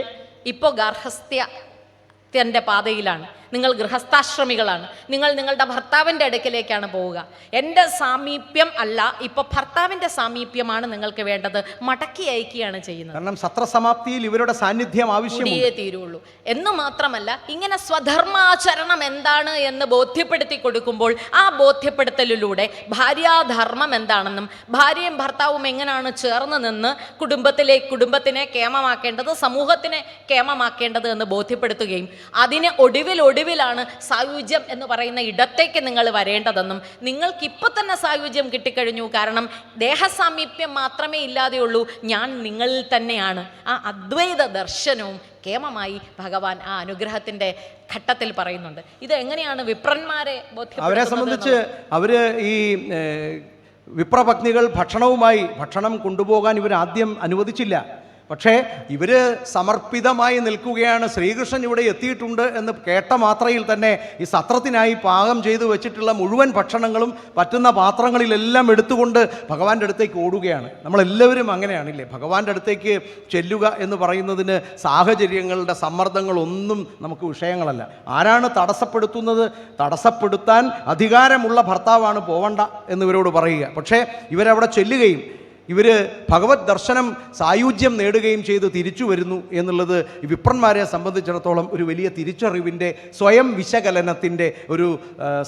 ഇപ്പോൾ ഗാർഹസ്ഥ്യത്തിൻ്റെ പാതയിലാണ്, നിങ്ങൾ ഗൃഹസ്ഥാശ്രമികളാണ്, നിങ്ങൾ നിങ്ങളുടെ ഭർത്താവിൻ്റെ അടുക്കലേക്കാണ് പോവുക. എൻ്റെ സാമീപ്യം അല്ല, ഇപ്പോൾ ഭർത്താവിൻ്റെ സാമീപ്യമാണ് നിങ്ങൾക്ക് വേണ്ടത്. മടക്കി അയക്കുകയാണ് ചെയ്യുന്നത്. കാരണം സത്രസമാപ്തിയിൽ ഇവരുടെ സാന്നിധ്യം ആവശ്യമേ തീരുള്ളൂ എന്ന് മാത്രമല്ല, ഇങ്ങനെ സ്വധർമാചരണം എന്താണ് എന്ന് ബോധ്യപ്പെടുത്തി കൊടുക്കുമ്പോൾ ആ ബോധ്യപ്പെടുത്തലിലൂടെ ഭാര്യാധർമ്മം എന്താണെന്നും ഭാര്യയും ഭർത്താവും എങ്ങനെയാണ് ചേർന്ന് നിന്ന് കുടുംബത്തിനെ കേമമാക്കേണ്ടത്, സമൂഹത്തിനെ കേമമാക്കേണ്ടത് എന്ന് ബോധ്യപ്പെടുത്തുകയും അതിന് ഒടുവിലാണ് സായുജ്യം എന്ന് പറയുന്ന ഇടത്തേക്ക് നിങ്ങൾ വരേണ്ടതെന്നും നിങ്ങൾക്ക് ഇപ്പം തന്നെ സായുജ്യം കിട്ടിക്കഴിഞ്ഞു, കാരണം ദേഹസാമീപ്യം മാത്രമേ ഇല്ലാതെയുള്ളൂ, ഞാൻ നിങ്ങളിൽ തന്നെയാണ്. ആ അദ്വൈത ദർശനവും കേമമായി ഭഗവാൻ ആ അനുഗ്രഹത്തിൻ്റെ ഘട്ടത്തിൽ പറയുന്നുണ്ട്. ഇത് എങ്ങനെയാണ് വിപ്രന്മാരെ അവരെ സംബന്ധിച്ച് അവര് ഈ വിപ്രപത്നികൾ ഭക്ഷണം കൊണ്ടുപോകാൻ ഇവർ ആദ്യം അനുവദിച്ചില്ല. പക്ഷേ ഇവർ സമർപ്പിതമായി നിൽക്കുകയാണ്. ശ്രീകൃഷ്ണൻ ഇവിടെ എത്തിയിട്ടുണ്ട് എന്ന് കേട്ട മാത്രയിൽ തന്നെ ഈ സത്രത്തിനായി പാകം ചെയ്തു വെച്ചിട്ടുള്ള മുഴുവൻ ഭക്ഷണങ്ങളും പറ്റുന്ന പാത്രങ്ങളിലെല്ലാം എടുത്തുകൊണ്ട് ഭഗവാന്റെ അടുത്തേക്ക് ഓടുകയാണ്. നമ്മളെല്ലാവരും അങ്ങനെയാണില്ലേ? ഭഗവാന്റെ അടുത്തേക്ക് ചെല്ലുക എന്ന് പറയുന്നതിന് സാഹചര്യങ്ങളുടെ സമ്മർദ്ദങ്ങളൊന്നും നമുക്ക് വിഷയങ്ങളല്ല. ആരാണ് തടസ്സപ്പെടുത്തുന്നത്? തടസ്സപ്പെടുത്താൻ അധികാരമുള്ള ഭർത്താവാണ് പോവണ്ട എന്നിവരോട് പറയുക. പക്ഷേ ഇവരവിടെ ചെല്ലുകയും ഇവർ ഭഗവത് ദർശനം സായുജ്യം നേടുകയും ചെയ്ത് തിരിച്ചു വരുന്നു എന്നുള്ളത് ഈ വിപ്രന്മാരെ സംബന്ധിച്ചിടത്തോളം ഒരു വലിയ തിരിച്ചറിവിൻ്റെ സ്വയം വിശകലനത്തിൻ്റെ ഒരു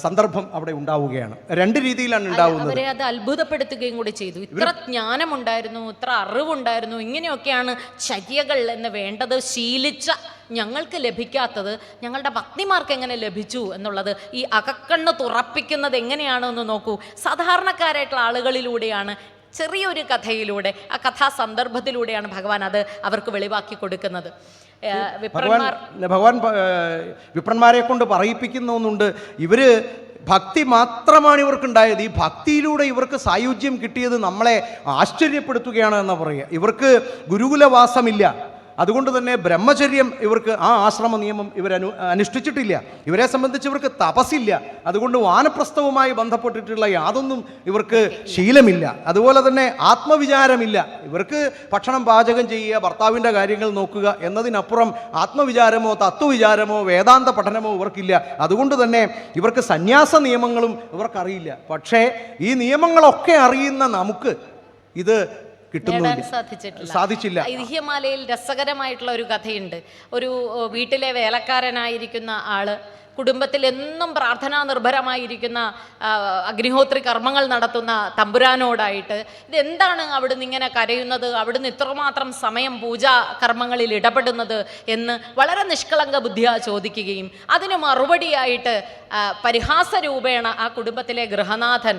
സന്ദർഭം അവിടെ ഉണ്ടാവുകയാണ്. രണ്ട് രീതിയിലാണ് ഉണ്ടാവുന്നത്. അവരെ അത് അത്ഭുതപ്പെടുത്തുകയും കൂടി ചെയ്തു. ഇത്ര ജ്ഞാനമുണ്ടായിരുന്നു, ഇത്ര അറിവുണ്ടായിരുന്നു, ഇങ്ങനെയൊക്കെയാണ് ചര്യകൾ എന്ന് വേണ്ടത് ശീലിച്ച ഞങ്ങൾക്ക് ലഭിക്കാത്തത് ഞങ്ങളുടെ ഭക്തിമാർക്ക് എങ്ങനെ ലഭിച്ചു എന്നുള്ളത് ഈ അകക്കണ്ണ് തുറപ്പിക്കുന്നത് എങ്ങനെയാണെന്ന് നോക്കൂ. സാധാരണക്കാരായിട്ടുള്ള ആളുകളിലൂടെയാണ്, ചെറിയൊരു കഥയിലൂടെ, ആ കഥാസന്ദർഭത്തിലൂടെയാണ് ഭഗവാൻ അത് അവർക്ക് വെളിവാക്കി കൊടുക്കുന്നത്. ഭഗവാൻ വിപ്രന്മാരെ കൊണ്ട് പറയിപ്പിക്കുന്നുണ്ട്, ഇവര് ഭക്തി മാത്രമാണ് ഇവർക്കുണ്ടായത്. ഈ ഭക്തിയിലൂടെ ഇവർക്ക് സായുജ്യം കിട്ടിയത് നമ്മളെ ആശ്ചര്യപ്പെടുത്തുകയാണ് എന്ന് പറയുക. ഇവർക്ക് ഗുരുകുലവാസമില്ല, അതുകൊണ്ട് തന്നെ ബ്രഹ്മചര്യം ഇവർക്ക്, ആ ആശ്രമ നിയമം ഇവർ അനുഷ്ഠിച്ചിട്ടില്ല. ഇവരെ സംബന്ധിച്ച് ഇവർക്ക് തപസ്സില്ല, അതുകൊണ്ട് വാനപ്രസ്ഥവുമായി ബന്ധപ്പെട്ടിട്ടുള്ള യാതൊന്നും ഇവർക്ക് ശീലമില്ല. അതുപോലെ തന്നെ ആത്മവിചാരമില്ല. ഇവർക്ക് ഭക്ഷണം പാചകം ചെയ്യുക, ഭർത്താവിൻ്റെ കാര്യങ്ങൾ നോക്കുക എന്നതിനപ്പുറം ആത്മവിചാരമോ തത്വവിചാരമോ വേദാന്ത പഠനമോ ഇവർക്കില്ല. അതുകൊണ്ട് തന്നെ ഇവർക്ക് സന്യാസ നിയമങ്ങളും ഇവർക്കറിയില്ല. പക്ഷേ ഈ നിയമങ്ങളൊക്കെ അറിയുന്ന നമുക്ക് ഇത് സാധിച്ചില്ല. ഐതിഹ്യമാലയിൽ രസകരമായിട്ടുള്ള ഒരു കഥയുണ്ട്. ഒരു വീട്ടിലെ വേലക്കാരനായിരിക്കുന്ന ആള് കുടുംബത്തിൽ എന്നും പ്രാർത്ഥനാ നിർഭരമായിരിക്കുന്ന അഗ്നിഹോത്രി കർമ്മങ്ങൾ നടത്തുന്ന തമ്പുരാനോടായിട്ട് ഇതെന്താണ് അവിടുന്ന് ഇങ്ങനെ കരയുന്നത്, അവിടുന്ന് ഇത്രമാത്രം സമയം പൂജാ കർമ്മങ്ങളിൽ ഇടപെടുന്നത് എന്ന് വളരെ നിഷ്കളങ്ക ബുദ്ധിയാ ചോദിക്കുകയും അതിന് മറുപടിയായിട്ട് പരിഹാസ രൂപേണ ആ കുടുംബത്തിലെ ഗൃഹനാഥൻ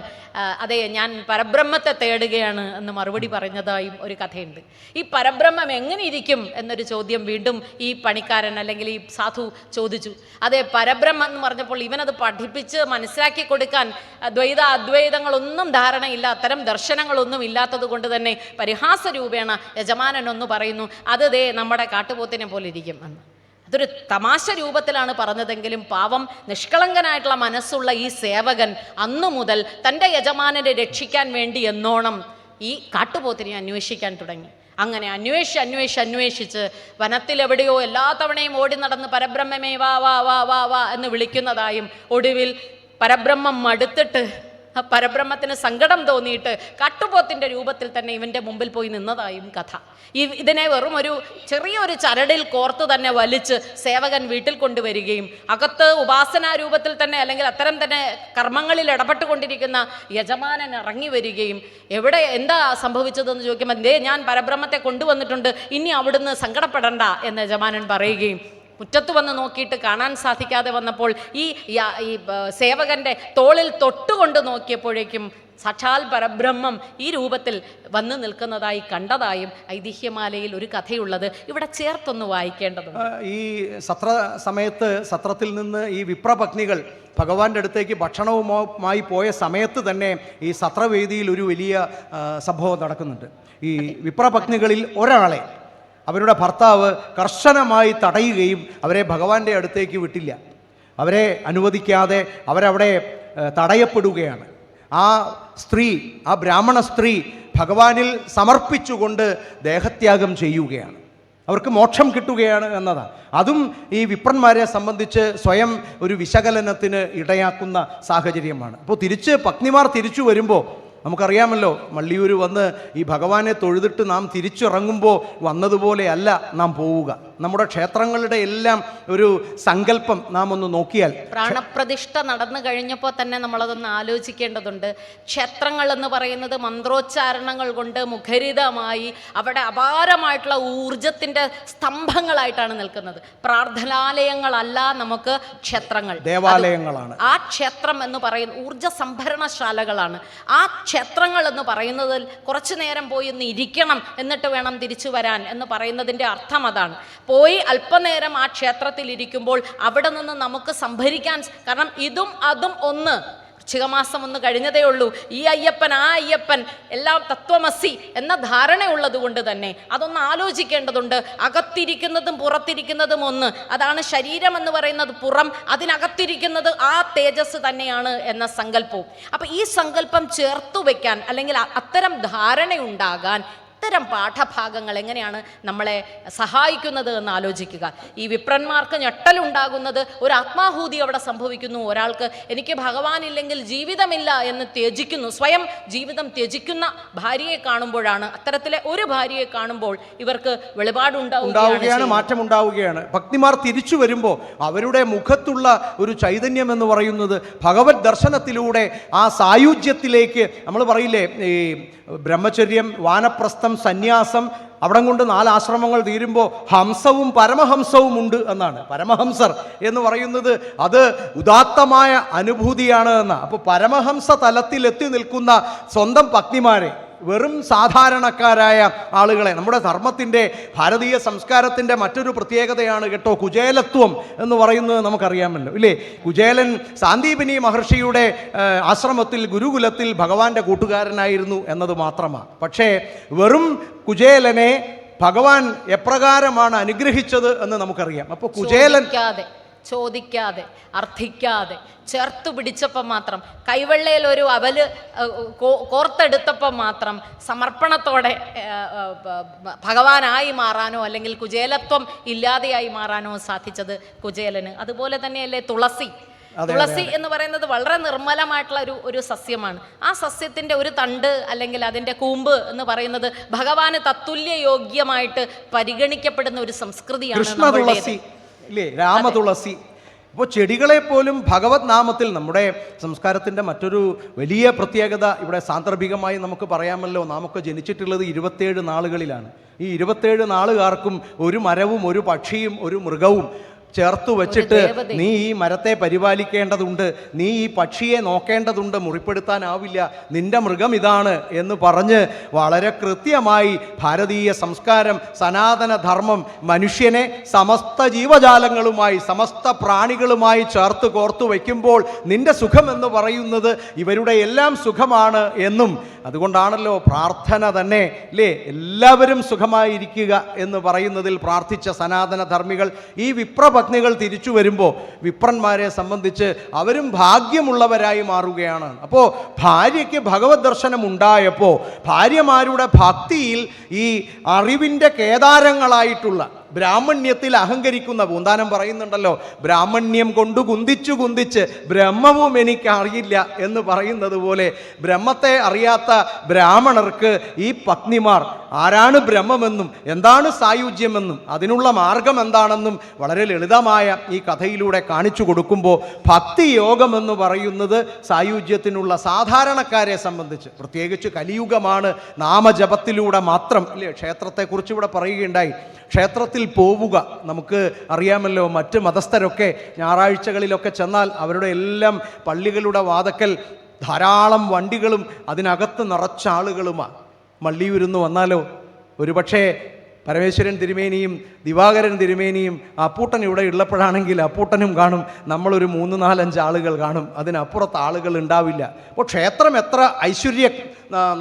അതെ ഞാൻ പരബ്രഹ്മത്തെ തേടുകയാണ് എന്ന് മറുപടി പറഞ്ഞതായും ഒരു കഥയുണ്ട്. ഈ പരബ്രഹ്മം എങ്ങനെ ഇരിക്കും എന്നൊരു ചോദ്യം വീണ്ടും ഈ പണിക്കാരൻ അല്ലെങ്കിൽ ഈ സാധു ചോദിച്ചു. അതെ പരബ്രഹ്മം എന്ന് പറഞ്ഞപ്പോൾ ഇവനത് പഠിപ്പിച്ച് മനസ്സിലാക്കി കൊടുക്കാൻ ദ്വൈത അദ്വൈതങ്ങളൊന്നും ധാരണയില്ല, അത്തരം ദർശനങ്ങളൊന്നും ഇല്ലാത്തത് കൊണ്ട് തന്നെ പരിഹാസ രൂപേണ യജമാനനൊന്ന് പറയുന്നു, അത് ദേ നമ്മുടെ കാട്ടുപോത്തിനെ പോലെ ഇരിക്കും എന്ന്. അതൊരു തമാശ രൂപത്തിലാണ് പറഞ്ഞതെങ്കിലും പാവം നിഷ്കളങ്കനായിട്ടുള്ള മനസ്സുള്ള ഈ സേവകൻ അന്നു മുതൽ തൻ്റെ യജമാനനെ രക്ഷിക്കാൻ വേണ്ടി എന്നോണം ഈ കാട്ടുപോത്തിനെ അന്വേഷിക്കാൻ തുടങ്ങി. അങ്ങനെ അന്വേഷിച്ച് വനത്തിലെവിടെയോ എല്ലാ തവണയും ഓടി നടന്ന് പരബ്രഹ്മമേ വാ വാ വാ വാ വാ എന്ന് വിളിക്കുന്നതായും ഒടുവിൽ പരബ്രഹ്മം മടുത്തിട്ട് പരബ്രഹ്മത്തിന് സങ്കടം തോന്നിയിട്ട് കാട്ടുപോത്തിൻ്റെ രൂപത്തിൽ തന്നെ ഇവൻ്റെ മുമ്പിൽ പോയി നിന്നതായും കഥ. ഇതിനെ വെറും ഒരു ചെറിയൊരു ചരടിൽ കോർത്ത് തന്നെ വലിച്ച് സേവകൻ വീട്ടിൽ കൊണ്ടുവരികയും അകത്ത് ഉപാസനാ രൂപത്തിൽ തന്നെ അല്ലെങ്കിൽ അത്തരം തന്നെ കർമ്മങ്ങളിൽ ഇടപെട്ടുകൊണ്ടിരിക്കുന്ന യജമാനൻ ഇറങ്ങി വരികയും എവിടെ എന്താ സംഭവിച്ചതെന്ന് ചോദിക്കുമ്പോൾ ദേ ഞാൻ പരബ്രഹ്മത്തെ കൊണ്ടുവന്നിട്ടുണ്ട്, ഇനി അവിടുന്ന് സങ്കടപ്പെടണ്ട എന്ന് യജമാനൻ പറയുകയും മുറ്റത്ത് വന്ന് നോക്കിയിട്ട് കാണാൻ സാധിക്കാതെ വന്നപ്പോൾ ഈ സേവകൻ്റെ തോളിൽ തൊട്ടുകൊണ്ട് നോക്കിയപ്പോഴേക്കും സാക്ഷാൽ പരബ്രഹ്മം ഈ രൂപത്തിൽ വന്നു നിൽക്കുന്നതായി കണ്ടതായും ഐതിഹ്യമാലയിൽ ഒരു കഥയുള്ളത് ഇവിടെ ചേർത്തൊന്ന് വായിക്കേണ്ടതുണ്ട്. ഈ സത്ര സമയത്ത് സത്രത്തിൽ നിന്ന് ഈ വിപ്രപത്നികൾ ഭഗവാന്റെ അടുത്തേക്ക് ഭക്ഷണവുമായി പോയ സമയത്ത് തന്നെ ഈ സത്രവേദിയിൽ ഒരു വലിയ സംഭവം നടക്കുന്നുണ്ട്. ഈ വിപ്രപത്നികളിൽ ഒരാളെ അവരുടെ ഭർത്താവ് കർശനമായി തടയുകയും അവരെ ഭഗവാന്റെ അടുത്തേക്ക് വിട്ടില്ല. അവരെ അനുവദിക്കാതെ അവരവിടെ തടയപ്പെടുകയാണ്. ആ സ്ത്രീ, ആ ബ്രാഹ്മണ സ്ത്രീ ഭഗവാനിൽ സമർപ്പിച്ചുകൊണ്ട് ദേഹത്യാഗം ചെയ്യുകയാണ്. അവർക്ക് മോക്ഷം കിട്ടുകയാണ് എന്നതാണ്. അതും ഈ വിപ്രന്മാരെ സംബന്ധിച്ച് സ്വയം ഒരു വിശകലനത്തിന് ഇടയാക്കുന്ന സാഹചര്യമാണ്. അപ്പോൾ പത്നിമാർ തിരിച്ചു വരുമ്പോൾ നമുക്കറിയാമല്ലോ, മള്ളിയൂർ വന്ന് ഈ ഭഗവാനെ തൊഴുതിട്ട് നാം തിരിച്ചിറങ്ങുമ്പോൾ വന്നതുപോലെയല്ല നാം പോവുക. നമ്മുടെ ക്ഷേത്രങ്ങളുടെ എല്ലാം ഒരു സങ്കല്പം നാം ഒന്ന് നോക്കിയാൽ, പ്രാണപ്രതിഷ്ഠ നടന്നു കഴിഞ്ഞപ്പോൾ തന്നെ നമ്മളതൊന്ന് ആലോചിക്കേണ്ടതുണ്ട്. ക്ഷേത്രങ്ങൾ എന്ന് പറയുന്നത് മന്ത്രോച്ചാരണങ്ങൾ കൊണ്ട് മുഖരിതമായി അവിടെ അപാരമായിട്ടുള്ള ഊർജത്തിൻ്റെ സ്തംഭങ്ങളായിട്ടാണ് നിൽക്കുന്നത്. പ്രാർത്ഥനാലയങ്ങളല്ല നമുക്ക് ക്ഷേത്രങ്ങൾ, ദേവാലയങ്ങളാണ്. ആ ക്ഷേത്രം എന്ന് പറയുന്ന ഊർജ സംഭരണശാലകളാണ്. ആ ക്ഷേത്രങ്ങൾ എന്ന് പറയുന്നതിൽ കുറച്ചു നേരം പോയി ഒന്ന് ഇരിക്കണം എന്നിട്ട് വേണം തിരിച്ചു വരാൻ എന്ന് പറയുന്നതിൻ്റെ അർത്ഥം അതാണ്. പോയി അല്പനേരം ആ ക്ഷേത്രത്തിൽ ഇരിക്കുമ്പോൾ അവിടെ നിന്ന് നമുക്ക് സംഭരിക്കാൻ, കാരണം ഇതും അതും ഒന്ന്, വൃശ്ചികമാസം ഒന്ന് കഴിഞ്ഞതേ ഉള്ളൂ. ഈ അയ്യപ്പൻ ആ അയ്യപ്പൻ എല്ലാം തത്വമസി എന്ന ധാരണയുള്ളത് കൊണ്ട് തന്നെ അതൊന്ന് ആലോചിക്കേണ്ടതുണ്ട്. അകത്തിരിക്കുന്നതും പുറത്തിരിക്കുന്നതും ഒന്ന്, അതാണ് ശരീരം എന്ന് പറയുന്നത് പുറം, അതിനകത്തിരിക്കുന്നത് ആ തേജസ് തന്നെയാണ് എന്ന സങ്കല്പവും. അപ്പം ഈ സങ്കല്പം ചേർത്തു വെക്കാൻ അല്ലെങ്കിൽ അത്തരം ധാരണയുണ്ടാകാൻ അത്തരം പാഠഭാഗങ്ങൾ എങ്ങനെയാണ് നമ്മളെ സഹായിക്കുന്നത് എന്ന് ആലോചിക്കുക. ഈ വിപ്രന്മാർക്ക് ഞെട്ടലുണ്ടാകുന്നത് ഒരു ആത്മാഹൂതി അവിടെ സംഭവിക്കുന്നു. ഒരാൾക്ക് എനിക്ക് ഭഗവാനില്ലെങ്കിൽ ജീവിതമില്ല എന്ന് ത്യജിക്കുന്നു, സ്വയം ജീവിതം ത്യജിക്കുന്ന ഭാര്യയെ കാണുമ്പോഴാണ്, അത്തരത്തിലെ ഒരു ഭാര്യയെ കാണുമ്പോൾ ഇവർക്ക് വെളിപാടുണ്ടാവുകയാണ്, മാറ്റമുണ്ടാവുകയാണ്. ഭക്തിമാർ തിരിച്ചു വരുമ്പോൾ അവരുടെ മുഖത്തുള്ള ഒരു ചൈതന്യം എന്ന് പറയുന്നത് ഭഗവത് ദർശനത്തിലൂടെ ആ സായുജ്യത്തിലേക്ക്, നമ്മൾ പറയില്ലേ ഈ ബ്രഹ്മചര്യം, വാനപ്രസ്ഥം, സന്യാസം, അവിടം കൊണ്ട് 4 ആശ്രമങ്ങൾ തീരുമ്പോൾ ഹംസവും പരമഹംസവും ഉണ്ട് എന്നാണ്. പരമഹംസർ എന്ന് പറയുന്നത് അത് ഉദാത്തമായ അനുഭൂതിയാണ് എന്നാണ്. അപ്പോൾ പരമഹംസ തലത്തിൽ എത്തി നിൽക്കുന്ന സ്വന്തം പത്നിമാരെ, വെറും സാധാരണക്കാരായ ആളുകളെ, നമ്മുടെ ധർമ്മത്തിൻ്റെ, ഭാരതീയ സംസ്കാരത്തിൻ്റെ മറ്റൊരു പ്രത്യേകതയാണ് കേട്ടോ കുചേലത്വം എന്ന് പറയുന്നത്. നമുക്കറിയാമല്ലോ ഇല്ലേ? കുചേലൻ സാന്ദീപിനി മഹർഷിയുടെ ആശ്രമത്തിൽ, ഗുരുകുലത്തിൽ ഭഗവാന്റെ കൂട്ടുകാരനായിരുന്നു എന്നത് മാത്രമാണ്. പക്ഷേ വെറും കുചേലനെ ഭഗവാൻ എപ്രകാരമാണ് അനുഗ്രഹിച്ചത് എന്ന് നമുക്കറിയാം. അപ്പോൾ കുചേലൻ ചോദിക്കാതെ അർത്ഥിക്കാതെ ചേർത്തു പിടിച്ചപ്പം മാത്രം, കൈവെള്ളയിൽ ഒരു അവല് കോർത്തെടുത്തപ്പം മാത്രം സമർപ്പണത്തോടെ ഭഗവാനായി മാറാനോ അല്ലെങ്കിൽ കുചേലത്വം ഇല്ലാതെയായി മാറാനോ സാധിച്ചത് കുചേലന്. അതുപോലെ തന്നെയല്ലേ തുളസി. തുളസി എന്ന് പറയുന്നത് വളരെ നിർമ്മലമായിട്ടുള്ള ഒരു സസ്യമാണ്. ആ സസ്യത്തിൻ്റെ ഒരു തണ്ട് അല്ലെങ്കിൽ അതിൻ്റെ കൂമ്പ് എന്ന് പറയുന്നത് ഭഗവാന് തത്തുല്യ യോഗ്യമായിട്ട് പരിഗണിക്കപ്പെടുന്ന ഒരു സംസ്കൃതിയാണ് കൃഷ്ണതുളസി ഇല്ലേ, രാമതുളസി. അപ്പോൾ ചെടികളെ പോലും ഭഗവത് നാമത്തിൽ, നമ്മുടെ സംസ്കാരത്തിൻ്റെ മറ്റൊരു വലിയ പ്രത്യേകത ഇവിടെ സാന്ദർഭികമായി നമുക്ക് പറയാമല്ലോ, നാമൊക്കെ ജനിച്ചിട്ടുള്ളത് 27 നാളുകളിലാണ്. ഈ 27 നാളുകാർക്കും ഒരു മരവും ഒരു പക്ഷിയും ഒരു മൃഗവും ചേർത്തു വച്ചിട്ട് നീ ഈ മരത്തെ പരിപാലിക്കേണ്ടതുണ്ട്, നീ ഈ പക്ഷിയെ നോക്കേണ്ടതുണ്ട്, മുറിപ്പെടുത്താനാവില്ല, നിന്റെ മൃഗം ഇതാണ് എന്ന് പറഞ്ഞ് വളരെ കൃത്യമായി ഭാരതീയ സംസ്കാരം, സനാതന ധർമ്മം മനുഷ്യനെ സമസ്ത ജീവജാലങ്ങളുമായി, സമസ്ത പ്രാണികളുമായി ചേർത്ത് കോർത്തു വയ്ക്കുമ്പോൾ നിന്റെ സുഖം എന്ന് പറയുന്നത് ഇവരുടെ എല്ലാം സുഖമാണ് എന്നും, അതുകൊണ്ടാണല്ലോ പ്രാർത്ഥന തന്നെ അല്ലേ, എല്ലാവരും സുഖമായിരിക്കുക എന്ന് പറയുന്നതിൽ പ്രാർത്ഥിച്ച സനാതന ധർമ്മികൾ. ഈ വിപ്രപത്നികൾ തിരിച്ചു വരുമ്പോൾ വിപ്രന്മാരെ സംബന്ധിച്ച് അവരും ഭാഗ്യമുള്ളവരായി മാറുകയാണ്. അപ്പോൾ ഭാര്യയ്ക്ക് ഭഗവത് ദർശനം ഉണ്ടായപ്പോൾ ഭാര്യമാരുടെ ഭക്തിയിൽ ഈ അറിവിൻ്റെ കേദാരങ്ങളായിട്ടുള്ള ബ്രാഹ്മണ്യത്തിൽ അഹങ്കരിക്കുന്ന, പൂന്താനം പറയുന്നുണ്ടല്ലോ, ബ്രാഹ്മണ്യം കൊണ്ട് കുന്തിച്ചു കുന്തിച്ച് ബ്രഹ്മവും എനിക്ക് അറിയില്ല എന്ന് പറയുന്നത് പോലെ ബ്രഹ്മത്തെ അറിയാത്ത ബ്രാഹ്മണർക്ക് ഈ പത്നിമാർ ആരാണ് ബ്രഹ്മമെന്നും എന്താണ് സായുജ്യമെന്നും അതിനുള്ള മാർഗം എന്താണെന്നും വളരെ ലളിതമായ ഈ കഥയിലൂടെ കാണിച്ചു കൊടുക്കുമ്പോൾ ഭക്തി യോഗം എന്ന് പറയുന്നത് സായുജ്യത്തിനുള്ള സാധാരണക്കാരെ സംബന്ധിച്ച്, പ്രത്യേകിച്ച് കലിയുഗമാണ്, നാമജപത്തിലൂടെ മാത്രം ഇല്ലേ. ക്ഷേത്രത്തെക്കുറിച്ച് ഇവിടെ പറയുകയുണ്ടായി. ക്ഷേത്രത്തിൽ പോവുക, നമുക്ക് അറിയാമല്ലോ, മറ്റ് മതസ്ഥരൊക്കെ ഞായറാഴ്ചകളിലൊക്കെ ചെന്നാൽ അവരുടെ എല്ലാം പള്ളികളുടെ വാതക്കൽ ധാരാളം വണ്ടികളും അതിനകത്ത് നിറച്ച ആളുകളുമാണ്. മള്ളിയൂരുന്ന് വന്നാലോ ഒരുപക്ഷേ പരമേശ്വരൻ തിരുമേനിയും ദിവാകരൻ തിരുമേനിയും അപ്പൂട്ടൻ ഇവിടെ ഉള്ളപ്പോഴാണെങ്കിൽ അപ്പൂട്ടനും കാണും, നമ്മളൊരു 3-4-5 ആളുകൾ കാണും, അതിനപ്പുറത്ത് ആളുകൾ ഉണ്ടാവില്ല. അപ്പോൾ ക്ഷേത്രം എത്ര ഐശ്വര്യം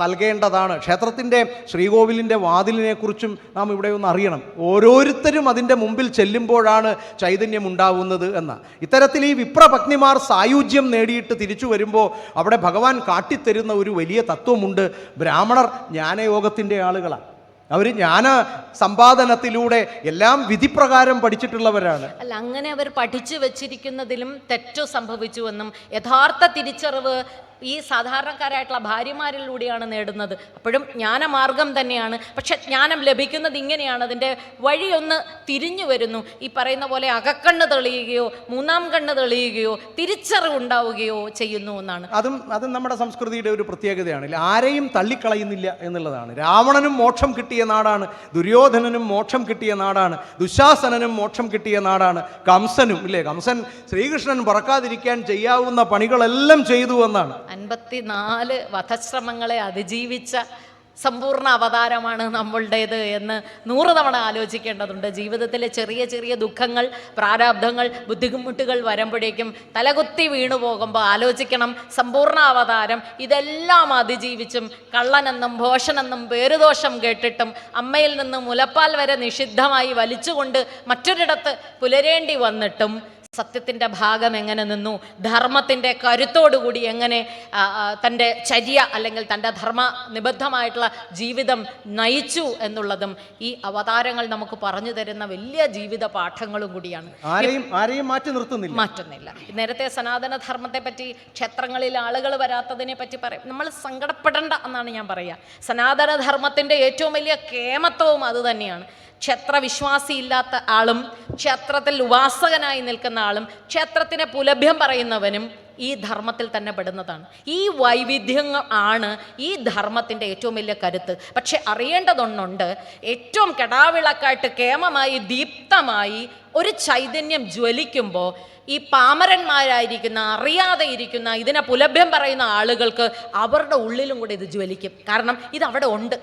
നൽകേണ്ടതാണ്. ക്ഷേത്രത്തിൻ്റെ ശ്രീകോവിലിൻ്റെ വാതിലിനെക്കുറിച്ചും നാം ഇവിടെ ഒന്ന് അറിയണം. ഓരോരുത്തരും അതിൻ്റെ മുമ്പിൽ ചെല്ലുമ്പോഴാണ് ചൈതന്യം ഉണ്ടാവുന്നത് എന്ന ഇത്തരത്തിൽ ഈ വിപ്രപത്നിമാർ സായുജ്യം നേടിയിട്ട് തിരിച്ചു വരുമ്പോൾ അവിടെ ഭഗവാൻ കാട്ടിത്തരുന്ന ഒരു വലിയ തത്വമുണ്ട്. ബ്രാഹ്മണർ ജ്ഞാനയോഗത്തിൻ്റെ ആളുകളാണ്. അവർ ജ്ഞാന സമ്പാദനത്തിലൂടെ എല്ലാം വിധിപ്രകാരം പഠിച്ചിട്ടുള്ളവരാണ്. അല്ല, അങ്ങനെ അവർ പഠിച്ചു വച്ചിരിക്കുന്നതിലും തെറ്റു സംഭവിച്ചുവെന്നും യഥാർത്ഥ തിരിച്ചറിവ് ഈ സാധാരണക്കാരായിട്ടുള്ള ഭാര്യമാരിലൂടെയാണ് നേടുന്നത്. അപ്പോഴും ജ്ഞാനമാർഗം തന്നെയാണ്. പക്ഷെ ജ്ഞാനം ലഭിക്കുന്നത് ഇങ്ങനെയാണ്, അതിൻ്റെ വഴിയൊന്ന് തിരിഞ്ഞു വരുന്നു. ഈ പറയുന്ന പോലെ അകക്കണ്ണ് തെളിയുകയോ 3-ാം കണ്ണ് തെളിയുകയോ തിരിച്ചറിവുണ്ടാവുകയോ ചെയ്യുന്നു എന്നാണ്. അതും നമ്മുടെ സംസ്കൃതിയുടെ ഒരു പ്രത്യേകതയാണ്. ആരെയും തള്ളിക്കളയുന്നില്ല എന്നുള്ളതാണ്. രാവണനും മോക്ഷം കിട്ടിയ നാടാണ്, ദുര്യോധനനും മോക്ഷം കിട്ടിയ നാടാണ്, ദുശാസനനും മോക്ഷം കിട്ടിയ നാടാണ്, കംസനും ഇല്ലേ. കംസൻ ശ്രീകൃഷ്ണൻ പറക്കാതിരിക്കാൻ ചെയ്യാവുന്ന പണികളെല്ലാം ചെയ്തു എന്നാണ്. 54 വധശ്രമങ്ങളെ അതിജീവിച്ച സമ്പൂർണ്ണ അവതാരമാണ് നമ്മളുടേത് എന്ന് 100 തവണ ആലോചിക്കേണ്ടതുണ്ട്. ജീവിതത്തിലെ ചെറിയ ചെറിയ ദുഃഖങ്ങൾ, പ്രാരാബ്ധങ്ങൾ, ബുദ്ധിമുട്ടുകൾ വരുമ്പോഴേക്കും തലകുത്തി വീണു പോകുമ്പോൾ ആലോചിക്കണം, സമ്പൂർണ്ണ അവതാരം ഇതെല്ലാം അതിജീവിച്ചും കള്ളനെന്നും ഭോഷനെന്നും പേരുദോഷം കേട്ടിട്ടും അമ്മയിൽ നിന്ന് മുലപ്പാൽ വരെ നിഷിദ്ധമായി വലിച്ചുകൊണ്ട് മറ്റൊരിടത്ത് പുലരേണ്ടി വന്നിട്ടും സത്യത്തിൻ്റെ ഭാഗം എങ്ങനെ നിന്നു, ധർമ്മത്തിൻ്റെ കരുത്തോടുകൂടി എങ്ങനെ തൻ്റെ ചര്യ അല്ലെങ്കിൽ തൻ്റെ ധർമ്മ നിബദ്ധമായിട്ടുള്ള ജീവിതം നയിച്ചു എന്നുള്ളതും ഈ അവതാരങ്ങൾ നമുക്ക് പറഞ്ഞു തരുന്ന വലിയ ജീവിത പാഠങ്ങളും കൂടിയാണ്. ആരെയും മാറ്റുന്നില്ല. നേരത്തെ സനാതന ധർമ്മത്തെ പറ്റി, ക്ഷേത്രങ്ങളിൽ ആളുകൾ വരാത്തതിനെ പറ്റി പറയും. നമ്മൾ സങ്കടപ്പെടേണ്ട എന്നാണ് ഞാൻ പറയുക. സനാതന ധർമ്മത്തിൻ്റെ ഏറ്റവും വലിയ കേമത്വവും അത് തന്നെയാണ്. ക്ഷേത്രവിശ്വാസി ഇല്ലാത്ത ആളും ക്ഷേത്രത്തിൽ ഉപാസകനായി നിൽക്കുന്ന ആളും ക്ഷേത്രത്തിനെ പുലഭ്യം പറയുന്നവനും ഈ ധർമ്മത്തിൽ തന്നെ പെടുന്നതാണ്. ഈ വൈവിധ്യങ്ങൾ ആണ് ഈ ധർമ്മത്തിൻ്റെ ഏറ്റവും വലിയ കരുത്ത്. പക്ഷെ അറിയേണ്ടതൊന്നുണ്ട്, ഏറ്റവും കെടാവിളക്കായിട്ട് കേമമായി ദീപ്തമായി ഒരു ചൈതന്യം ജ്വലിക്കുമ്പോൾ ഈ പാമരന്മാരായിരിക്കുന്ന, അറിയാതെ ഇരിക്കുന്ന, ഇതിനെ പുലഭ്യം പറയുന്ന ആളുകൾക്ക് അവരുടെ ഉള്ളിലും കൂടെ ഇത് ജ്വലിക്കും. കാരണം ഇത് അവിടെ ഉണ്ട്.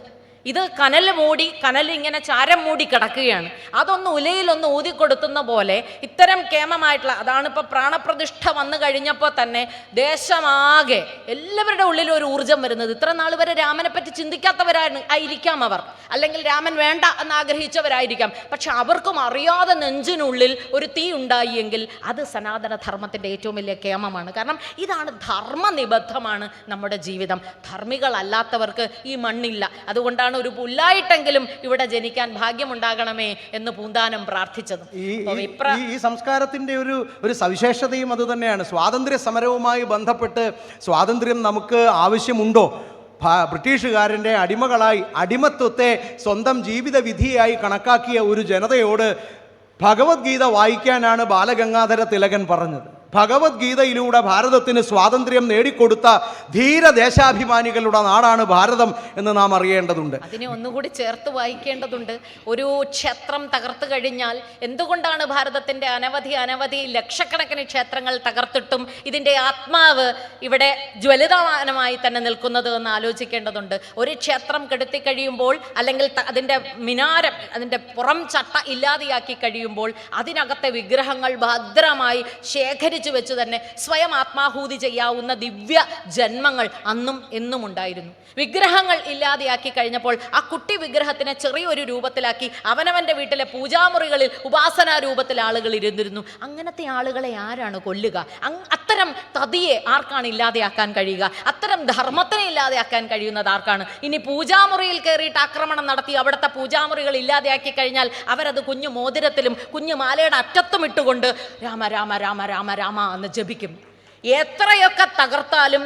ഇത് കനൽ ഇങ്ങനെ ചാരം മൂടി കിടക്കുകയാണ്. അതൊന്ന് ഉലയിലൊന്ന് ഊതിക്കൊടുത്തുന്ന പോലെ ഇത്തരം കേമമായിട്ടുള്ള, അതാണിപ്പോൾ പ്രാണപ്രതിഷ്ഠ വന്നു കഴിഞ്ഞപ്പോൾ തന്നെ ദേശമാകെ എല്ലാവരുടെ ഉള്ളിലും ഒരു ഊർജ്ജം വരുന്നത്. ഇത്ര നാൾ വരെ രാമനെ പറ്റി ചിന്തിക്കാത്തവരായിരിക്കാം അവർ, അല്ലെങ്കിൽ രാമൻ വേണ്ട എന്ന് ആഗ്രഹിച്ചവരായിരിക്കാം. പക്ഷെ അവർക്കും അറിയാതെ നെഞ്ചിനുള്ളിൽ ഒരു തീ ഉണ്ടായിയെങ്കിൽ അത് സനാതന ധർമ്മത്തിൻ്റെ ഏറ്റവും വലിയ കേമമാണ്. കാരണം ഇതാണ് ധർമ്മനിബദ്ധമാണ് നമ്മുടെ ജീവിതം. ധർമ്മികളല്ലാത്തവർക്ക് ഈ മണ്ണില്ല. അതുകൊണ്ടാണ് ഒരു പുല്ലായിട്ടെങ്കിലും ഇവിടെ ജനിക്കാൻ ഭാഗ്യമുണ്ടാകണമേ എന്ന് പൂന്താനം പ്രാർത്ഥിച്ചത്. ഈ സംസ്കാരത്തിന്റെ ഒരു സവിശേഷതയും അത് തന്നെയാണ്. സ്വാതന്ത്ര്യ സമരവുമായി ബന്ധപ്പെട്ട് സ്വാതന്ത്ര്യം നമുക്ക് ആവശ്യമുണ്ടോ? ബ്രിട്ടീഷുകാരൻ്റെ അടിമകളായി, അടിമത്വത്തെ സ്വന്തം ജീവിത വിധിയായി കണക്കാക്കിയ ഒരു ജനതയോട് ഭഗവത്ഗീത വായിക്കാനാണ് ബാലഗംഗാധര തിലകൻ പറഞ്ഞത്. ഭഗവത്ഗീതയിലൂടെ ഭാരതത്തിന് സ്വാതന്ത്ര്യം നേടിക്കൊടുത്ത ധീര ദേശാഭിമാനികളുടെ നാടാണ് ഭാരതം എന്ന് നാം അറിയേണ്ടതുണ്ട്. അതിനെ ഒന്നുകൂടി ചേർത്ത് വായിക്കേണ്ടതുണ്ട്. ഒരു ക്ഷേത്രം തകർത്തു കഴിഞ്ഞാൽ എന്തുകൊണ്ടാണ് ഭാരതത്തിൻ്റെ അനവധി ലക്ഷക്കണക്കിന് ക്ഷേത്രങ്ങൾ തകർത്തിട്ടും ഇതിൻ്റെ ആത്മാവ് ഇവിടെ ജ്വലിതമാനമായി തന്നെ നിൽക്കുന്നത് എന്ന് ആലോചിക്കേണ്ടതുണ്ട്. ഒരു ക്ഷേത്രം കെടുത്തി കഴിയുമ്പോൾ, അല്ലെങ്കിൽ അതിൻ്റെ മിനാരം, അതിൻ്റെ പുറം ചട്ട ഇല്ലാതെയാക്കി കഴിയുമ്പോൾ അതിനകത്തെ വിഗ്രഹങ്ങൾ ഭദ്രമായി ശേഖരിച്ചു വെച്ച് തന്നെ സ്വയം ആത്മാഹൂതി ചെയ്യാവുന്ന ദിവ്യ ജന്മങ്ങൾ അന്നും എന്നും ഉണ്ടായിരുന്നു. വിഗ്രഹങ്ങൾ ഇല്ലാതെയാക്കി കഴിഞ്ഞപ്പോൾ ആ കുട്ടി വിഗ്രഹത്തിനെ ചെറിയൊരു രൂപത്തിലാക്കി അവനവൻ്റെ വീട്ടിലെ പൂജാമുറികളിൽ ഉപാസനാ രൂപത്തിൽ ആളുകൾ ഇരുന്നിരുന്നു. അങ്ങനത്തെ ആളുകളെ ആരാണ് കൊല്ലുക? അത്തരം തതിയെ ആർക്കാണ് ഇല്ലാതെയാക്കാൻ കഴിയുക? അത്തരം ധർമ്മത്തിനെ ഇല്ലാതെയാക്കാൻ കഴിയുന്നത് ആർക്കാണ്? ഇനി പൂജാമുറിയിൽ കയറിയിട്ട് ആക്രമണം നടത്തി അവിടുത്തെ പൂജാമുറികൾ ഇല്ലാതെയാക്കി കഴിഞ്ഞാൽ അവരത് കുഞ്ഞു മോതിരത്തിലും കുഞ്ഞു മാലയുടെ അറ്റത്തും ഇട്ടുകൊണ്ട് രാമ രാമ രാമ രാമ രാമ എന്ന് ജപിക്കും. എത്രയൊക്കെ തകർത്താലും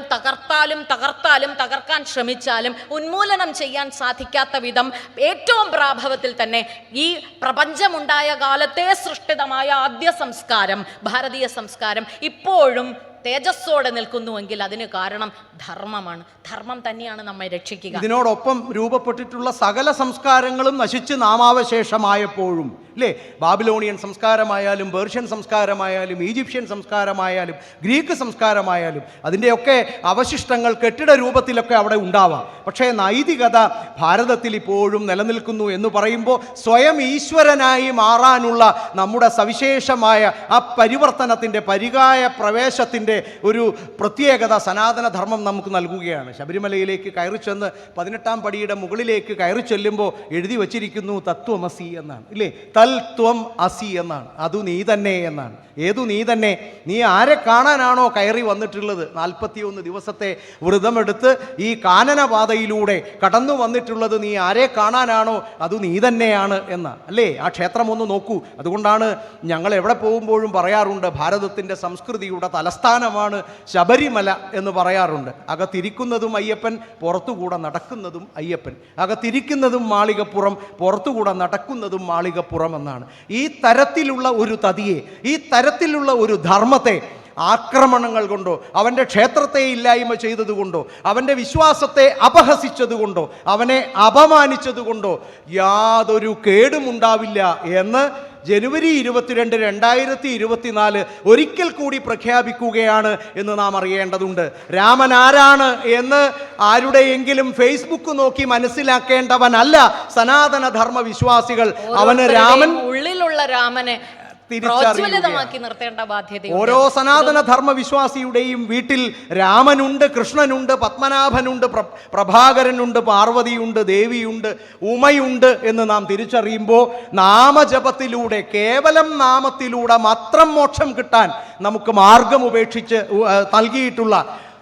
തകർക്കാൻ ശ്രമിച്ചാലും ഉന്മൂലനം ചെയ്യാൻ സാധിക്കാത്ത വിധം ഏറ്റവും പ്രാഭവത്തിൽ തന്നെ ഈ പ്രപഞ്ചമുണ്ടായ കാലത്തെ സൃഷ്ടിതമായ ആദ്യ സംസ്കാരം, ഭാരതീയ സംസ്കാരം ഇപ്പോഴും തേജസ്സോടെ നിൽക്കുന്നുവെങ്കിൽ അതിന് കാരണം ധർമ്മമാണ്. ധർമ്മം തന്നെയാണ് നമ്മെ രക്ഷിക്കുക. ഇതിനോടൊപ്പം രൂപപ്പെട്ടിട്ടുള്ള സകല സംസ്കാരങ്ങളും നശിച്ച് നാമാവശേഷമായപ്പോഴും, അല്ലേ, ബാബിലോണിയൻ സംസ്കാരമായാലും പേർഷ്യൻ സംസ്കാരമായാലും ഈജിപ്ഷ്യൻ സംസ്കാരമായാലും ഗ്രീക്ക് സംസ്കാരമായാലും അതിൻ്റെയൊക്കെ അവശിഷ്ടങ്ങൾ കെട്ടിട രൂപത്തിലൊക്കെ അവിടെ ഉണ്ടാവാം. പക്ഷേ നൈതികത ഭാരതത്തിൽ ഇപ്പോഴും നിലനിൽക്കുന്നു എന്ന് പറയുമ്പോൾ സ്വയം ഈശ്വരനായി മാറാനുള്ള നമ്മുടെ സവിശേഷമായ ആ പരിവർത്തനത്തിൻ്റെ, പരികായ പ്രവേശത്തിൻ്റെ ഒരു പ്രത്യേകത സനാതന ധർമ്മം നമുക്ക് നൽകുകയാണ്. ശബരിമലയിലേക്ക് കയറി ചെന്ന് 18-ാം പടിയുടെ മുകളിലേക്ക് കയറി ചെല്ലുമ്പോൾ എഴുതി വച്ചിരിക്കുന്നു തത്വമസി എന്നാണ്, ഇല്ലേ? തൽത്വം അസി എന്നാണ്. അതു നീ തന്നെ എന്നാണ്. ഏതു നീ തന്നെ? നീ ആരെ കാണാനാണോ കയറി വന്നിട്ടുള്ളത്? 41 ദിവസത്തെ വ്രതമെടുത്ത് ഈ കാനനപാതയിലൂടെ കടന്നു വന്നിട്ടുള്ളത് നീ ആരെ കാണാനാണോ അതു നീ തന്നെയാണ് എന്ന, അല്ലേ? ആ ക്ഷേത്രം ഒന്ന് നോക്കൂ. അതുകൊണ്ടാണ് ഞങ്ങൾ എവിടെ പോകുമ്പോഴും പറയാറുണ്ട്, ഭാരതത്തിൻ്റെ സംസ്കൃതിയുടെ തലസ്ഥാനമാണ് ശബരിമല എന്ന് പറയാറുണ്ട്. അകത്തിരിക്കുന്നതും അയ്യപ്പൻ, പുറത്തുകൂടെ നടക്കുന്നതും അയ്യപ്പൻ. അകത്തിരിക്കുന്നതും മാളികപ്പുറം, പുറത്തുകൂടെ നടക്കുന്നതും മാളികപ്പുറം എന്നാണ്. ഈ തരത്തിലുള്ള ഒരു തതിയെ, ഈ തരത്തിലുള്ള ഒരു ധർമ്മത്തെ ആക്രമണങ്ങൾ കൊണ്ടോ അവൻ്റെ ക്ഷേത്രത്തെ ഇല്ലായ്മ ചെയ്തതുകൊണ്ടോ അവൻ്റെ വിശ്വാസത്തെ അപഹസിച്ചതുകൊണ്ടോ അവനെ അപമാനിച്ചതുകൊണ്ടോ യാതൊരു കേടുമുണ്ടാവില്ല എന്ന് ജനുവരി 22, 2024 ഒരിക്കൽ കൂടി പ്രഖ്യാപിക്കുകയാണ് എന്ന് നാം അറിയേണ്ടതുണ്ട്. രാമൻ ആരാണ് എന്ന് ആരുടെയെങ്കിലും ഫേസ്ബുക്ക് നോക്കി മനസ്സിലാക്കേണ്ടവനല്ല സനാതന ധർമ്മ വിശ്വാസികൾ. അവന് രാമൻ, ഉള്ളിലുള്ള രാമനെ പ്രോജ്വലിതമാക്കി നിർത്തേണ്ട ബാധ്യത ഓരോ സനാതന ധർമ്മ വിശ്വാസിയുടെയും വീട്ടിൽ രാമനുണ്ട്, കൃഷ്ണനുണ്ട്, പത്മനാഭനുണ്ട്, പ്രഭാകരനുണ്ട്, പാർവതിയുണ്ട്, ദേവിയുണ്ട്, ഉമയുണ്ട് എന്ന് നാം തിരിച്ചറിയുമ്പോൾ നാമജപത്തിലൂടെ, കേവലം നാമത്തിലൂടെ മാത്രം മോക്ഷം കിട്ടാൻ നമുക്ക് മാർഗം ഉപേക്ഷിച്ച് നൽകിയിട്ടുള്ള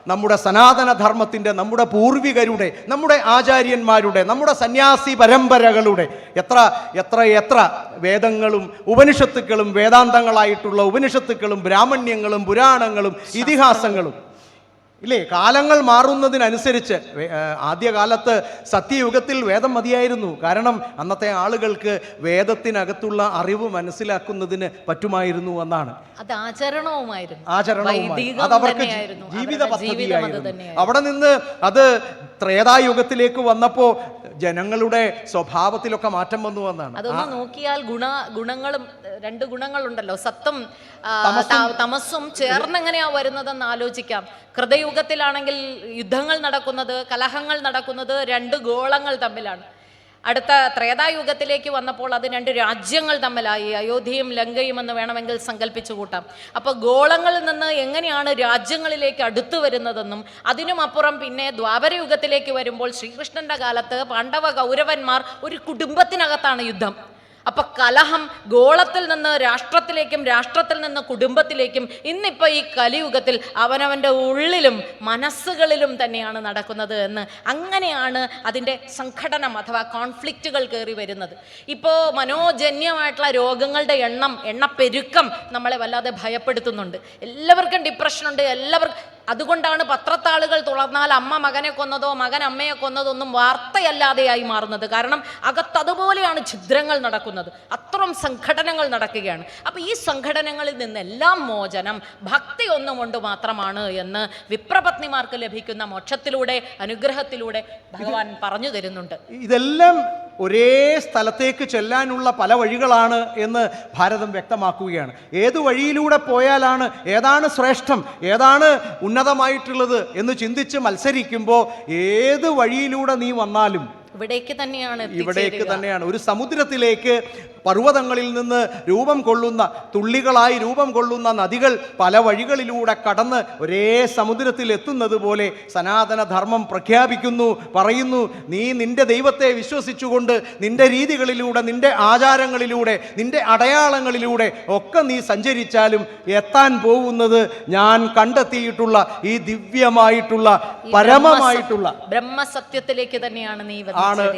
നമ്മുടെ സനാതന ധർമ്മത്തിൻ്റെ, നമ്മുടെ പൂർവികരുടെ, നമ്മുടെ ആചാര്യന്മാരുടെ, നമ്മുടെ സന്യാസി പരമ്പരകളുടെ എത്ര എത്ര എത്ര വേദങ്ങളും ഉപനിഷത്തുക്കളും, വേദാന്തങ്ങളായിട്ടുള്ള ഉപനിഷത്തുക്കളും, ബ്രാഹ്മണ്യങ്ങളും, പുരാണങ്ങളും, ഇതിഹാസങ്ങളും ഇല്ലേ? കാലങ്ങൾ മാറുന്നതിനനുസരിച്ച് ആദ്യകാലത്ത് സത്യയുഗത്തിൽ വേദം മതിയായിരുന്നു. കാരണം അന്നത്തെ ആളുകൾക്ക് വേദത്തിനകത്തുള്ള അറിവ് മനസ്സിലാക്കുന്നതിന് പറ്റുമായിരുന്നു എന്നാണ്. അത് ആചരണവുമായിരുന്നു, അത് അവർക്ക് ജീവിത പദ്ധതിയായിരുന്നു. അവിടെ നിന്ന് അത് ത്രേതായുഗത്തിലേക്ക് വന്നപ്പോൾ ജനങ്ങളുടെ സ്വഭാവത്തിലൊക്കെ മാറ്റം വന്നു എന്നാണ്. അതൊന്ന് നോക്കിയാൽ ഗുണങ്ങളും, രണ്ട് ഗുണങ്ങളുണ്ടല്ലോ, സത്തും തമസ്സും ചേർന്നെങ്ങനെയാ വരുന്നതെന്ന് ആലോചിക്കാം. കൃതയുഗത്തിലാണെങ്കിൽ യുദ്ധങ്ങൾ നടക്കുന്നത്, കലഹങ്ങൾ നടക്കുന്നത് രണ്ട് ഗോളങ്ങൾ തമ്മിലാണ്. അടുത്ത ത്രേതായുഗത്തിലേക്ക് വന്നപ്പോൾ അത് രണ്ട് രാജ്യങ്ങൾ തമ്മിലായി, അയോധ്യയും ലങ്കയും എന്ന് വേണമെങ്കിൽ സങ്കല്പിച്ചു കൂട്ടാം. അപ്പോൾ ഗോളങ്ങളിൽ നിന്ന് എങ്ങനെയാണ് രാജ്യങ്ങളിലേക്ക് അടുത്തു വരുന്നതെന്നും, അതിനുമപ്പുറം പിന്നെ ദ്വാപരയുഗത്തിലേക്ക് വരുമ്പോൾ ശ്രീകൃഷ്ണന്റെ കാലത്ത് പാണ്ഡവ കൗരവന്മാർ ഒരു കുടുംബത്തിനകത്താണ് യുദ്ധം. അപ്പൊ കലഹം ഗോളത്തിൽ നിന്ന് രാഷ്ട്രത്തിലേക്കും, രാഷ്ട്രത്തിൽ നിന്ന് കുടുംബത്തിലേക്കും, ഇന്നിപ്പോൾ ഈ കലിയുഗത്തിൽ അവനവൻ്റെ ഉള്ളിലും മനസ്സുകളിലും തന്നെയാണ് നടക്കുന്നത് എന്ന്. അങ്ങനെയാണ് അതിൻ്റെ സംഘടനം അഥവാ കോൺഫ്ലിക്റ്റുകൾ കയറി വരുന്നത്. ഇപ്പോൾ മനോജന്യമായിട്ടുള്ള രോഗങ്ങളുടെ എണ്ണപ്പെരുക്കം നമ്മളെ വല്ലാതെ ഭയപ്പെടുത്തുന്നുണ്ട്. എല്ലാവർക്കും ഡിപ്രഷനുണ്ട്, എല്ലാവർക്കും. അതുകൊണ്ടാണ് പത്രത്താളുകൾ തുറന്നാൽ അമ്മ മകനെ കൊന്നതോ മകൻ അമ്മയെ കൊന്നതോ ഒന്നും വാർത്തയല്ലാതെയായി മാറുന്നത്. കാരണം അകത്തതുപോലെയാണ് ഛിദ്രങ്ങൾ നടക്കുന്നത്, അത്രയും സംഘടനകൾ നടക്കുകയാണ്. അപ്പം ഈ സംഘടനകളിൽ നിന്നെല്ലാം മോചനം ഭക്തി ഒന്നുകൊണ്ട് മാത്രമാണ് എന്ന് വിപ്രപത്നിമാർക്ക് ലഭിക്കുന്ന മോക്ഷത്തിലൂടെ, അനുഗ്രഹത്തിലൂടെ ഭഗവാൻ പറഞ്ഞു തരുന്നുണ്ട്. ഇതെല്ലാം ഒരേ സ്ഥലത്തേക്ക് ചെല്ലാനുള്ള പല വഴികളാണ് എന്ന് ഭാരതം വ്യക്തമാക്കുകയാണ്. ഏതു വഴിയിലൂടെ പോയാലാണ്, ഏതാണ് ശ്രേഷ്ഠം, ഏതാണ് ഉന്നതമായിട്ടുള്ളത് എന്ന് ചിന്തിച്ച് മത്സരിക്കുമ്പോൾ ഏത് വഴിയിലൂടെ നീ വന്നാലും ഇവിടേക്ക് തന്നെയാണ്. ഒരു സമുദ്രത്തിലേക്ക് പർവ്വതങ്ങളിൽ നിന്ന് രൂപം കൊള്ളുന്ന, തുള്ളികളായി രൂപം കൊള്ളുന്ന നദികൾ പല വഴികളിലൂടെ കടന്ന് ഒരേ സമുദ്രത്തിൽ എത്തുന്നത് പോലെ സനാതന ധർമ്മം പ്രഖ്യാപിക്കുന്നു, പറയുന്നു, നീ നിന്റെ ദൈവത്തെ വിശ്വസിച്ചുകൊണ്ട് നിന്റെ രീതികളിലൂടെ, നിന്റെ ആചാരങ്ങളിലൂടെ, നിന്റെ അടയാളങ്ങളിലൂടെ ഒക്കെ നീ സഞ്ചരിച്ചാലും എത്താൻ പോകുന്നത് ഞാൻ കണ്ടെത്തിയിട്ടുള്ള ഈ ദിവ്യമായിട്ടുള്ള, പരമമായിട്ടുള്ള ബ്രഹ്മസത്യത്തിലേക്ക് തന്നെയാണ് നീ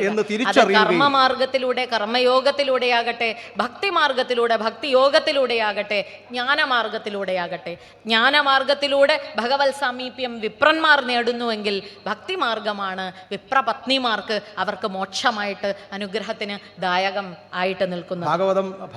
എന്ന് തിരിച്ചറിയുക. കർമ്മമാർഗത്തിലൂടെ, കർമ്മയോഗത്തിലൂടെയാകട്ടെ, ഭക്തിമാർഗത്തിലൂടെ, ഭക്തിയോഗത്തിലൂടെയാകട്ടെ, ജ്ഞാനമാർഗത്തിലൂടെയാകട്ടെ. ജ്ഞാനമാർഗത്തിലൂടെ ഭഗവത് സാമീപ്യം വിപ്രന്മാർ നേടുന്നുവെങ്കിൽ ഭക്തിമാർഗമാണ് വിപ്രപത്നിമാർക്ക് അവർക്ക് മോക്ഷമായിട്ട്, അനുഗ്രഹത്തിന് ദായകം ആയിട്ട് നിൽക്കുന്നത്.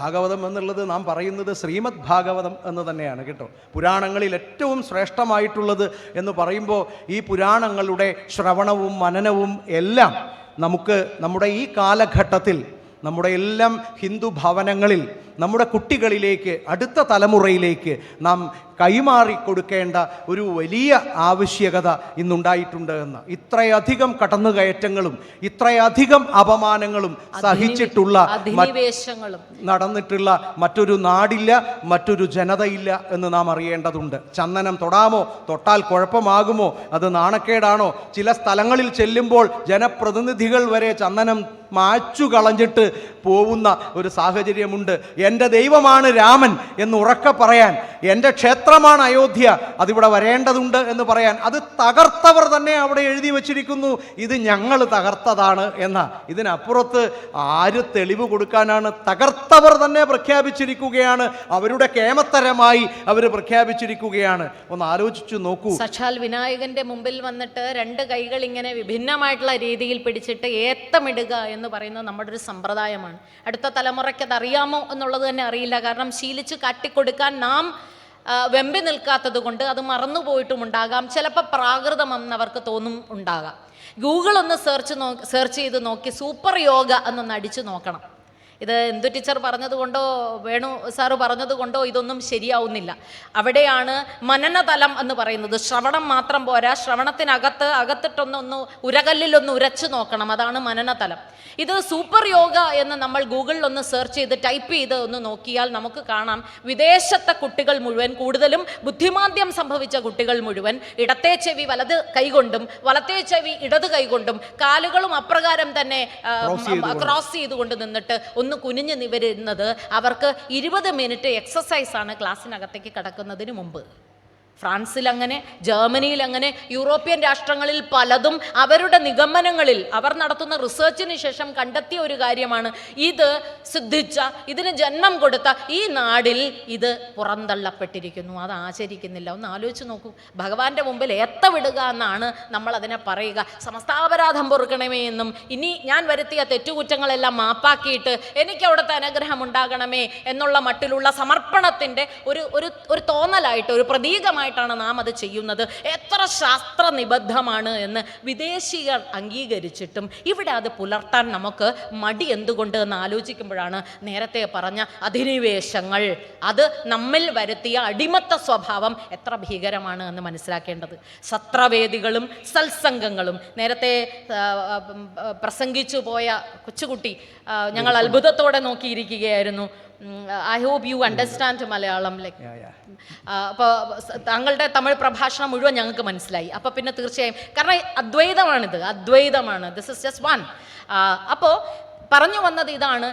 ഭാഗവതം എന്നുള്ളത് നാം പറയുന്നത് ശ്രീമദ് ഭാഗവതം എന്ന് തന്നെയാണ് കേട്ടോ. പുരാണങ്ങളിൽ ഏറ്റവും ശ്രേഷ്ഠമായിട്ടുള്ളത് എന്ന് പറയുമ്പോൾ ഈ പുരാണങ്ങളുടെ ശ്രവണവും മനനവും എല്ലാം നമുക്ക് നമ്മുടെ ഈ കാലഘട്ടത്തിൽ, നമ്മുടെ എല്ലാം ഹിന്ദു ഭവനങ്ങളിൽ, നമ്മുടെ കുട്ടികളിലേക്ക്, അടുത്ത തലമുറയിലേക്ക് നാം കൈമാറി കൊടുക്കേണ്ട ഒരു വലിയ ആവശ്യകത ഇന്നുണ്ടായിട്ടുണ്ട് എന്ന്. ഇത്രയധികം കടന്നുകയറ്റങ്ങളും ഇത്രയധികം അപമാനങ്ങളും സഹിച്ചിട്ടുള്ള, നടന്നിട്ടുള്ള മറ്റൊരു നാടില്ല, മറ്റൊരു ജനതയില്ല എന്ന് നാം അറിയേണ്ടതുണ്ട്. ചന്ദനം തൊടാമോ, തൊട്ടാൽ കുഴപ്പമാകുമോ, അത് നാണക്കേടാണോ? ചില സ്ഥലങ്ങളിൽ ചെല്ലുമ്പോൾ ജനപ്രതിനിധികൾ വരെ ചന്ദനം മാച്ചു കളഞ്ഞിട്ട് പോകുന്ന ഒരു സാഹചര്യമുണ്ട്. എൻ്റെ ദൈവമാണ് രാമൻ എന്ന് ഉറക്കെ പറയാൻ, എൻ്റെ ക്ഷേത്രമാണ് അയോധ്യ, അതിവിടെ വരേണ്ടതുണ്ട് എന്ന് പറയാൻ, അത് തകർത്തവർ തന്നെ അവിടെ എഴുതി വച്ചിരിക്കുന്നു, ഇത് ഞങ്ങൾ തകർത്തതാണ് എന്ന. ഇതിനപ്പുറത്ത് ആര് തെളിവ് കൊടുക്കാനാണ്? തകർത്തവർ തന്നെ പ്രഖ്യാപിച്ചിരിക്കുകയാണ്, അവരുടെ കേമത്തരമായി അവർ പ്രഖ്യാപിച്ചിരിക്കുകയാണ്. ഒന്ന് ആലോചിച്ചു നോക്കൂ. സാക്ഷാൽ വിനായകന്റെ മുമ്പിൽ വന്നിട്ട് രണ്ട് കൈകൾ ഇങ്ങനെ വിഭിന്നമായിട്ടുള്ള രീതിയിൽ പിടിച്ചിട്ട് ഏത്തമിടുക എന്ന് പറയുന്നത് നമ്മുടെ ഒരു സമ്പ്രദായമാണ്. അടുത്ത തലമുറയ്ക്ക് അതറിയാമോ എന്നുള്ളത് തന്നെ അറിയില്ല. കാരണം ശീലിച്ച് കാട്ടിക്കൊടുക്കാൻ നാം വെമ്പി നിൽക്കാത്തത് കൊണ്ട് അത് മറന്നുപോയിട്ടുമുണ്ടാകാം. ചിലപ്പോൾ പ്രാകൃതമെന്ന് അവർക്ക് തോന്നും ഉണ്ടാകാം. ഗൂഗിൾ ഒന്ന് സെർച്ച് ചെയ്ത് നോക്കി സൂപ്പർ യോഗ എന്നൊന്ന് അടിച്ചു നോക്കണം. ഇത് എന്തു ടീച്ചർ പറഞ്ഞതുകൊണ്ടോ വേണു സാറ് പറഞ്ഞതുകൊണ്ടോ ഇതൊന്നും ശരിയാവുന്നില്ല. അവിടെയാണ് മനനതലം എന്ന് പറയുന്നത്. ശ്രവണം മാത്രം പോരാ, അകത്തിട്ടൊന്ന് ഉരകല്ലിലൊന്ന് ഉരച്ചു നോക്കണം, അതാണ് മനനതലം. ഇത് സൂപ്പർ യോഗ എന്ന് നമ്മൾ ഗൂഗിളിൽ ഒന്ന് സെർച്ച് ചെയ്ത് ടൈപ്പ് ചെയ്ത് ഒന്ന് നോക്കിയാൽ നമുക്ക് കാണാം, വിദേശത്തെ കുട്ടികൾ മുഴുവൻ, കൂടുതലും ബുദ്ധിമാന്ദ്യം സംഭവിച്ച കുട്ടികൾ മുഴുവൻ ഇടത്തെ ചെവി വലത് കൈകൊണ്ടും വലത്തെ ചെവി ഇടത് കൈകൊണ്ടും കാലുകളും അപ്രകാരം തന്നെ ക്രോസ് ചെയ്തുകൊണ്ട് നിന്നിട്ട് ഒന്ന് കുനിഞ്ഞു നിവരുന്നത് അവർക്ക് 20 മിനിറ്റ് എക്സസൈസാണ് ക്ലാസ്സിനകത്തേക്ക് കടക്കുന്നതിന് മുമ്പ്. ഫ്രാൻസിൽ അങ്ങനെ, ജർമ്മനിയിൽ അങ്ങനെ, യൂറോപ്യൻ രാഷ്ട്രങ്ങളിൽ പലതും അവരുടെ നിഗമനങ്ങളിൽ അവർ നടത്തുന്ന റിസർച്ചിന് ശേഷം കണ്ടെത്തിയ ഒരു കാര്യമാണ്. ഇത് സിദ്ധിച്ച, ഇതിന് ജന്മം കൊടുത്ത ഈ നാടിൽ ഇത് പുറന്തള്ളപ്പെട്ടിരിക്കുന്നു, അത് ആചരിക്കുന്നില്ല. ഒന്ന് ആലോചിച്ച് നോക്കൂ. ഭഗവാന്റെ മുമ്പിൽ ഏത്തവിടുക എന്നാണ് നമ്മൾ അതിനെ പറയുക. സമസ്താപരാധം പൊറുക്കണമേ എന്നും ഇനി ഞാൻ വരുത്തിയ തെറ്റുകുറ്റങ്ങളെല്ലാം മാപ്പാക്കിയിട്ട് എനിക്ക് അവിടുത്തെ അനുഗ്രഹം ഉണ്ടാകണമേ എന്നുള്ള മട്ടിലുള്ള സമർപ്പണത്തിൻ്റെ ഒരു തോന്നലായിട്ട്, ഒരു പ്രതീകമായിട്ട് നാം അത് ചെയ്യുന്നത്. എത്ര ശാസ്ത്ര നിബദ്ധമാണ് എന്ന് വിദേശികർ അംഗീകരിച്ചിട്ടും ഇവിടെ അത് പുലർത്താൻ നമുക്ക് മടി എന്തുകൊണ്ട് എന്ന് ആലോചിക്കുമ്പോഴാണ് നേരത്തെ പറഞ്ഞ അധിനിവേശങ്ങൾ, അത് നമ്മിൽ വരുത്തിയ അടിമത്ത സ്വഭാവം എത്ര ഭീകരമാണ് എന്ന് മനസ്സിലാക്കേണ്ടത്. സത്രവേദികളും സത്സംഗങ്ങളും, നേരത്തെ പ്രസംഗിച്ചു പോയ കൊച്ചുകുട്ടി ഞങ്ങൾ അത്ഭുതത്തോടെ നോക്കിയിരിക്കുകയായിരുന്നു. I hope you understand Malayalam. അപ്പോൾ താങ്കളുടെ തമിഴ് പ്രഭാഷണം മുഴുവൻ ഞങ്ങൾക്ക് മനസ്സിലായി. അപ്പോൾ പിന്നെ തീർച്ചയായും, കാരണം അദ്വൈതമാണ്, ദിസ് ഇസ് ജസ്റ്റ് വൺ. അപ്പോൾ പറഞ്ഞു വന്നത് ഇതാണ്,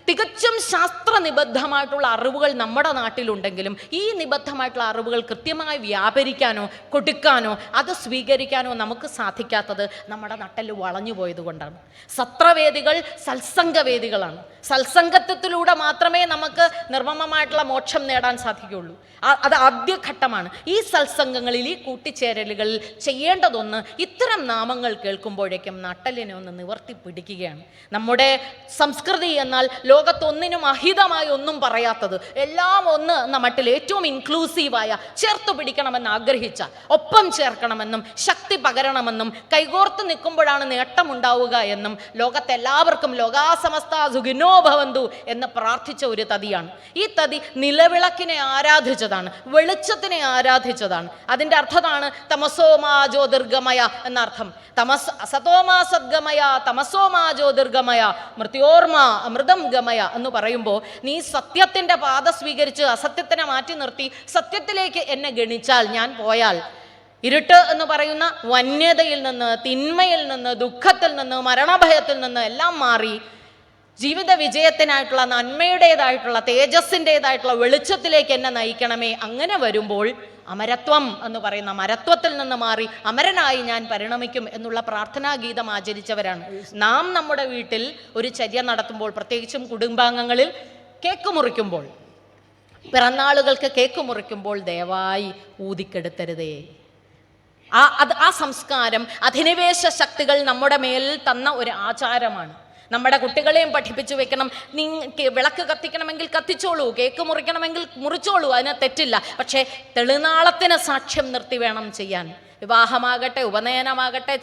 തികച്ചും ശാസ്ത്ര നിബദ്ധമായിട്ടുള്ള അറിവുകൾ നമ്മുടെ നാട്ടിലുണ്ടെങ്കിലും ഈ നിബദ്ധമായിട്ടുള്ള അറിവുകൾ കൃത്യമായി വ്യാപരിക്കാനോ കൊടുക്കാനോ അത് സ്വീകരിക്കാനോ നമുക്ക് സാധിക്കാത്തത് നമ്മുടെ നട്ടിൽ വളഞ്ഞു പോയത് കൊണ്ടാണ്. സത്രവേദികൾ സത്സംഗവേദികളാണ്. സത്സംഗത്വത്തിലൂടെ മാത്രമേ നമുക്ക് നിർമ്മമമായിട്ടുള്ള മോക്ഷം നേടാൻ സാധിക്കുകയുള്ളൂ. അത് ആദ്യഘട്ടമാണ്. ഈ സത്സംഗങ്ങളിൽ, ഈ കൂട്ടിച്ചേരലുകളിൽ ചെയ്യേണ്ടതൊന്ന്, ഇത്തരം നാമങ്ങൾ കേൾക്കുമ്പോഴേക്കും നട്ടലിനെ ഒന്ന് നിവർത്തി പിടിക്കുകയാണ്. നമ്മുടെ സംസ്കൃതി എന്നാൽ ലോകത്തൊന്നിനും അഹിതമായി ഒന്നും പറയാത്തത്, എല്ലാം ഒന്ന് എന്ന മട്ടിൽ ഏറ്റവും ഇൻക്ലൂസീവായ, ചേർത്തു പിടിക്കണമെന്ന് ആഗ്രഹിച്ച, ഒപ്പം ചേർക്കണമെന്നും ശക്തി പകരണമെന്നും കൈകോർത്ത് നിൽക്കുമ്പോഴാണ് നേട്ടമുണ്ടാവുക എന്നും ലോകത്തെല്ലാവർക്കും ലോകാസമസ്ത സുഖിനോ ഭവന്തു എന്ന് പ്രാർത്ഥിച്ച ഒരു തതിയാണ്. ഈ തതി നിലവിളക്കിനെ ആരാധിച്ചതാണ്, വെളിച്ചത്തിനെ ആരാധിച്ചതാണ്. അതിൻ്റെ അർത്ഥമാണ് തമസോമാ ജ്യോതിർഗമയ എന്നർത്ഥം. സതോമാ സദ്ഗമയ തമസോമാ ജ്യോതിർഗമയ മൃത്യോർമ അമൃതം ഗമയ എന്ന് പറയുമ്പോൾ, നീ സത്യത്തിൻ്റെ പാത സ്വീകരിച്ച് അസത്യത്തിനെ മാറ്റി നിർത്തി സത്യത്തിലേക്ക് എന്നെ ഗണിച്ചാൽ, ഞാൻ പോയാൽ ഇരുട്ട് എന്ന് പറയുന്ന വന്യതയിൽ നിന്ന്, തിന്മയിൽ നിന്ന്, ദുഃഖത്തിൽ നിന്ന്, മരണഭയത്തിൽ നിന്ന് എല്ലാം മാറി ജീവിത വിജയത്തിനായിട്ടുള്ള, നന്മയുടേതായിട്ടുള്ള, തേജസ്സിൻ്റെതായിട്ടുള്ള വെളിച്ചത്തിലേക്ക് എന്നെ നയിക്കണമേ. അങ്ങനെ വരുമ്പോൾ അമരത്വം എന്ന് പറയുന്ന മരത്വത്തിൽ നിന്ന് മാറി അമരനായി ഞാൻ പരിണമിക്കും എന്നുള്ള പ്രാർത്ഥനാഗീതം ആചരിച്ചവരാണ് നാം. നമ്മുടെ വീട്ടിൽ ഒരു ചര്യ നടത്തുമ്പോൾ, പ്രത്യേകിച്ചും കുടുംബാംഗങ്ങളിൽ കേക്ക് മുറിക്കുമ്പോൾ, പിറന്നാളുകൾക്ക് കേക്ക് മുറിക്കുമ്പോൾ ദയവായി ഊതിക്കെടുത്തരുതേ. ആ സംസ്കാരം അധിനിവേശ ശക്തികൾ നമ്മുടെ മേൽ തന്ന ഒരു ആചാരമാണ്. നമ്മുടെ കുട്ടികളെയും പഠിപ്പിച്ചു വെക്കണം. വിളക്ക് കത്തിക്കണമെങ്കിൽ കത്തിച്ചോളൂ, കേക്ക് മുറിക്കണമെങ്കിൽ മുറിച്ചോളൂ, അതിന് തെറ്റില്ല. പക്ഷേ തെളിനാളത്തിന് സാക്ഷ്യം നിർത്തി വേണം ചെയ്യാൻ. വിവാഹമാകട്ടെ, ഉപനയനമാകട്ടെ,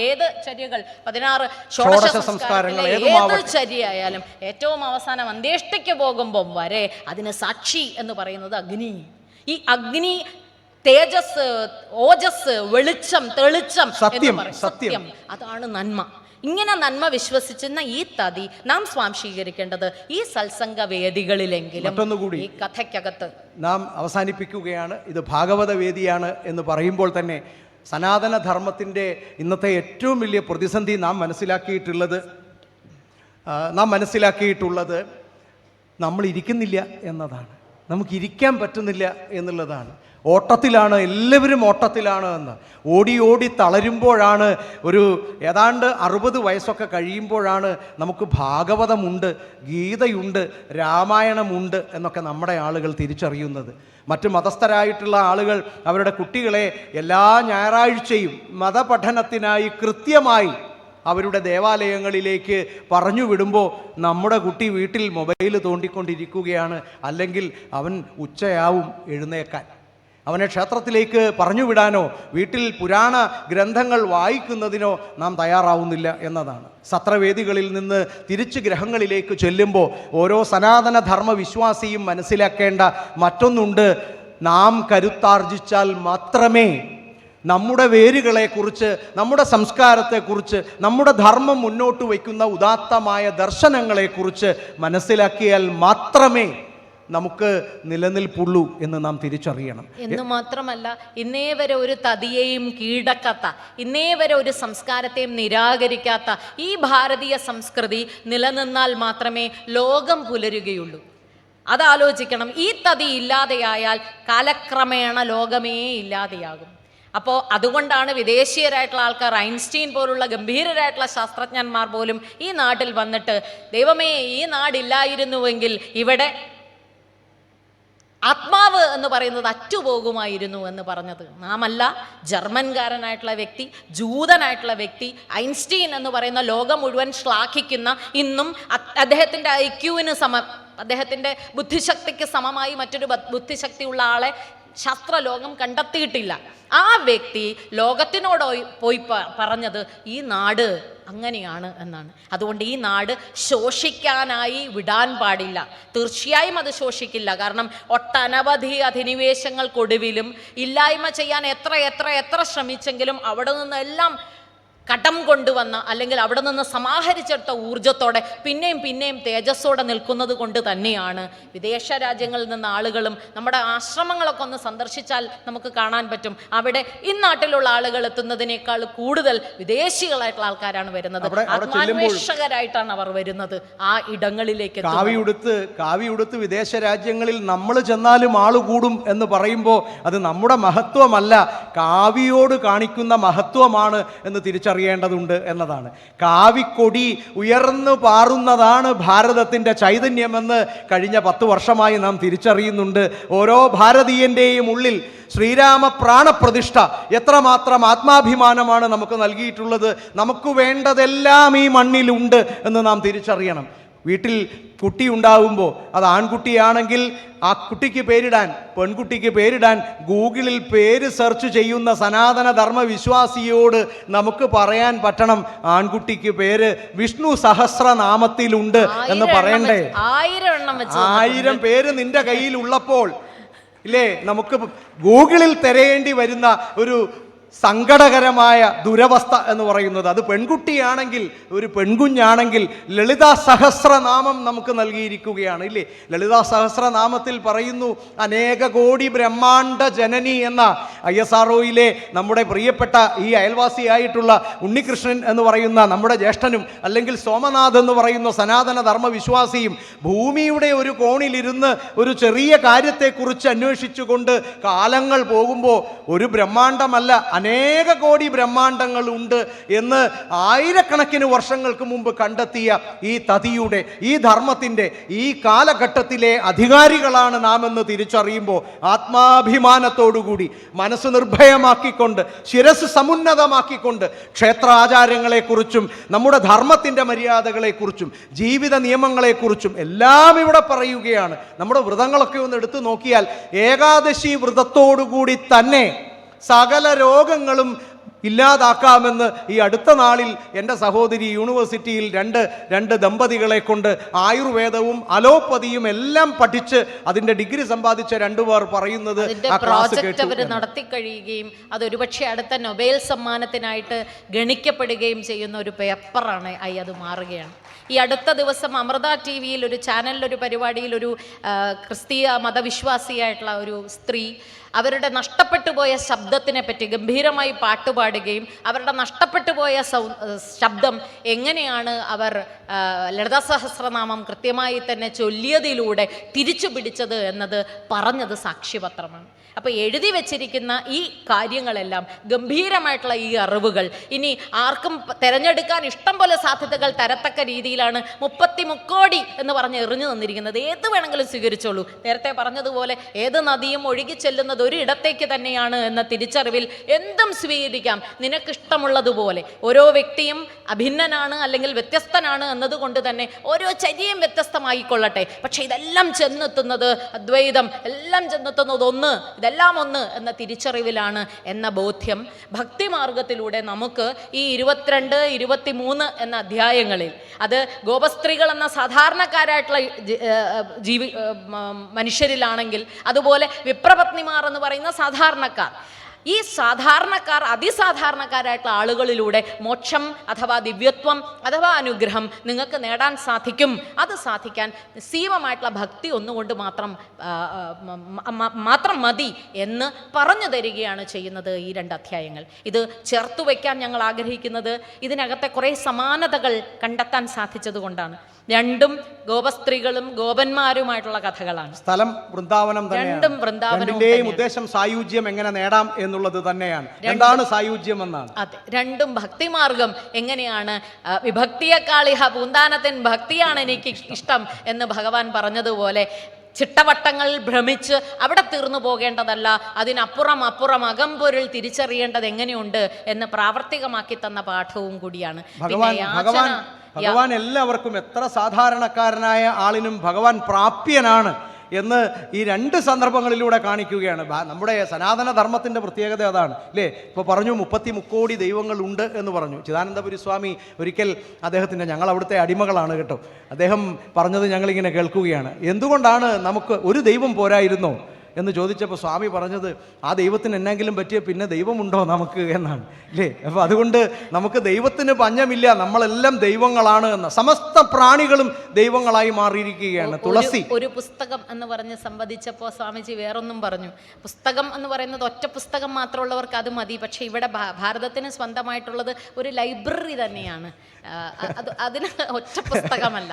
ഏത് ചര്യകൾ, 16 ഷോഡശ സംസ്കാരങ്ങൾ, ഏത് ചര്യയായാലും ഏറ്റവും അവസാനം അന്ത്യേഷ്ടിക്ക് പോകുമ്പം വരെ അതിന് സാക്ഷി എന്ന് പറയുന്നത് അഗ്നി. ഈ അഗ്നി, തേജസ്, ഓജസ്, വെളിച്ചം, തെളിച്ചം, സത്യം, അതാണ് നന്മ. ഇങ്ങനെ നന്മ വിശ്വസിച്ചെന്ന ഈ തതി നാം സ്വാംശീകരിക്കേണ്ടത് ഈ സത്സംഗ വേദികളിലെങ്കിലും. ഈ കഥയ്ക്കകത്ത് നാം അവസാനിപ്പിക്കുകയാണ്. ഇത് ഭാഗവത വേദിയാണ് എന്ന് പറയുമ്പോൾ തന്നെ സനാതനധർമ്മത്തിൻ്റെ ഇന്നത്തെ ഏറ്റവും വലിയ പ്രതിസന്ധി നാം മനസ്സിലാക്കിയിട്ടുള്ളത് നമ്മൾ ഇരിക്കുന്നില്ല എന്നതാണ്. നമുക്കിരിക്കാൻ പറ്റുന്നില്ല എന്നുള്ളതാണ്. ഓട്ടത്തിലാണ്, എല്ലാവരും ഓട്ടത്തിലാണ് എന്ന്. ഓടി ഓടി തളരുമ്പോഴാണ്, ഒരു ഏതാണ്ട് 60 വയസ്സൊക്കെ കഴിയുമ്പോഴാണ് നമുക്ക് ഭാഗവതമുണ്ട്, ഗീതയുണ്ട്, രാമായണമുണ്ട് എന്നൊക്കെ നമ്മുടെ ആളുകൾ തിരിച്ചറിയുന്നത്. മറ്റ് മതസ്ഥരായിട്ടുള്ള ആളുകൾ അവരുടെ കുട്ടികളെ എല്ലാ ഞായറാഴ്ചയും മതപഠനത്തിനായി കൃത്യമായി അവരുടെ ദേവാലയങ്ങളിലേക്ക് പറഞ്ഞു വിടുമ്പോൾ നമ്മുടെ കുട്ടി വീട്ടിൽ മൊബൈൽ തോണ്ടിക്കൊണ്ടിരിക്കുകയാണ്. അല്ലെങ്കിൽ അവൻ ഉച്ചയാവും എഴുന്നേക്കാൻ. അവനെ ക്ഷേത്രത്തിലേക്ക് പറഞ്ഞുവിടാനോ വീട്ടിൽ പുരാണ ഗ്രന്ഥങ്ങൾ വായിക്കുന്നതിനോ നാം തയ്യാറാവുന്നില്ല എന്നതാണ്. സത്രവേദികളിൽ നിന്ന് തിരിച്ച് ഗ്രഹങ്ങളിലേക്ക് ചെല്ലുമ്പോൾ ഓരോ സനാതന ധർമ്മ വിശ്വാസിയും മനസ്സിലാക്കേണ്ട മറ്റൊന്നുണ്ട്. നാം കരുത്താർജിച്ചാൽ മാത്രമേ നമ്മുടെ വേരുകളെക്കുറിച്ച്, നമ്മുടെ സംസ്കാരത്തെക്കുറിച്ച്, നമ്മുടെ ധർമ്മം മുന്നോട്ട് വയ്ക്കുന്ന ഉദാത്തമായ ദർശനങ്ങളെക്കുറിച്ച് മനസ്സിലാക്കിയാൽ മാത്രമേ നമുക്ക് നിലനിൽപ്പുള്ളൂ എന്ന് നാം തിരിച്ചറിയണം. എന്ന് മാത്രമല്ല, ഇന്നേ വരെ ഒരു തതിയെയും കീഴടക്കാത്ത, ഇന്നേ വരെ ഒരു സംസ്കാരത്തെയും നിരാകരിക്കാത്ത ഈ ഭാരതീയ സംസ്കൃതി നിലനിന്നാൽ മാത്രമേ ലോകം പുലരുകയുള്ളൂ. അതാലോചിക്കണം. ഈ തതി ഇല്ലാതെയായാൽ കാലക്രമേണ ലോകമേ ഇല്ലാതെയാകും. അപ്പോൾ അതുകൊണ്ടാണ് വിദേശീയരായിട്ടുള്ള ആൾക്കാർ, ഐൻസ്റ്റീൻ പോലുള്ള ഗംഭീരരായിട്ടുള്ള ശാസ്ത്രജ്ഞന്മാർ പോലും ഈ നാട്ടിൽ വന്നിട്ട്, ദൈവമേ ഈ നാടില്ലായിരുന്നുവെങ്കിൽ ഇവിടെ ആത്മാവ് എന്ന് പറയുന്നത് അറ്റുപോകുമായിരുന്നു എന്ന് പറഞ്ഞത്. നാമല്ല, ജർമ്മൻകാരനായിട്ടുള്ള വ്യക്തി, ജൂതനായിട്ടുള്ള വ്യക്തി, ഐൻസ്റ്റീൻ എന്ന് പറയുന്ന ലോകം മുഴുവൻ ശ്ലാഘിക്കുന്ന, ഇന്നും അദ്ദേഹത്തിൻ്റെ ഐക്യുവിന് അദ്ദേഹത്തിൻ്റെ ബുദ്ധിശക്തിക്ക് സമമായി മറ്റൊരു ബുദ്ധിശക്തിയുള്ള ആളെ ശാസ്ത്രലോകം കണ്ടെത്തിയിട്ടില്ല. ആ വ്യക്തി ലോകത്തിനോട് പോയി പറഞ്ഞത് ഈ നാട് അങ്ങനെയാണ് എന്നാണ്. അതുകൊണ്ട് ഈ നാട് ശോഷിക്കാനായി വിടാൻ പാടില്ല. തീർച്ചയായും അത് ശോഷിക്കില്ല. കാരണം ഒട്ടനവധി അധിനിവേശങ്ങൾക്കൊടുവിലും ഇല്ലായ്മ ചെയ്യാൻ എത്ര ശ്രമിച്ചെങ്കിലും അവിടെ നിന്നെല്ലാം കടം കൊണ്ടുവന്ന, അല്ലെങ്കിൽ അവിടെ നിന്ന് സമാഹരിച്ചെടുത്ത ഊർജത്തോടെ പിന്നെയും തേജസ്സോടെ നിൽക്കുന്നത് കൊണ്ട് തന്നെയാണ് വിദേശ രാജ്യങ്ങളിൽ നിന്ന് ആളുകളും, നമ്മുടെ ആശ്രമങ്ങളൊക്കെ ഒന്ന് സന്ദർശിച്ചാൽ നമുക്ക് കാണാൻ പറ്റും, അവിടെ ഇന്നാട്ടിലുള്ള ആളുകൾ എത്തുന്നതിനേക്കാൾ കൂടുതൽ വിദേശികളായിട്ടുള്ള ആൾക്കാരാണ് വരുന്നത്. ആത്മാന്വേഷകരായിട്ടാണ് അവർ വരുന്നത് ആ ഇടങ്ങളിലേക്ക്. കാവിയുടുത്ത് വിദേശ രാജ്യങ്ങളിൽ നമ്മൾ ചെന്നാലും ആള് കൂടും എന്ന് പറയുമ്പോൾ അത് നമ്മുടെ മഹത്വമല്ല, കാവിയോട് കാണിക്കുന്ന മഹത്വമാണ് എന്ന് തിരിച്ചറിയേണ്ടതുണ്ട് എന്നതാണ്. കാവിക്കൊടി ഉയർന്നു പാറുന്നതാണ് ഭാരതത്തിൻ്റെ ചൈതന്യമെന്ന് കഴിഞ്ഞ 10 വർഷമായി നാം തിരിച്ചറിയുന്നുണ്ട്. ഓരോ ഭാരതീയൻ്റെയും ഉള്ളിൽ ശ്രീരാമ പ്രാണപ്രതിഷ്ഠ എത്രമാത്രം ആത്മാഭിമാനമാണ് നമുക്ക് നൽകിയിട്ടുള്ളത്. നമുക്ക് വേണ്ടതെല്ലാം ഈ മണ്ണിലുണ്ട് എന്ന് നാം തിരിച്ചറിയണം. വീട്ടിൽ കുട്ടി ഉണ്ടാവുമ്പോൾ അത് ആൺകുട്ടിയാണെങ്കിൽ ആ കുട്ടിക്ക് പേരിടാൻ, പെൺകുട്ടിക്ക് പേരിടാൻ ഗൂഗിളിൽ പേര് സെർച്ച് ചെയ്യുന്ന സനാതന ധർമ്മ വിശ്വാസിയോട് നമുക്ക് പറയാൻ പറ്റണം, ആൺകുട്ടിക്ക് പേര് വിഷ്ണു സഹസ്രനാമത്തിലുണ്ട് എന്ന് പറയണ്ടേ? 1000 പേര് നിന്റെ കയ്യിൽ ഉള്ളപ്പോൾ ഇല്ലേ നമുക്ക് ഗൂഗിളിൽ തിരയേണ്ടി വരുന്ന ഒരു സങ്കടകരമായ ദുരവസ്ഥ എന്ന് പറയുന്നത്. അത് പെൺകുട്ടിയാണെങ്കിൽ, ഒരു പെൺകുഞ്ഞാണെങ്കിൽ ലളിതാ സഹസ്രനാമം നമുക്ക് നൽകിയിരിക്കുകയാണ് ഇല്ലേ? ലളിതാ സഹസ്രനാമത്തിൽ പറയുന്നു, അനേക കോടി ബ്രഹ്മാണ്ഡ ജനനി എന്ന ISROയിലെ നമ്മുടെ പ്രിയപ്പെട്ട ഈ അയൽവാസിയായിട്ടുള്ള ഉണ്ണികൃഷ്ണൻ എന്ന് പറയുന്ന നമ്മുടെ ജ്യേഷ്ഠനും, അല്ലെങ്കിൽ സോമനാഥ് എന്ന് പറയുന്ന സനാതന ധർമ്മ വിശ്വാസിയും ഭൂമിയുടെ ഒരു കോണിലിരുന്ന് ഒരു ചെറിയ കാര്യത്തെക്കുറിച്ച് അന്വേഷിച്ചുകൊണ്ട് കാലങ്ങൾ പോകുമ്പോൾ ഒരു ബ്രഹ്മാണ്ഡമല്ല, അനേക കോടി ബ്രഹ്മാണ്ഡങ്ങളുണ്ട് എന്ന് ആയിരക്കണക്കിന് വർഷങ്ങൾക്ക് മുമ്പ് കണ്ടെത്തിയ ഈ തതിയുടെ, ഈ ധർമ്മത്തിൻ്റെ ഈ കാലഘട്ടത്തിലെ അധികാരികളാണ് നാം എന്ന് തിരിച്ചറിയുമ്പോൾ ആത്മാഭിമാനത്തോടുകൂടി മനസ്സ് നിർഭയമാക്കിക്കൊണ്ട്, ശിരസ് സമുന്നതമാക്കിക്കൊണ്ട് ക്ഷേത്രാചാരങ്ങളെക്കുറിച്ചും നമ്മുടെ ധർമ്മത്തിൻ്റെ മര്യാദകളെക്കുറിച്ചും ജീവിത നിയമങ്ങളെക്കുറിച്ചും എല്ലാം ഇവിടെ പറയുകയാണ്. നമ്മുടെ വ്രതങ്ങളൊക്കെ ഒന്ന് എടുത്തു നോക്കിയാൽ ഏകാദശി വ്രതത്തോടുകൂടി തന്നെ സകല രോഗങ്ങളും ഇല്ലാതാക്കാമെന്ന് ഈ അടുത്ത നാളിൽ എൻ്റെ സഹോദരി യൂണിവേഴ്സിറ്റിയിൽ രണ്ട് ദമ്പതികളെ കൊണ്ട് ആയുർവേദവും അലോപ്പതിയും എല്ലാം പഠിച്ച് അതിൻ്റെ ഡിഗ്രി സമ്പാദിച്ച 2 പേർ പറയുന്നത് പ്രോജക്റ്റ് അവർ നടത്തി കഴിയുകയും അതൊരുപക്ഷെ അടുത്ത നൊബേൽ സമ്മാനത്തിനായിട്ട് ഗണിക്കപ്പെടുകയും ചെയ്യുന്ന ഒരു പേപ്പറാണ് അത് മാറുകയാണ്. ഈ അടുത്ത ദിവസം അമൃത TV-യിൽ ഒരു ചാനലിലൊരു പരിപാടിയിൽ ഒരു ക്രിസ്തീയ മതവിശ്വാസിയായിട്ടുള്ള ഒരു സ്ത്രീ അവരുടെ നഷ്ടപ്പെട്ടു പോയ ശബ്ദത്തിനെ പറ്റി ഗംഭീരമായി പാട്ടുപാടുകയും അവരുടെ നഷ്ടപ്പെട്ടു പോയ ശബ്ദം എങ്ങനെയാണ് അവർ ലളിതാ സഹസ്രനാമം കൃത്യമായി തന്നെ ചൊല്ലിയതിലൂടെ തിരിച്ചു പിടിച്ചത് എന്നത് പറഞ്ഞത് സാക്ഷ്യപത്രമാണ്. അപ്പോൾ എഴുതി വെച്ചിരിക്കുന്ന ഈ കാര്യങ്ങളെല്ലാം, ഗംഭീരമായിട്ടുള്ള ഈ അറിവുകൾ ഇനി ആർക്കും തിരഞ്ഞെടുക്കാൻ ഇഷ്ടം പോലെ സാധ്യതകൾ തരത്തക്ക രീതിയിലാണ് 30 കോടി എന്ന് പറഞ്ഞ് എറിഞ്ഞു തന്നിരിക്കുന്നത്. ഏത് വേണമെങ്കിലും സ്വീകരിച്ചോളൂ. നേരത്തെ പറഞ്ഞതുപോലെ ഏത് നദിയും ഒഴുകി ചെല്ലുന്നത് ഒരു ഇടത്തേക്ക് തന്നെയാണ് എന്ന തിരിച്ചറിവിൽ എന്തും സ്വീകരിക്കാം. നിനക്കിഷ്ടമുള്ളതുപോലെ. ഓരോ വ്യക്തിയും അഭിന്നനാണ് അല്ലെങ്കിൽ വ്യത്യസ്തനാണ് എന്നതുകൊണ്ട് തന്നെ ഓരോ ചര്യയും വ്യത്യസ്തമായിക്കൊള്ളട്ടെ. പക്ഷെ ഇതെല്ലാം ചെന്നെത്തുന്നത് അദ്വൈതം, എല്ലാം ചെന്നെത്തുന്നത് ഒന്ന്, ഇതെല്ലാം ഒന്ന് എന്ന തിരിച്ചറിവിലാണ് എന്ന ബോധ്യം ഭക്തിമാർഗത്തിലൂടെ നമുക്ക് ഈ 22, 23 എന്ന അധ്യായങ്ങളിൽ, അത് ഗോപസ്ത്രീകൾ എന്ന സാധാരണക്കാരായിട്ടുള്ള മനുഷ്യരിലാണെങ്കിൽ, അതുപോലെ വിപ്രപത്നിമാർ എന്ന് പറയുന്ന സാധാരണക്കാർ, ഈ സാധാരണക്കാർ അതിസാധാരണക്കാരായിട്ടുള്ള ആളുകളിലൂടെ മോക്ഷം അഥവാ ദിവ്യത്വം അഥവാ അനുഗ്രഹം നിങ്ങൾക്ക് നേടാൻ സാധിക്കും. അത് സാധിക്കാൻ നിസ്സീമമായിട്ടുള്ള ഭക്തി ഒന്നുകൊണ്ട് മാത്രം മതി എന്ന് പറഞ്ഞു തരികയാണ് ചെയ്യുന്നത് ഈ 2 അധ്യായങ്ങൾ. ഇത് ചേർത്തു വയ്ക്കാൻ ഞങ്ങൾ ആഗ്രഹിക്കുന്നത് ഇതിനകത്തെ കുറേ സമാനതകൾ കണ്ടെത്താൻ സാധിച്ചത് കൊണ്ടാണ്. രണ്ടും ഗോപസ്ത്രീകളും ഗോപന്മാരുമായിട്ടുള്ള കഥകളാണ്. സ്ഥലം വൃന്ദാവനം രണ്ടും വൃന്ദാവനം. ഉദ്ദേശം സായുജ്യം എങ്ങനെ നേടാം എന്നുള്ളത് തന്നെയാണ്. എന്താണ് സായുജ്യം എന്നാണ്. അതെ, രണ്ടും ഭക്തിമാർഗം എങ്ങനെയാണ്. വിഭക്തിയെക്കാളിഹ പൂന്താനത്തിൻ ഭക്തിയാണ് എനിക്ക് ഇഷ്ടം എന്ന് ഭഗവാൻ പറഞ്ഞതുപോലെ ചിട്ടവട്ടങ്ങൾ ഭ്രമിച്ച് അവിടെ തീർന്നു പോകേണ്ടതല്ല, അതിനപ്പുറം അകമ്പൊരുൾ തിരിച്ചറിയേണ്ടത് എങ്ങനെയുണ്ട് എന്ന് പ്രാവർത്തികമാക്കി തന്ന പാഠവും കൂടിയാണ്. ഭഗവാൻ എല്ലാവർക്കും, എത്ര സാധാരണക്കാരനായ ആളിനും ഭഗവാൻ പ്രാപ്യനാണ് എന്ന് ഈ 2 സന്ദർഭങ്ങളിലൂടെ കാണിക്കുകയാണ്. നമ്മുടെ സനാതന ധർമ്മത്തിൻ്റെ പ്രത്യേകത അതാണ് അല്ലേ. ഇപ്പോൾ പറഞ്ഞു 33 കോടി ദൈവങ്ങളുണ്ട് എന്ന് പറഞ്ഞു. ചിദാനന്ദപുരി സ്വാമി ഒരിക്കൽ അദ്ദേഹത്തിൻ്റെ, ഞങ്ങൾ അവിടുത്തെ അടിമകളാണ് കേട്ടോ, അദ്ദേഹം പറഞ്ഞത് ഞങ്ങളിങ്ങനെ കേൾക്കുകയാണ്. എന്തുകൊണ്ടാണ് നമുക്ക് ഒരു ദൈവം പോരായിരുന്നോ എന്ന് ചോദിച്ചപ്പോൾ സ്വാമി പറഞ്ഞത്, ആ ദൈവത്തിന് എന്നെങ്കിലും പറ്റിയ പിന്നെ ദൈവമുണ്ടോ നമുക്ക് എന്നാണ് അല്ലേ. അപ്പോൾ അതുകൊണ്ട് നമുക്ക് ദൈവത്തിന് പഞ്ഞമില്ല, നമ്മളെല്ലാം ദൈവങ്ങളാണ് എന്ന്. സമസ്ത പ്രാണികളും ദൈവങ്ങളായി മാറിയിരിക്കുകയാണ്. തുളസി ഒരു പുസ്തകം എന്ന് പറഞ്ഞ് സംവദിച്ചപ്പോൾ സ്വാമിജി വേറൊന്നും പറഞ്ഞു. പുസ്തകം എന്ന് പറയുന്നത് ഒറ്റ പുസ്തകം മാത്രമുള്ളവർക്ക് അത് മതി. പക്ഷെ ഇവിടെ ഭാരതത്തിന് സ്വന്തമായിട്ടുള്ളത് ഒരു ലൈബ്രറി തന്നെയാണ്. അതിന് ഒറ്റ പുസ്തകമല്ല.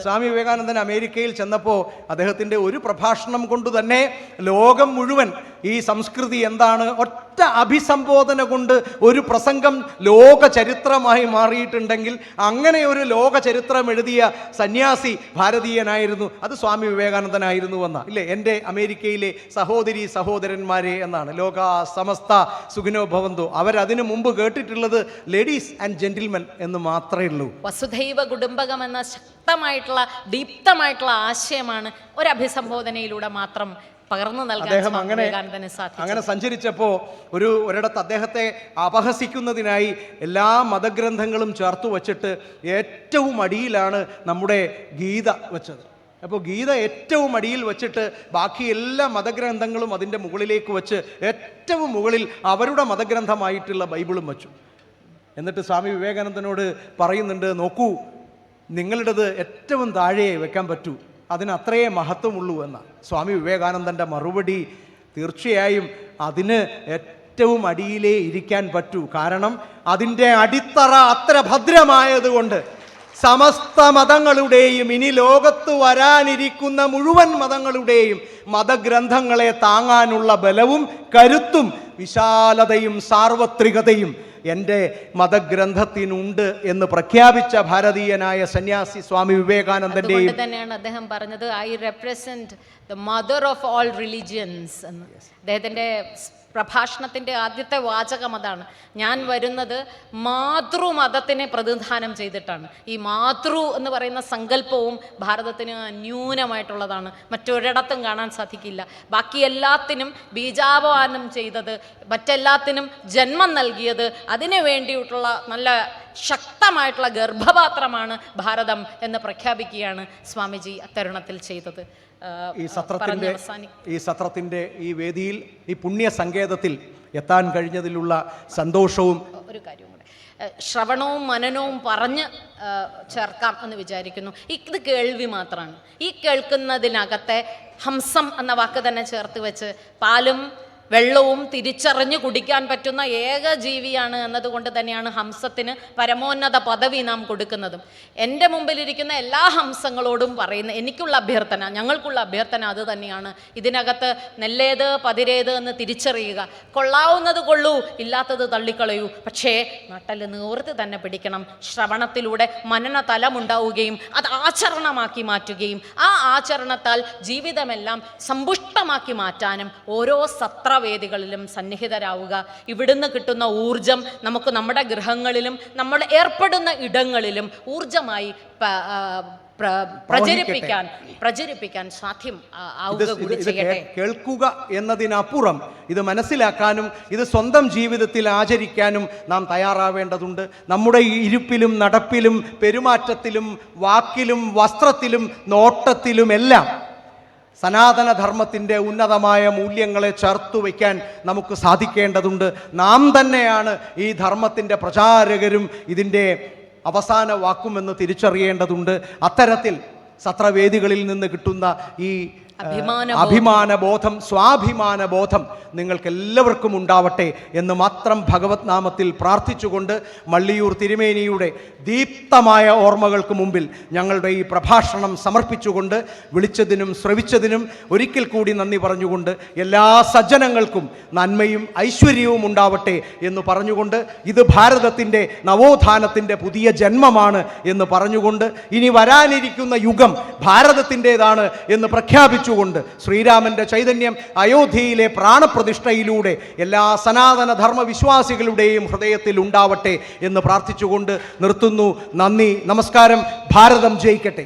സ്വാമി വിവേകാനന്ദൻ അമേരിക്കയിൽ ചെന്നപ്പോൾ അദ്ദേഹത്തിൻ്റെ ഒരു പ്രഭാഷണം കൊണ്ട് തന്നെ ലോകം മുഴുവൻ ഈ സംസ്കൃതി എന്താണ്, ഒറ്റ അഭിസംബോധന കൊണ്ട് ഒരു പ്രസംഗം ലോക ചരിത്രമായി മാറിയിട്ടുണ്ടെങ്കിൽ അങ്ങനെ ഒരു ലോക ചരിത്രം എഴുതിയ സന്യാസി ഭാരതീയനായിരുന്നു, അത് സ്വാമി വിവേകാനന്ദനായിരുന്നു എന്ന ഇല്ലേ. എൻ്റെ അമേരിക്കയിലെ സഹോദരി സഹോദരന്മാരെ എന്നാണ്, ലോക സമസ്ത സുഖിനോ ഭവന്തു. അവരതിനു മുമ്പ് കേട്ടിട്ടുള്ളത് ലേഡീസ് ആൻഡ് ജെന്റിൽമെൻ എന്ന് മാത്രമേ ഉള്ളൂ. വസുധൈവ കുടുംബകം എന്ന ശക്തമായിട്ടുള്ള ദീപ്തമായിട്ടുള്ള ആശയമാണ് ഒരു അഭിസംബോധനയിലൂടെ മാത്രം പകർന്നു നൽകാൻ അങ്ങനെ സഞ്ചരിച്ചപ്പോൾ ഒരിടത്ത് അദ്ദേഹത്തെ അപഹസിക്കുന്നതിനായി എല്ലാ മതഗ്രന്ഥങ്ങളും ചേർത്ത് വച്ചിട്ട് ഏറ്റവും അടിയിലാണ് നമ്മുടെ ഗീത വെച്ചത്. അപ്പോൾ ഗീത ഏറ്റവും അടിയിൽ വെച്ചിട്ട് ബാക്കി എല്ലാ മതഗ്രന്ഥങ്ങളും അതിൻ്റെ മുകളിലേക്ക് വെച്ച് ഏറ്റവും മുകളിൽ അവരുടെ മതഗ്രന്ഥമായിട്ടുള്ള ബൈബിളും വെച്ചു. എന്നിട്ട് സ്വാമി വിവേകാനന്ദനോട് പറയുന്നുണ്ട്, നോക്കൂ, നിങ്ങളുടേത് ഏറ്റവും താഴെ വെക്കാൻ പറ്റൂ, അതിന് അത്രയേ മഹത്വമുള്ളൂ എന്ന. സ്വാമി വിവേകാനന്ദൻ്റെ മറുപടി, തീർച്ചയായും അതിന് ഏറ്റവും അടിയിലേ ഇരിക്കാൻ പറ്റൂ, കാരണം അതിൻ്റെ അടിത്തറ അത്ര ഭദ്രമായതുകൊണ്ട് സമസ്ത മതങ്ങളുടെയും ഇനി ലോകത്ത് വരാനിരിക്കുന്ന മുഴുവൻ മതങ്ങളുടെയും മതഗ്രന്ഥങ്ങളെ താങ്ങാനുള്ള ബലവും കരുത്തും വിശാലതയും സാർവത്രികതയും എൻ്റെ മതഗ്രന്ഥത്തിനുണ്ട് എന്ന് പ്രഖ്യാപിച്ച ഭാരതീയനായ സന്യാസി സ്വാമി വിവേകാനന്ദൻ്റെയും തന്നെയാണ് അദ്ദേഹം പറഞ്ഞത്, I represent the mother of all religions എന്ന്. അദ്ദേഹത്തിൻ്റെ പ്രഭാഷണത്തിൻ്റെ ആദ്യത്തെ വാചകം അതാണ്. ഞാൻ വരുന്നത് മാതൃമതത്തിനെ പ്രതിനിധാനം ചെയ്തിട്ടാണ്. ഈ മാതൃ എന്ന് പറയുന്ന സങ്കല്പവും ഭാരതത്തിന് ന്യൂനമായിട്ടുള്ളതാണ്, മറ്റൊരിടത്തും കാണാൻ സാധിക്കില്ല. ബാക്കി എല്ലാത്തിനും ബീജാപവാനം ചെയ്തത്, മറ്റെല്ലാത്തിനും ജന്മം നൽകിയത്, അതിനു വേണ്ടിയിട്ടുള്ള നല്ല ശക്തമായിട്ടുള്ള ഗർഭപാത്രമാണ് ഭാരതം എന്ന് പ്രഖ്യാപിക്കുകയാണ് സ്വാമിജി അത്തരുണത്തിൽ ചെയ്തത്. ഈ സത്രത്തിൻ്റെ ഈ വേദിയിൽ, ഈ പുണ്യ സങ്കേതത്തിൽ എത്താൻ കഴിഞ്ഞതിലുള്ള സന്തോഷവും. ഒരു കാര്യം കൂടെ, ശ്രവണവും മനനവും പറഞ്ഞ് ചേർക്കാം എന്ന് വിചാരിക്കുന്നു. ഇത് കേൾവി മാത്രമാണ്. ഈ കേൾക്കുന്നതിനകത്തെ ഹംസം എന്ന വാക്ക് തന്നെ ചേർത്ത് വെച്ച് പാലും വെള്ളവും തിരിച്ചറിഞ്ഞ് കുടിക്കാൻ പറ്റുന്ന ഏക ജീവിയാണ് എന്നതുകൊണ്ട് തന്നെയാണ് ഹംസത്തിന് പരമോന്നത പദവി നാം കൊടുക്കുന്നതും. എൻ്റെ മുമ്പിലിരിക്കുന്ന എല്ലാ ഹംസങ്ങളോടും പറയുന്ന എനിക്കുള്ള അഭ്യർത്ഥന, ഞങ്ങൾക്കുള്ള അഭ്യർത്ഥന അത് തന്നെയാണ്. ഇതിനകത്ത് നെല്ലേത് പതിരേത് എന്ന് തിരിച്ചറിയുക. കൊള്ളാവുന്നത് കൊള്ളൂ, ഇല്ലാത്തത് തള്ളിക്കളയൂ. പക്ഷേ നട്ടല് നിവർത്തി തന്നെ പിടിക്കണം. ശ്രവണത്തിലൂടെ മനന തലമുണ്ടാവുകയും അത് ആചരണമാക്കി മാറ്റുകയും ആ ആചരണത്താൽ ജീവിതമെല്ലാം സമ്പുഷ്ടമാക്കി മാറ്റാനും ഓരോ സത്ര വേദികളിലും സന്നിഹിതരാവുക. ഇവിടുന്ന് കിട്ടുന്ന ഊർജം നമുക്ക് നമ്മുടെ ഗൃഹങ്ങളിലും നമ്മൾ ഏർപ്പെടുന്ന ഇടങ്ങളിലും ഊർജമായി പ്രചരിപ്പിക്കാൻ സാധ്യം ആവുക കൂടി ചെയ്യട്ടെ. കേൾക്കുക എന്നതിനപ്പുറം ഇത് മനസ്സിലാക്കാനും ഇത് സ്വന്തം ജീവിതത്തിൽ ആചരിക്കാനും നാം തയ്യാറാവേണ്ടതുണ്ട്. നമ്മുടെ ഈ ഇരിപ്പിലും നടപ്പിലും പെരുമാറ്റത്തിലും വാക്കിലും വസ്ത്രത്തിലും നോട്ടത്തിലുമെല്ലാം സനാതനധർമ്മത്തിൻ്റെ ഉന്നതമായ മൂല്യങ്ങളെ ചേർത്തു വയ്ക്കാൻ നമുക്ക് സാധിക്കേണ്ടതുണ്ട്. നാം തന്നെയാണ് ഈ ധർമ്മത്തിൻ്റെ പ്രചാരകരും ഇതിൻ്റെ അവസാന വാക്കുമെന്ന് തിരിച്ചറിയേണ്ടതുണ്ട്. അത്തരത്തിൽ സത്രവേദികളിൽ നിന്ന് കിട്ടുന്ന ഈ അഭിമാനബോധം, സ്വാഭിമാനബോധം നിങ്ങൾക്കെല്ലാവർക്കും ഉണ്ടാവട്ടെ എന്ന് മാത്രം ഭഗവത് നാമത്തിൽ പ്രാർത്ഥിച്ചുകൊണ്ട് മള്ളിയൂർ തിരുമേനിയുടെ ദീപ്തമായ ഓർമ്മകൾക്ക് മുമ്പിൽ ഞങ്ങളുടെ ഈ പ്രഭാഷണം സമർപ്പിച്ചുകൊണ്ട് വിളിച്ചതിനും ശ്രവിച്ചതിനും ഒരിക്കൽ കൂടി നന്ദി പറഞ്ഞുകൊണ്ട് എല്ലാ സജ്ജനങ്ങൾക്കും നന്മയും ഐശ്വര്യവും ഉണ്ടാവട്ടെ എന്ന് പറഞ്ഞുകൊണ്ട് ഇത് ഭാരതത്തിൻ്റെ നവോത്ഥാനത്തിൻ്റെ പുതിയ ജന്മമാണ് എന്ന് പറഞ്ഞുകൊണ്ട് ഇനി വരാനിരിക്കുന്ന യുഗം ഭാരതത്തിൻ്റെതാണ് എന്ന് പ്രഖ്യാപിച്ചുകൊണ്ട് ശ്രീരാമൻ്റെ ചൈതന്യം അയോധ്യയിലെ പ്രാണപ്രതിഷ്ഠയിലൂടെ എല്ലാ സനാതന ധർമ്മ വിശ്വാസികളുടെയും ഹൃദയത്തിൽ ഉണ്ടാവട്ടെ എന്ന് പ്രാർത്ഥിച്ചുകൊണ്ട് നിർത്തുന്നു. നന്ദി, നമസ്കാരം. ഭാരതം ജയിക്കട്ടെ.